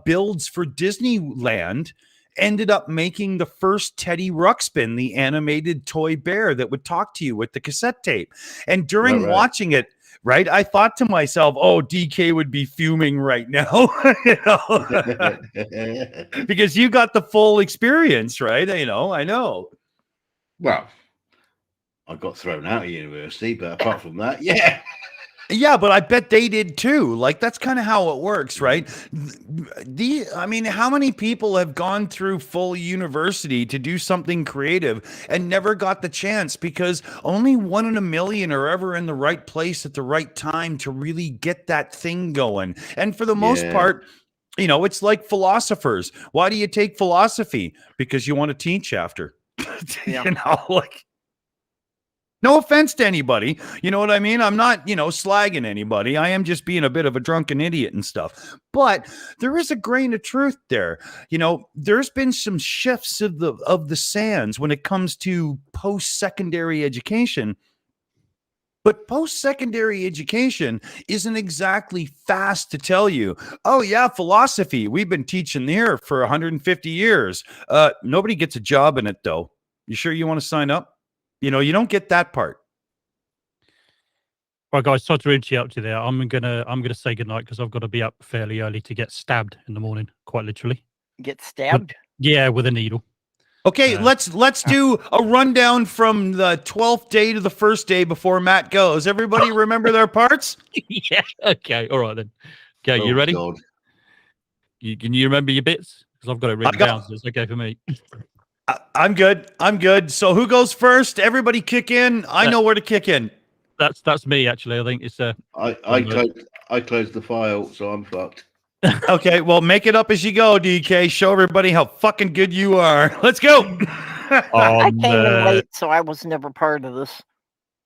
builds for Disneyland ended up making the first Teddy Ruxpin, the animated toy bear that would talk to you with the cassette tape. And during watching it, right, I thought to myself, oh, DK would be fuming right now, because you got the full experience, right? I know. Well, I got thrown out of university, but apart from that, yeah. Yeah, but I bet they did too. Like, that's kind of how it works, right? I mean, how many people have gone through full university to do something creative and never got the chance because only 1 in a million are ever in the right place at the right time to really get that thing going. And for the most part, it's like philosophers. Why do you take philosophy? Because you want to teach after. No offense to anybody, you know what I mean? I'm not, slagging anybody. I am just being a bit of a drunken idiot and stuff. But there is a grain of truth there. There's been some shifts of the sands when it comes to post-secondary education. But post-secondary education isn't exactly fast to tell you, oh yeah, philosophy, we've been teaching here for 150 years. Nobody gets a job in it though. You sure you want to sign up? You don't get that part. Right, guys, sorry to interrupt you there. I'm gonna say goodnight because I've got to be up fairly early to get stabbed in the morning, quite literally. Get stabbed? Yeah, with a needle. Okay, let's do a rundown from the 12th day to the first day before Matt goes. Everybody remember their parts? Yeah. Okay. All right then. Okay, you ready? God. Can you remember your bits? Because I've got it written down, so it's okay for me. I'm good. So who goes first? Everybody kick in. I know where to kick in. That's me actually. I think it's I closed the file, so I'm fucked. Okay, well, make it up as you go, DK. Show everybody how fucking good you are. Let's go. I came in late, so I was never part of this.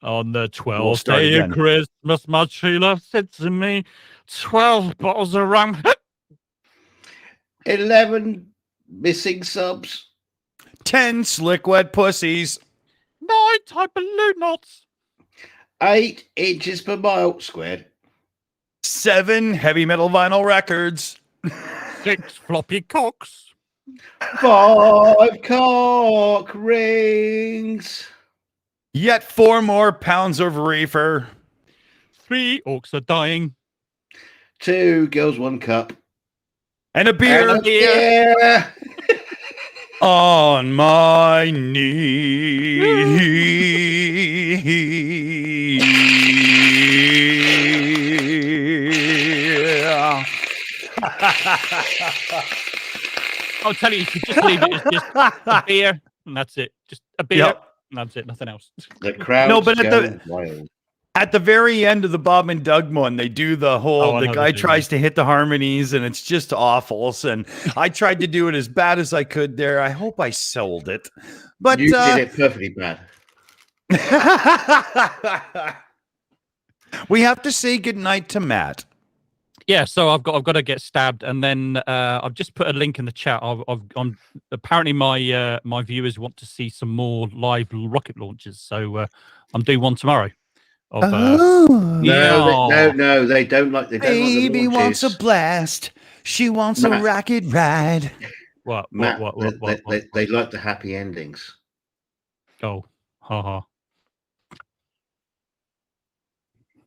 On the 12th day of Christmas, my true love said to me, 12 bottles of rum. 11 missing subs. 10 slick wet pussies. 9 type balloon knots. 8 inches per mile squared. 7 heavy metal vinyl records. 6 floppy cocks. 5 cock rings. Yet 4 more pounds of reefer. 3 orcs are dying. 2 girls, 1 cup. And a beer. And a beer. On my knees. I'll tell you should just leave it as just a beer, and that's it. Just a beer, and that's it. Nothing else. The crowd. No, but wild. At the very end of the Bob and Doug one, they do the whole, the guy tries to hit the harmonies and it's just awful. And I tried to do it as bad as I could there. I hope I sold it. But you did it perfectly bad. We have to say goodnight to Matt. Yeah, so I've got to get stabbed, and then I've just put a link in the chat. Apparently my viewers want to see some more live rocket launches, so I'm doing one tomorrow. No, they don't like. They don't Baby like wants a blast. She wants a rocket ride. What? They like the happy endings. Oh, haha.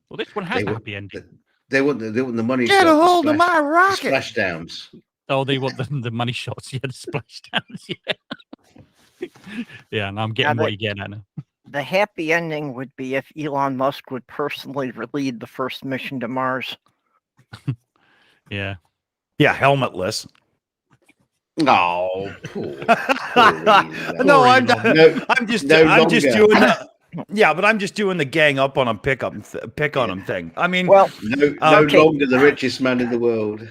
Well, this one has a happy ending. They want the money. Get a hold of my rocket. Splashdowns. Oh, they want the money shots. Yeah, the splashdowns. Yeah. Yeah, and I'm getting what you're getting at now. The happy ending would be if Elon Musk would personally lead the first mission to Mars. Yeah. Yeah, helmetless. No. No, I'm just doing that. Yeah, but I'm just doing the gang up on him, pick on him thing. I mean, Well, No okay. longer the richest man in the world.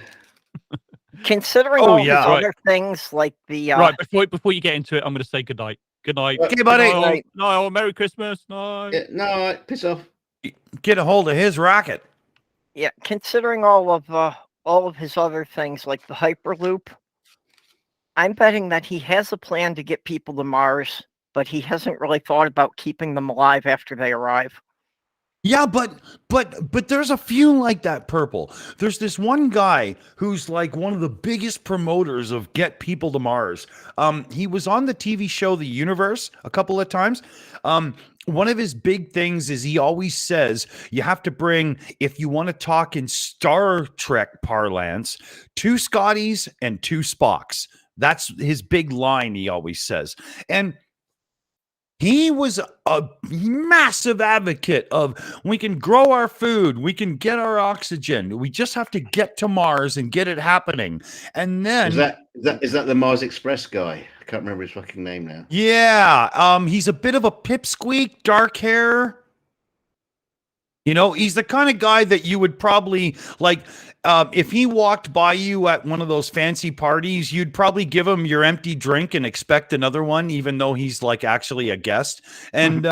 Considering Oh, all yeah. his Right. other things like the Right, before you get into it, I'm going to say goodnight. Good night. Okay, buddy. Good night, all. Night. Night, all. Merry Christmas. Night. Yeah, no, piss off. Get a hold of his rocket. yeah, considering all of his other things like the Hyperloop, I'm betting that he has a plan to get people to Mars, but he hasn't really thought about keeping them alive after they arrive. Yeah, but there's a few like that, Purple. There's this one guy who's like one of the biggest promoters of Get People to Mars. He was on the TV show The Universe a couple of times. One of his big things is he always says you have to bring, if you want to talk in Star Trek parlance, 2 Scotties and 2 Spocks. That's his big line he always says. And he was a massive advocate of we can grow our food, we can get our oxygen, we just have to get to Mars and get it happening. And then Is that the Mars Express guy? I can't remember his fucking name now. yeah, he's a bit of a pipsqueak, dark hair. You know, he's the kind of guy that you would probably like. If he walked by you at one of those fancy parties, you'd probably give him your empty drink and expect another one, even though he's like actually a guest. And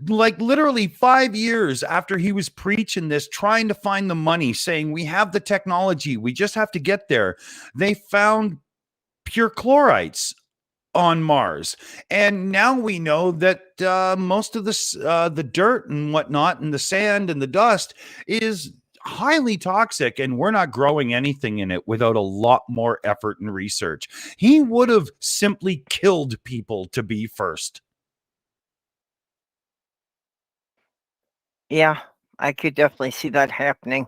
like literally 5 years after he was preaching this, trying to find the money, saying we have the technology, we just have to get there, they found pure chlorites on Mars. And now we know that most of the dirt and whatnot and the sand and the dust is highly toxic, and we're not growing anything in it without a lot more effort and research. He would have simply killed people to be first. Yeah, I could definitely see that happening.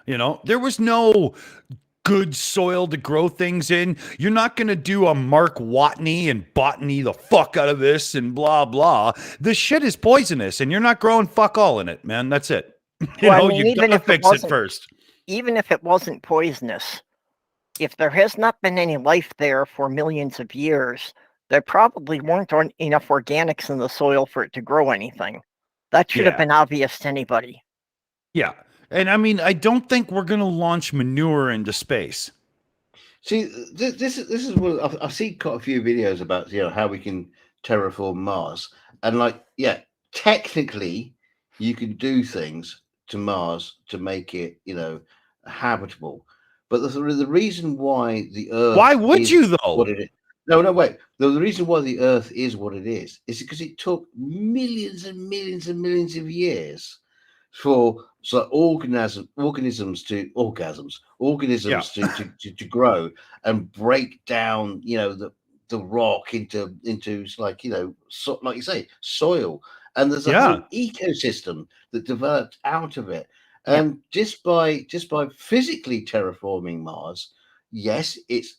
You know, there was no good soil to grow things in. You're not going to do a Mark Watney and botany the fuck out of this and blah, blah. This shit is poisonous and you're not growing fuck all in it, man. That's it. Well, I mean, you gotta fix it first. Even if it wasn't poisonous, if there has not been any life there for millions of years, there probably weren't enough organics in the soil for it to grow anything. That should have been obvious to anybody. Yeah. And I mean, I don't think we're going to launch manure into space. See, this is what I've seen quite a few videos about, how we can terraform Mars, and like, yeah, technically, you can do things to Mars to make it, habitable. But the reason why the Earth, why would you though? What it is, no, wait. The reason why the Earth is what it is because it took millions and millions and millions of years for organisms to grow and break down, the rock into like, like you say, soil, and there's a whole ecosystem that developed out of it. And just by physically terraforming Mars, yes, it's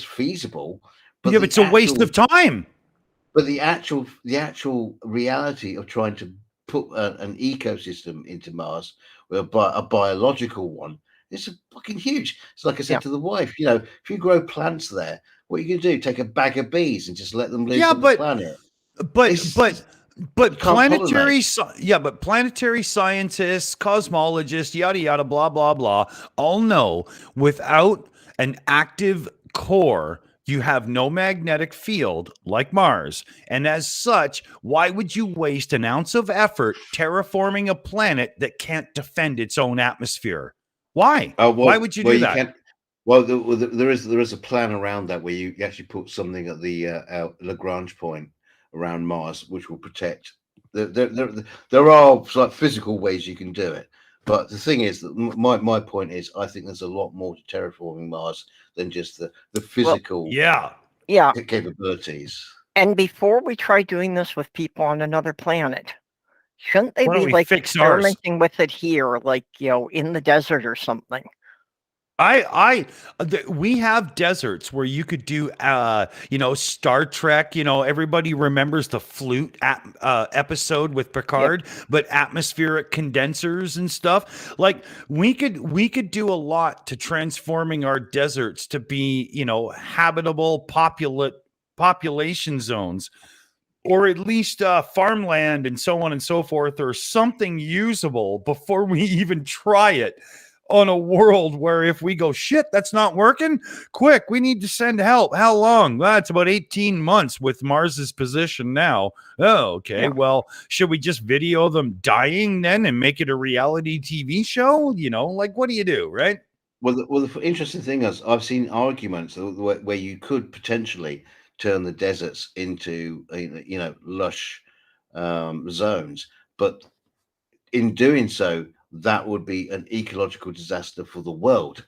feasible, but it's a waste of time. But the actual reality of trying to put an ecosystem into Mars, a biological one, it's fucking huge. It's like I said to the wife, if you grow plants there, what are you going to do? Take a bag of bees and just let them live on the planet? But planetary scientists, cosmologists, yada yada, blah blah blah, all know without an active core, you have no magnetic field like Mars. And as such, why would you waste an ounce of effort terraforming a planet that can't defend its own atmosphere? Why? Why would you do that? There is a plan around that where you actually put something at the Lagrange point around Mars, which will protect. There are like physical ways you can do it. But the thing is that my point is, I think there's a lot more to terraforming Mars than just the physical capabilities. And before we try doing this with people on another planet, shouldn't they be like experimenting with it here, like, in the desert or something? We have deserts where you could do, Star Trek, everybody remembers the flute episode with Picard, but atmospheric condensers and stuff. Like we could do a lot to transforming our deserts to be, habitable, populate population zones, or at least farmland and so on and so forth, or something usable before we even try it on a world where if we go, shit, that's not working, quick, we need to send help. How long? Well, it's about 18 months with Marz's position now. Oh, okay. Yeah. Well, should we just video them dying then and make it a reality TV show? You know, like, what do you do, right? Well, the interesting thing is, I've seen arguments where you could potentially turn the deserts into, lush zones, but in doing so, that would be an ecological disaster for the world.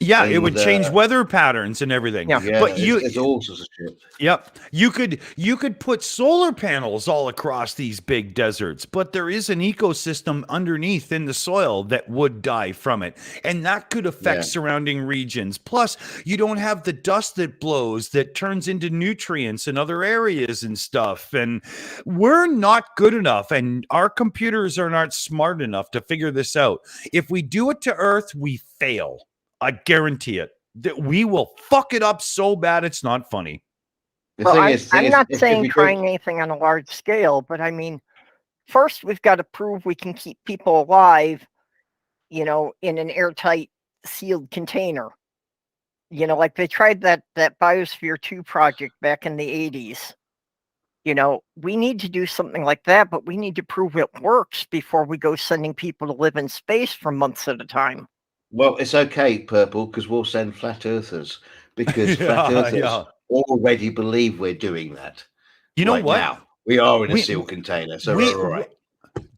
Yeah, it would change weather patterns and everything. Yeah, but it's all sorts of shit. Yep. You could put solar panels all across these big deserts, but there is an ecosystem underneath in the soil that would die from it. And that could affect surrounding regions. Plus, you don't have the dust that blows that turns into nutrients in other areas and stuff. And we're not good enough, and our computers are not smart enough to figure this out. If we do it to Earth, we fail. I guarantee it. That we will fuck it up so bad it's not funny. Well, I'm not saying trying anything on a large scale, but I mean, first we've got to prove we can keep people alive, in an airtight, sealed container. Like they tried that Biosphere 2 project back in the 80s. We need to do something like that, but we need to prove it works before we go sending people to live in space for months at a time. Well, it's okay, Purple, because we'll send flat earthers, because flat earthers already believe we're doing that. You know what? Now, we are in a sealed container, so we're all right.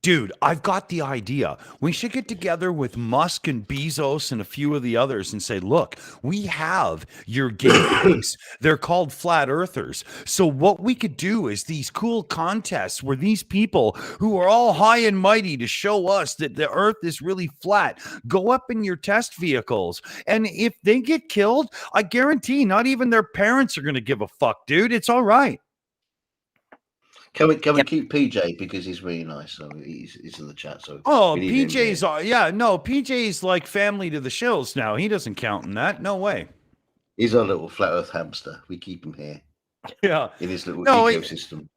Dude, I've got the idea. We should get together with Musk and Bezos and a few of the others and say, look, we have your gateways. They're called flat earthers. So what we could do is these cool contests where these people who are all high and mighty to show us that the earth is really flat, go up in your test vehicles. And if they get killed, I guarantee not even their parents are going to give a fuck, dude. It's all right. Can we keep PJ because he's really nice? So he's in the chat. So PJ's PJ's like family to the Shills now. He doesn't count in that. No way. He's our little flat Earth hamster. We keep him here. Yeah, in his little ecosystem.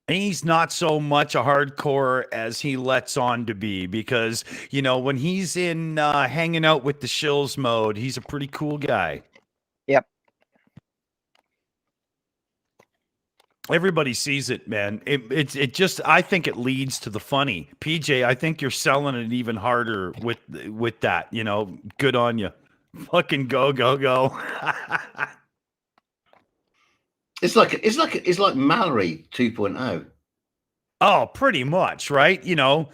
He's not so much a hardcore as he lets on to be, because when he's in hanging out with the Shills mode, he's a pretty cool guy. Yep. Everybody sees it, man. It just, I think it leads to the funny. PJ, I think you're selling it even harder with that. Good on you. Fucking go. It's like Mallory 2.0. Oh, pretty much, right? Without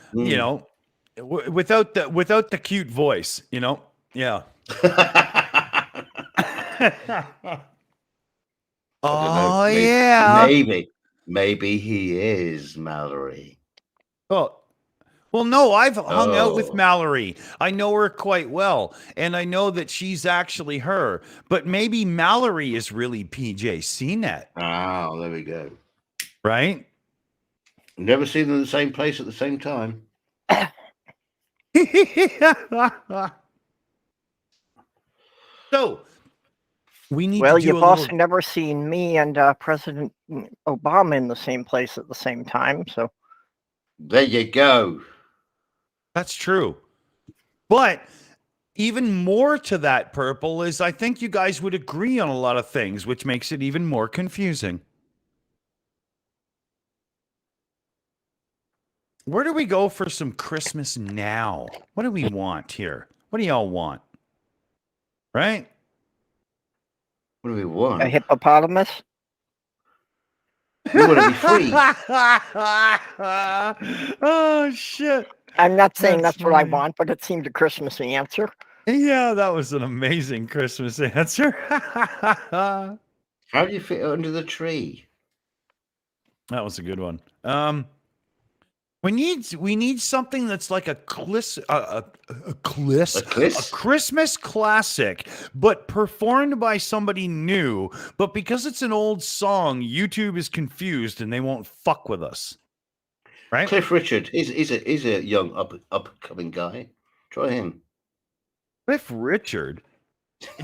the cute voice, yeah. Oh, yeah. Maybe he is Mallory. Oh, well, no, I've hung out with Mallory. I know her quite well, and I know that she's actually her. But maybe Mallory is really PJ CNET. Oh, there we go. Right? Never seen them in the same place at the same time. So, we need well, to do you've a also little... never seen me and President Obama in the same place at the same time. So there you go. That's true. But even more to that, Purple, is I think you guys would agree on a lot of things, which makes it even more confusing. Where do we go for some Christmas now? What do we want here? What do y'all want? Right? What do we want? A hippopotamus? We want to be free. Oh, shit. I'm not saying that's what I funny. want, but it seemed a Christmassy answer. Yeah, that was an amazing Christmas answer. How do you fit it under the tree? That was a good one. We need something that's like a Christmas classic, but performed by somebody new. But because it's an old song, YouTube is confused and they won't fuck with us. Right? Cliff Richard, he's a young up coming guy. Try him. Cliff Richard.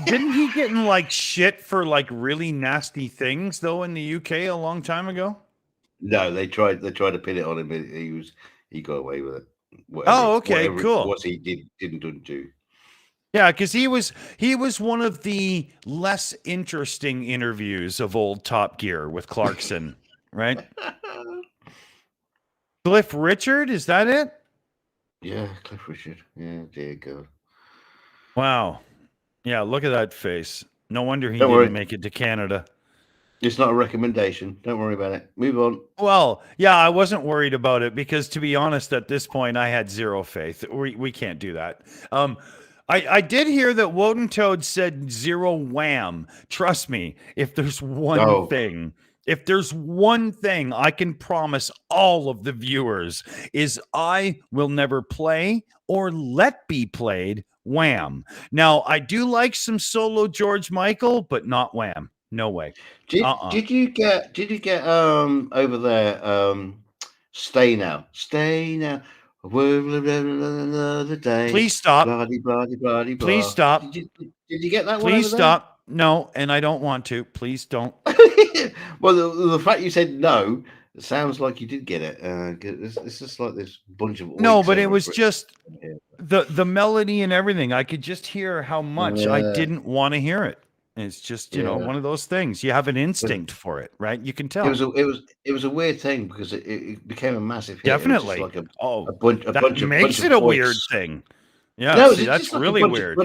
Didn't he get in like shit for like really nasty things though in the UK a long time ago? No, they tried to pin it on him, but he got away with it. Whatever, Oh, okay, whatever cool. it was he didn't do. Yeah, because he was one of the less interesting interviews of old Top Gear with Clarkson, right? Cliff Richard, is that it? Yeah, Cliff Richard. Yeah, dear God. Wow. Yeah, look at that face. No wonder he Don't didn't worry. make it to Canada. It's not a recommendation. Don't worry about it. Move on. Well, yeah, I wasn't worried about it because, to be honest, at this point, I had zero faith. We can't do that. I did hear that Woden Toad said zero wham. Trust me, if there's one thing I can promise all of the viewers is I will never play or let be played Wham. Now, I do like some solo George Michael, but not Wham. No way. Did you get over there stay now another day. Please stop. Bloody, bloody, bloody, blah. Please stop. Did you get that one? Please over stop. No, and I don't want to. Please don't. There? Well, the fact you said no, it sounds like you did get it. It's just like this bunch of No, oinks but it over was Brit- just the melody and everything. I could just hear how much I Yeah. didn't want to hear it. It's just, you know, Yeah. one of those things. You have an instinct for it, right? You can tell. It was a weird thing because it became a massive hit. It was just Definitely. like a that bunch of makes bunch it of a weird oinks. thing. Yeah, No, see, it's that's just like really a weird.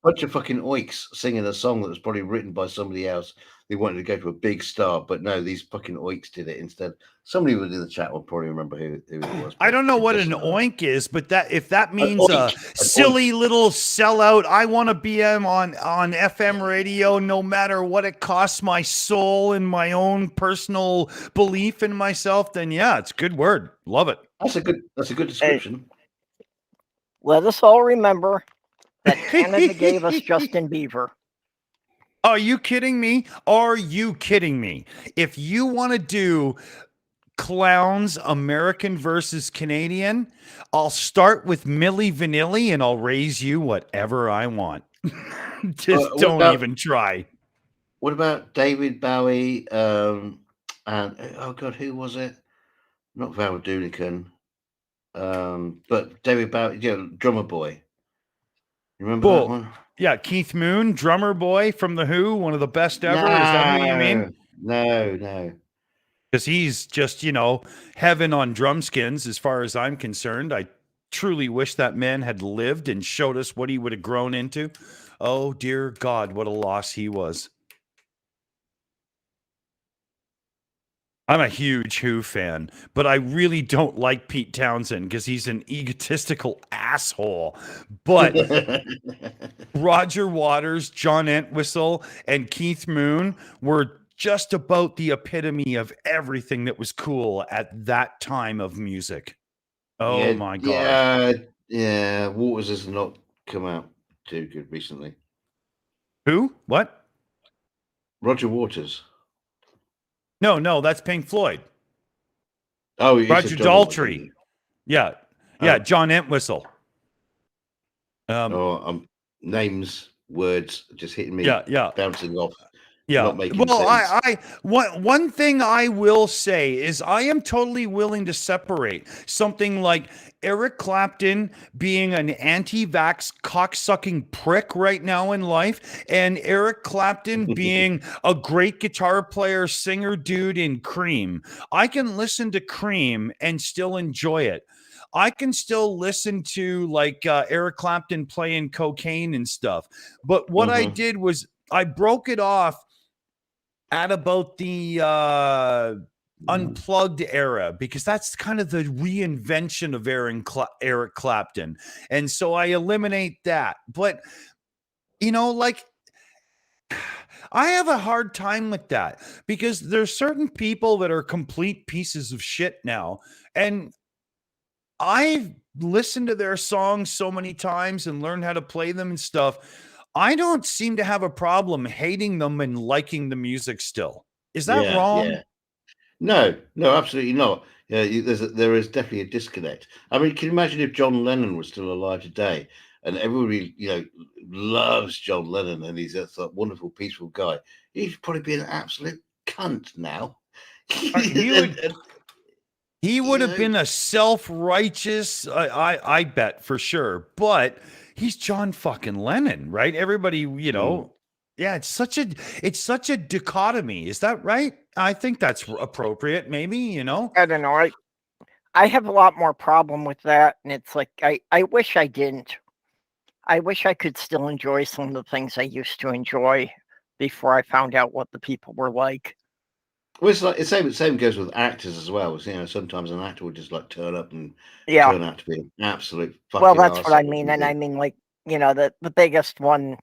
bunch of fucking oiks singing a song that was probably written by somebody else. They wanted to go to a big star, but no, these fucking oiks did it instead. Somebody in the chat will probably remember who it was. I don't know it what an doesn't matter. oink is, but if that means oink, a an silly little sellout, I want to be on FM radio no matter what it costs my soul and my own personal belief in myself, then yeah, it's a good word. Love it. That's a good description. Let us all remember that Canada gave us Justin Bieber. Are you kidding me? Are you kidding me? If you want to do clowns American versus Canadian, I'll start with Milli Vanilli and I'll raise you whatever I want. Just don't even try. What about David Bowie? And oh god, who was it? Not Val Doonican. But David Bowie, Drummer Boy. You remember that one? Yeah, Keith Moon, Drummer Boy from The Who, one of the best ever. Is that who you mean? No. Because he's just, heaven on drumskins as far as I'm concerned. I truly wish that man had lived and showed us what he would have grown into. Oh, dear God, what a loss he was. I'm a huge Who fan, but I really don't like Pete Townsend because he's an egotistical asshole. But Roger Waters, John Entwistle, and Keith Moon were just about the epitome of everything that was cool at that time of music. Oh my God. Yeah. Waters has not come out too good recently. Who? What? Roger Waters. No, that's Pink Floyd. Oh, you Roger said John Daltrey. Waters. Yeah, John Entwistle. Names, words just hitting me. Yeah. Bouncing off. Yeah. Not making Well, sense. one thing I will say is I am totally willing to separate something like Eric Clapton being an anti-vax cocksucking prick right now in life and Eric Clapton being a great guitar player, singer dude in Cream. I can listen to Cream and still enjoy it. I can still listen to like Eric Clapton playing cocaine and stuff. But what I did was I broke it off at about the Unplugged era, because that's kind of the reinvention of Eric Clapton. And so I eliminate that. But, like, I have a hard time with that because there's certain people that are complete pieces of shit now. And I've listened to their songs so many times and learned how to play them and stuff. I don't seem to have a problem hating them and liking the music still. Is that wrong? Yeah. No, absolutely not. Yeah, there is definitely a disconnect. I mean, can you imagine if John Lennon was still alive today and everybody, loves John Lennon, and he's that wonderful, peaceful guy. He'd probably be an absolute cunt now. He would have been a self-righteous, I bet for sure. But he's John fucking Lennon, right? Everybody, yeah. It's such a dichotomy. Is that right? I think that's appropriate. Maybe I don't know. I have a lot more problem with that, and it's like I wish I didn't. I wish I could still enjoy some of the things I used to enjoy before I found out what the people were like. Well, it's like the same goes with actors as well. Sometimes an actor would just like turn up and Yeah. turn out to be an absolute fucking Well, that's what I arsehole. mean, and I mean, like, the biggest one,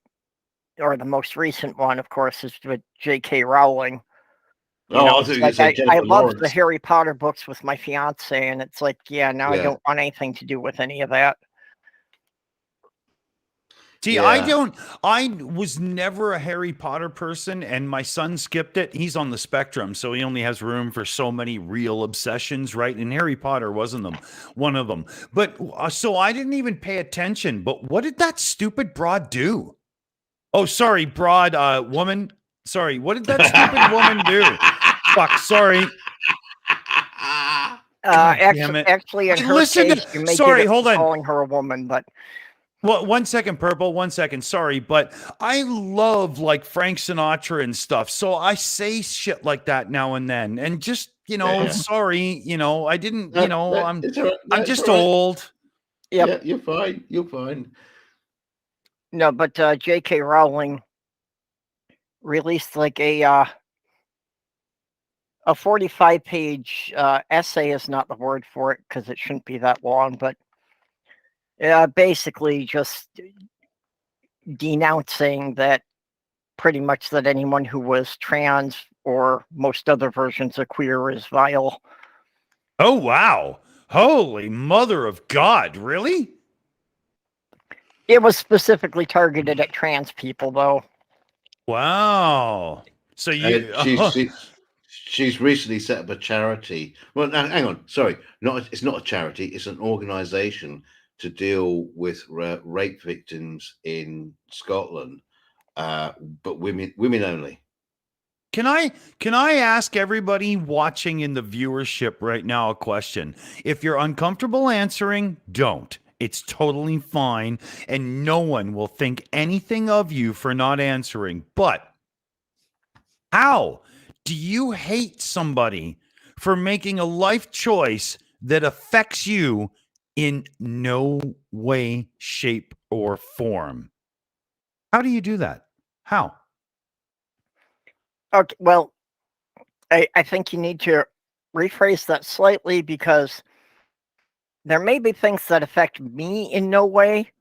or the most recent one, of course, is with J.K. Rowling. I thought it's you were gonna say I Jennifer loved the Lawrence. Harry Potter books with my fiance, and it's like, now I Yeah. don't want anything to do with any of that. See, I was never a Harry Potter person, and my son skipped it. He's on the spectrum, so he only has room for so many real obsessions, right? And Harry Potter wasn't one of them. But so I didn't even pay attention. But what did that stupid broad do? Oh, sorry, broad woman. Sorry, what did that stupid woman do? Fuck, sorry. damn it. Actually, in her Listen to- case, you may sorry, get it hold for on. calling her a woman, but Well, 1 second, Purple. 1 second. Sorry, but I love like Frank Sinatra and stuff. So I say shit like that now and then. And just, sorry, I didn't, It's all right. I'm It's just all right. old. Yep. Yeah, you're fine. You're fine. no, but J.K. Rowling released like a 45-page essay is not the word for it because it shouldn't be that long, but basically just denouncing that pretty much that anyone who was trans or most other versions of queer is vile. Oh, wow. Holy mother of God. Really? It was specifically targeted at trans people, though. Wow. So She's recently set up a charity. Well, no, hang on. Sorry, it's not a charity. It's an organisation to deal with rape victims in Scotland, but women only. Can I ask everybody watching in the viewership right now a question? If you're uncomfortable answering, don't. It's totally fine, and no one will think anything of you for not answering. But how do you hate somebody for making a life choice that affects you in no way, shape, or form? How do you do that? How? Okay, well, I think you need to rephrase that slightly because there may be things that affect me in no way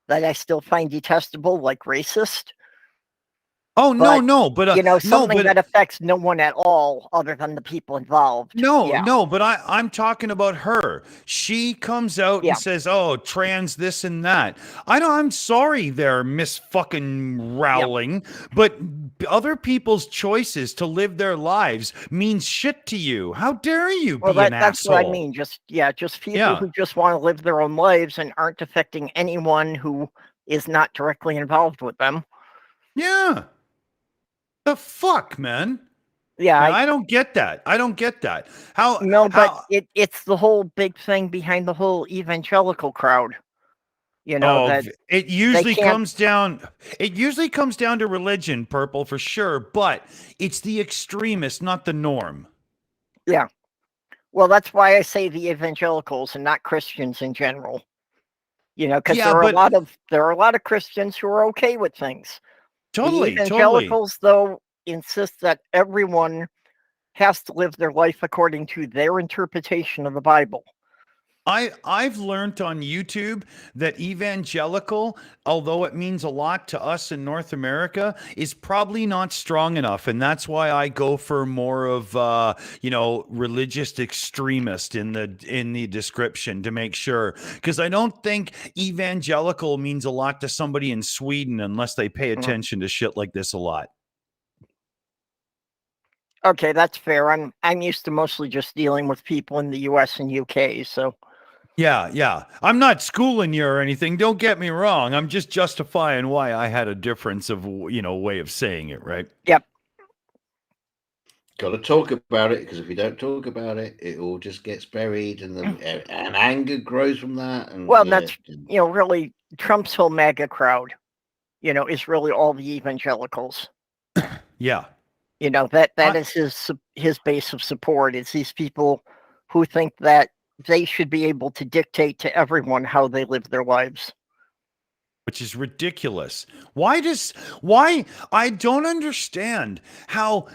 that I still find detestable, like racist. Oh, no, but something that affects no one at all other than the people involved. No, but I'm talking about her. She comes out and says, "Oh, trans this and that." I'm sorry there, Miss fucking Rowling, but other people's choices to live their lives means shit to you. How dare you be an that's asshole? what I mean. Just people who just want to live their own lives and aren't affecting anyone who is not directly involved with them. Yeah. The fuck, man? Yeah, I don't get that. How? No, but it's the whole big thing behind the whole evangelical crowd. That it usually comes down. It usually comes down to religion, Purple, for sure. But it's the extremist, not the norm. Yeah. Well, that's why I say the evangelicals and not Christians in general. Because there are a lot of Christians who are okay with things. Totally. The evangelicals, though, insist that everyone has to live their life according to their interpretation of the Bible. I've learned on YouTube that evangelical, although it means a lot to us in North America, is probably not strong enough, and that's why I go for more of religious extremist in the description to make sure, because I don't think evangelical means a lot to somebody in Sweden unless they pay attention to shit like this a lot. Okay, that's fair. I'm used to mostly just dealing with people in the US and UK, so. Yeah. I'm not schooling you or anything. Don't get me wrong. I'm just justifying why I had a difference of, way of saying it, right? Yep. Got to talk about it, because if you don't talk about it, it all just gets buried, and and anger grows from that. And Well, that's really Trump's whole MAGA crowd. Is really all the evangelicals. Yeah. That is his base of support. It's these people who think that they should be able to dictate to everyone how they live their lives. Which is ridiculous. Why I don't understand how,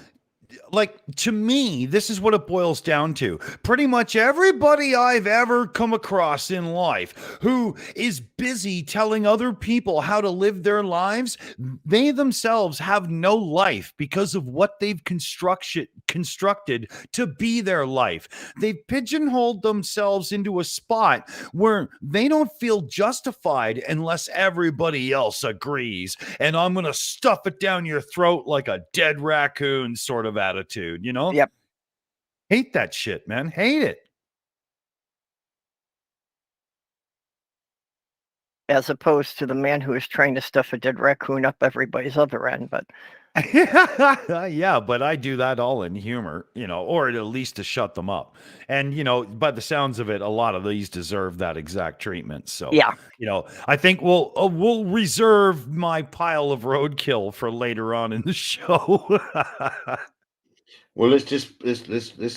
to me, this is what it boils down to. Pretty much everybody I've ever come across in life who is busy telling other people how to live their lives, they themselves have no life because of what they've constructed to be their life. They've pigeonholed themselves into a spot where they don't feel justified unless everybody else agrees. And I'm going to stuff it down your throat like a dead raccoon sort of attitude, Yep. Hate that shit, man. Hate it. As opposed to the man who is trying to stuff a dead raccoon up everybody's other end. But yeah, but I do that all in humor, or at least to shut them up. And, by the sounds of it, a lot of these deserve that exact treatment. So, yeah, I think we'll reserve my pile of roadkill for later on in the show. Well, let's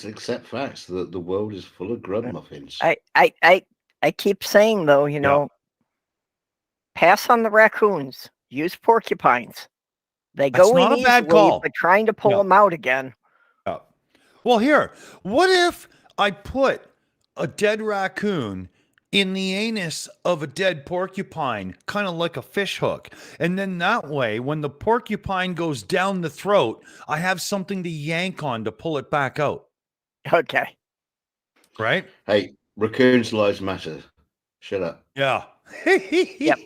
accept facts that the world is full of grub muffins. I keep saying, though, pass on the raccoons, use porcupines. They That's go not in a bad easily, call. but trying to pull them out again. Well, here, what if I put a dead raccoon in the anus of a dead porcupine, kind of like a fish hook? And then that way, when the porcupine goes down the throat, I have something to yank on to pull it back out. Okay. Right? Hey, raccoons' lives matter. Shut up. Yeah. Yep.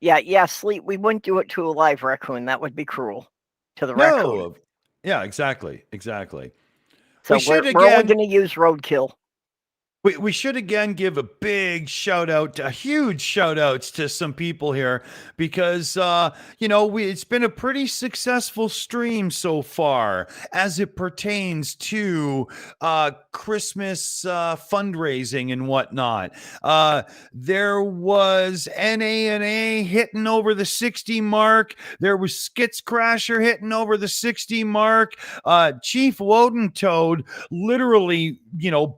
Yeah, Sleep. We wouldn't do it to a live raccoon. That would be cruel to the raccoon. Yeah, exactly. So we're only going to use roadkill. We should again give a big shout out, huge shout outs to some people here because, it's been a pretty successful stream so far as it pertains to Christmas fundraising and whatnot. There was NA&A hitting over the 60 mark. There was Skits Crasher hitting over the 60 mark. Chief Wodentoad literally,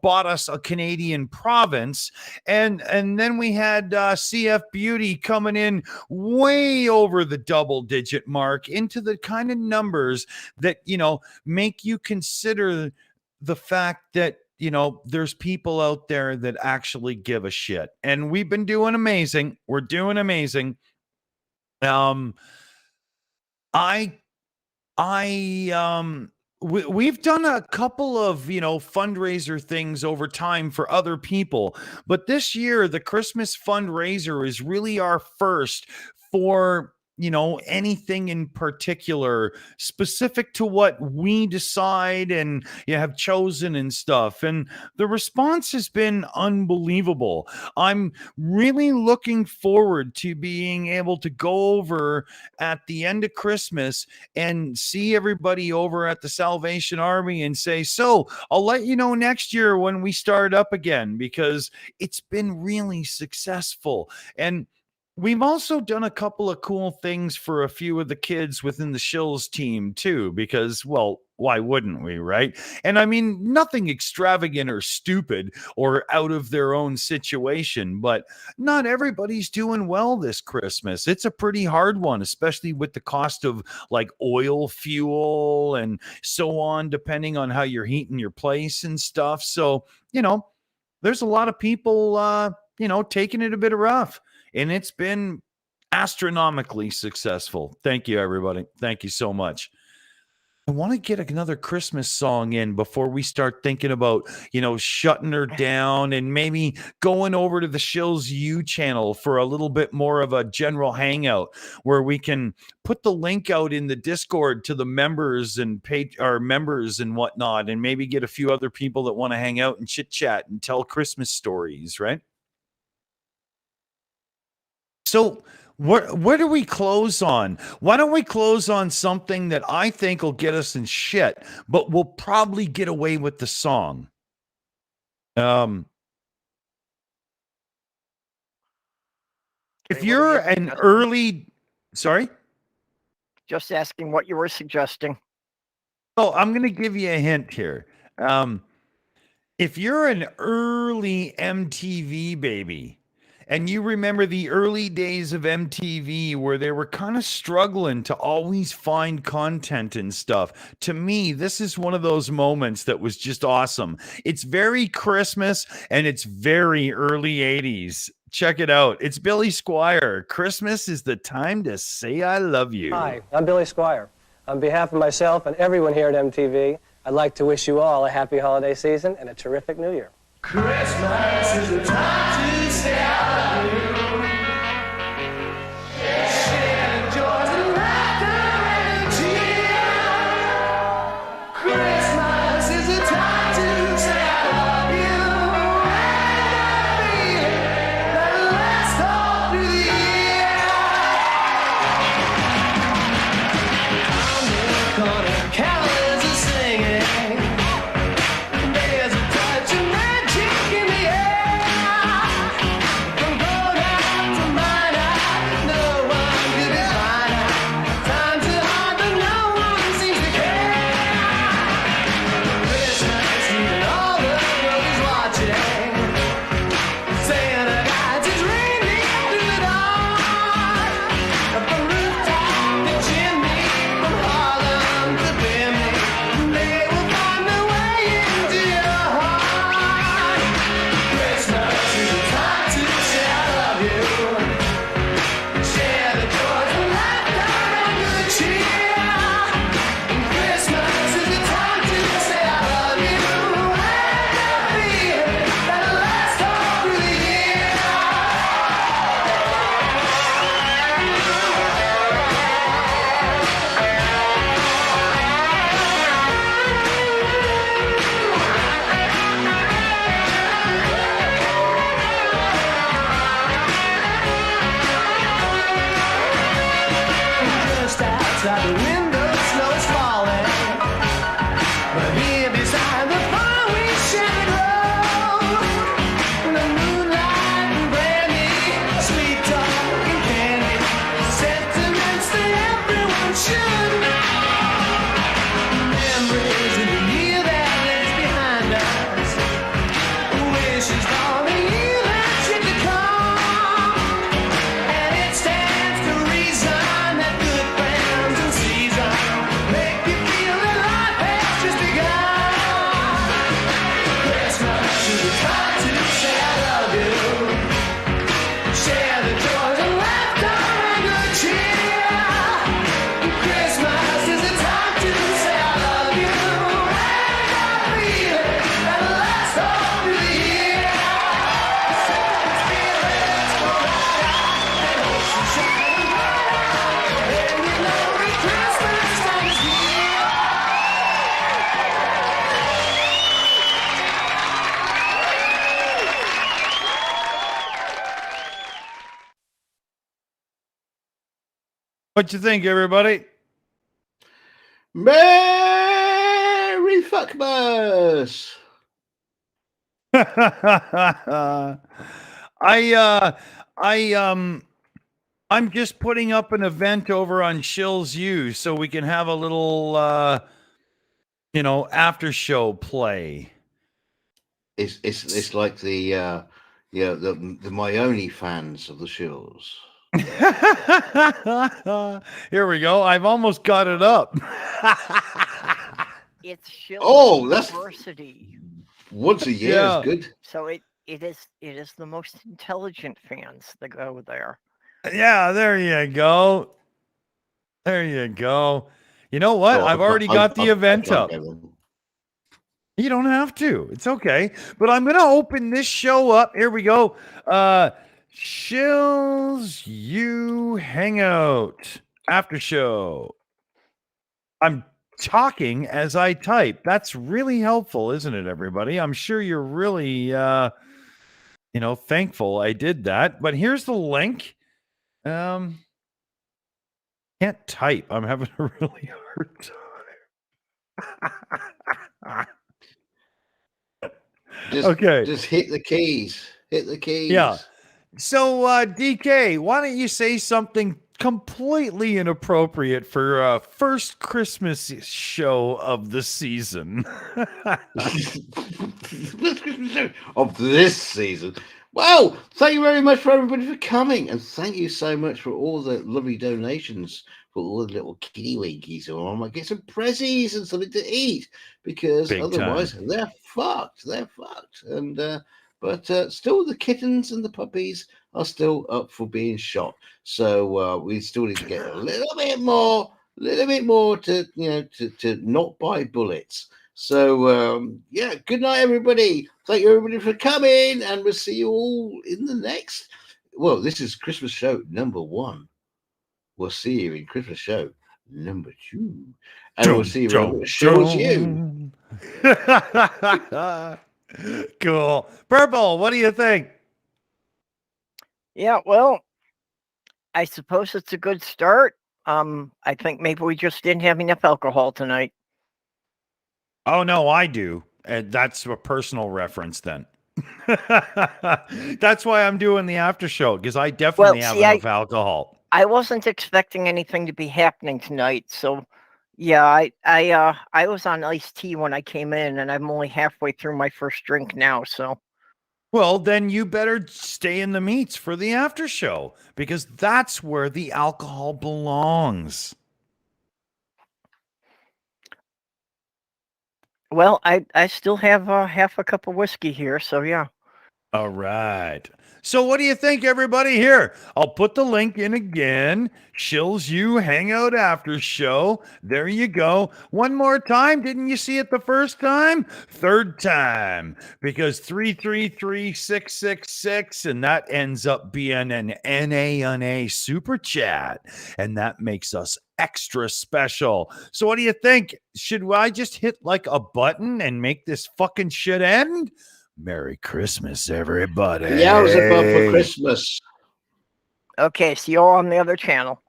bought us a Canadian province, and then we had CF Beauty coming in way over the double-digit mark into the kind of numbers that make you consider the fact that there's people out there that actually give a shit, and we've been doing amazing. We're doing amazing. We've done a couple of, fundraiser things over time for other people, but this year, the Christmas fundraiser is really our first for, anything in particular specific to what we decide and have chosen and stuff. And the response has been unbelievable. I'm really looking forward to being able to go over at the end of Christmas and see everybody over at the Salvation Army and say, so I'll let you know next year when we start up again, because it's been really successful. And we've also done a couple of cool things for a few of the kids within the Shills team too, because, well, why wouldn't we, right? And I mean, nothing extravagant or stupid or out of their own situation, but not everybody's doing well this Christmas. It's a pretty hard one, especially with the cost of like oil, fuel, and so on, depending on how you're heating your place and stuff. So, there's a lot of people, taking it a bit rough. And it's been astronomically successful. Thank you, everybody. Thank you so much. I want to get another Christmas song in before we start thinking about, shutting her down and maybe going over to the Shills U channel for a little bit more of a general hangout where we can put the link out in the Discord to the members and our members and whatnot, and maybe get a few other people that want to hang out and chit chat and tell Christmas stories, right? So where do we close on? Why don't we close on something that I think will get us in shit, but we'll probably get away with the song? If you're an early, sorry? Just asking what you were suggesting. Oh, I'm going to give you a hint here. If you're an early MTV baby, and you remember the early days of MTV where they were kind of struggling to always find content and stuff. To me, this is one of those moments that was just awesome. It's very Christmas and it's very early 80s. Check it out. It's Billy Squire. Christmas is the time to say I love you. Hi, I'm Billy Squire. On behalf of myself and everyone here at MTV, I'd like to wish you all a happy holiday season and a terrific new year. Christmas is the time to say I love you. Share the joys and laughter and cheer. Christmas is the time to say I love you. And that lasts all through the year. On the corner, carols are singing. There's a touch of magic in the air. From gold out to mine out, no one could be finer. Times are hard, but no one seems to care. Christmas Eve and all the world is watching. Santa guides his reindeer through the dark. From rooftop to chimney, from Harlem to Bimini, they will find their way into your heart. Christmas is the time to say I love you. Share the joys and laughter and good cheer. Christmas is the time to say I love you. And the feeling that'll last all through the year. Just outside the window, snow's falling. But here beside the fire, we share the glow. The moonlight and brandy, sweet talk and candy, sentiments that everyone should know. Memories of the year that lays behind us, wishes for the year that's yet to come. And it stands to reason that good friends and season make you feel that life has just begun. Christmas is the time to say I love you. Share the joys and laughter and good cheer. Christmas is the time to say I love you. And that feeling that'll last all through the year. Spirits go out and ocean shine bright. And you know that Christmas time is here. What you think, everybody? Merry Fuckmas! I'm just putting up an event over on Shills U so we can have a little after show play. It's like the my only fans of the Shills. Here we go. I've almost got it up. It's Shills Oh, that's- University. Once a year Yeah. is good. So it is the most intelligent fans that go there. Yeah, there you go. There you go. You know what? Oh, I've already got the event I up. can't go then. You don't have to. It's okay. But I'm going to open this show up. Here we go. Shills You Hangout After Show. I'm talking as I type. That's really helpful, isn't it, everybody? I'm sure you're really, thankful I did that. But here's the link. Can't type. I'm having a really hard time. Okay. Just hit the keys. Hit the keys. Yeah. So, DK, why don't you say something completely inappropriate for first Christmas show of the season? Of this season. Well, thank you very much for everybody for coming, and thank you so much for all the lovely donations for all the little kitty winkies who I might get some prezzies and something to eat, because Big otherwise time. they're fucked. They're fucked. And but still the kittens and the puppies are still up for being shot. So we still need to get a little bit more to to not buy bullets. So yeah, good night everybody. Thank you everybody for coming, and we'll see you all in the next. Well, this is Christmas show number 1. We'll see you in Christmas show number 2, and we'll see you around Shills You. Cool. Purple, what do you think? Yeah, well, I suppose it's a good start. I think maybe we just didn't have enough alcohol tonight. Oh no, I do. That's a personal reference then. That's why I'm doing the after show, because I definitely have enough alcohol. I wasn't expecting anything to be happening tonight, so yeah, I was on iced tea when I came in, and I'm only halfway through my first drink now, so. Well, then you better stay in the meats for the after show, because that's where the alcohol belongs. Well, I still have half a cup of whiskey here, so yeah. All right. So what do you think, everybody? Here, I'll put the link in again. Shills You Hangout After Show. There you go. One more time. Didn't you see it the first time? Third time. Because 333666, and that ends up being an NA super chat. And that makes us extra special. So what do you think? Should I just hit like a button and make this fucking shit end? Merry Christmas, everybody. Yeah, it was above for Christmas. Okay, see you all on the other channel.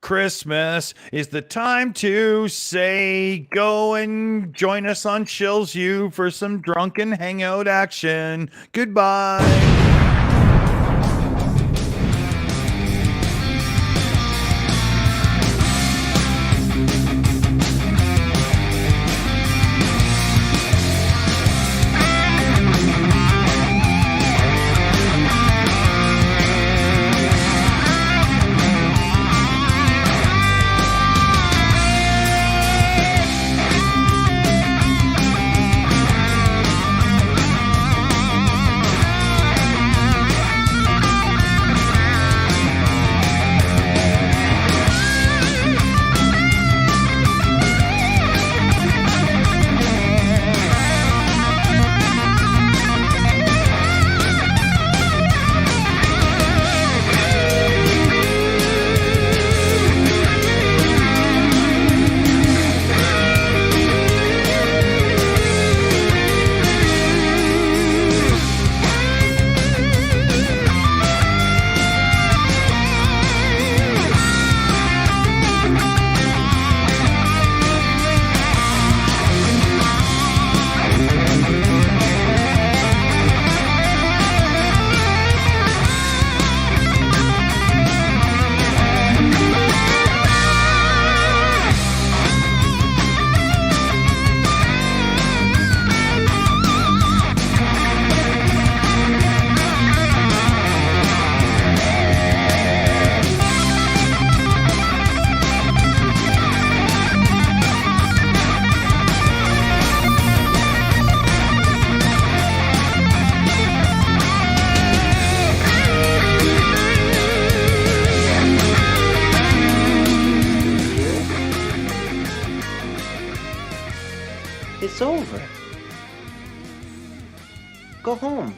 Christmas is the time to say go and join us on Shills You for some drunken hangout action. Goodbye. It's over. Go home.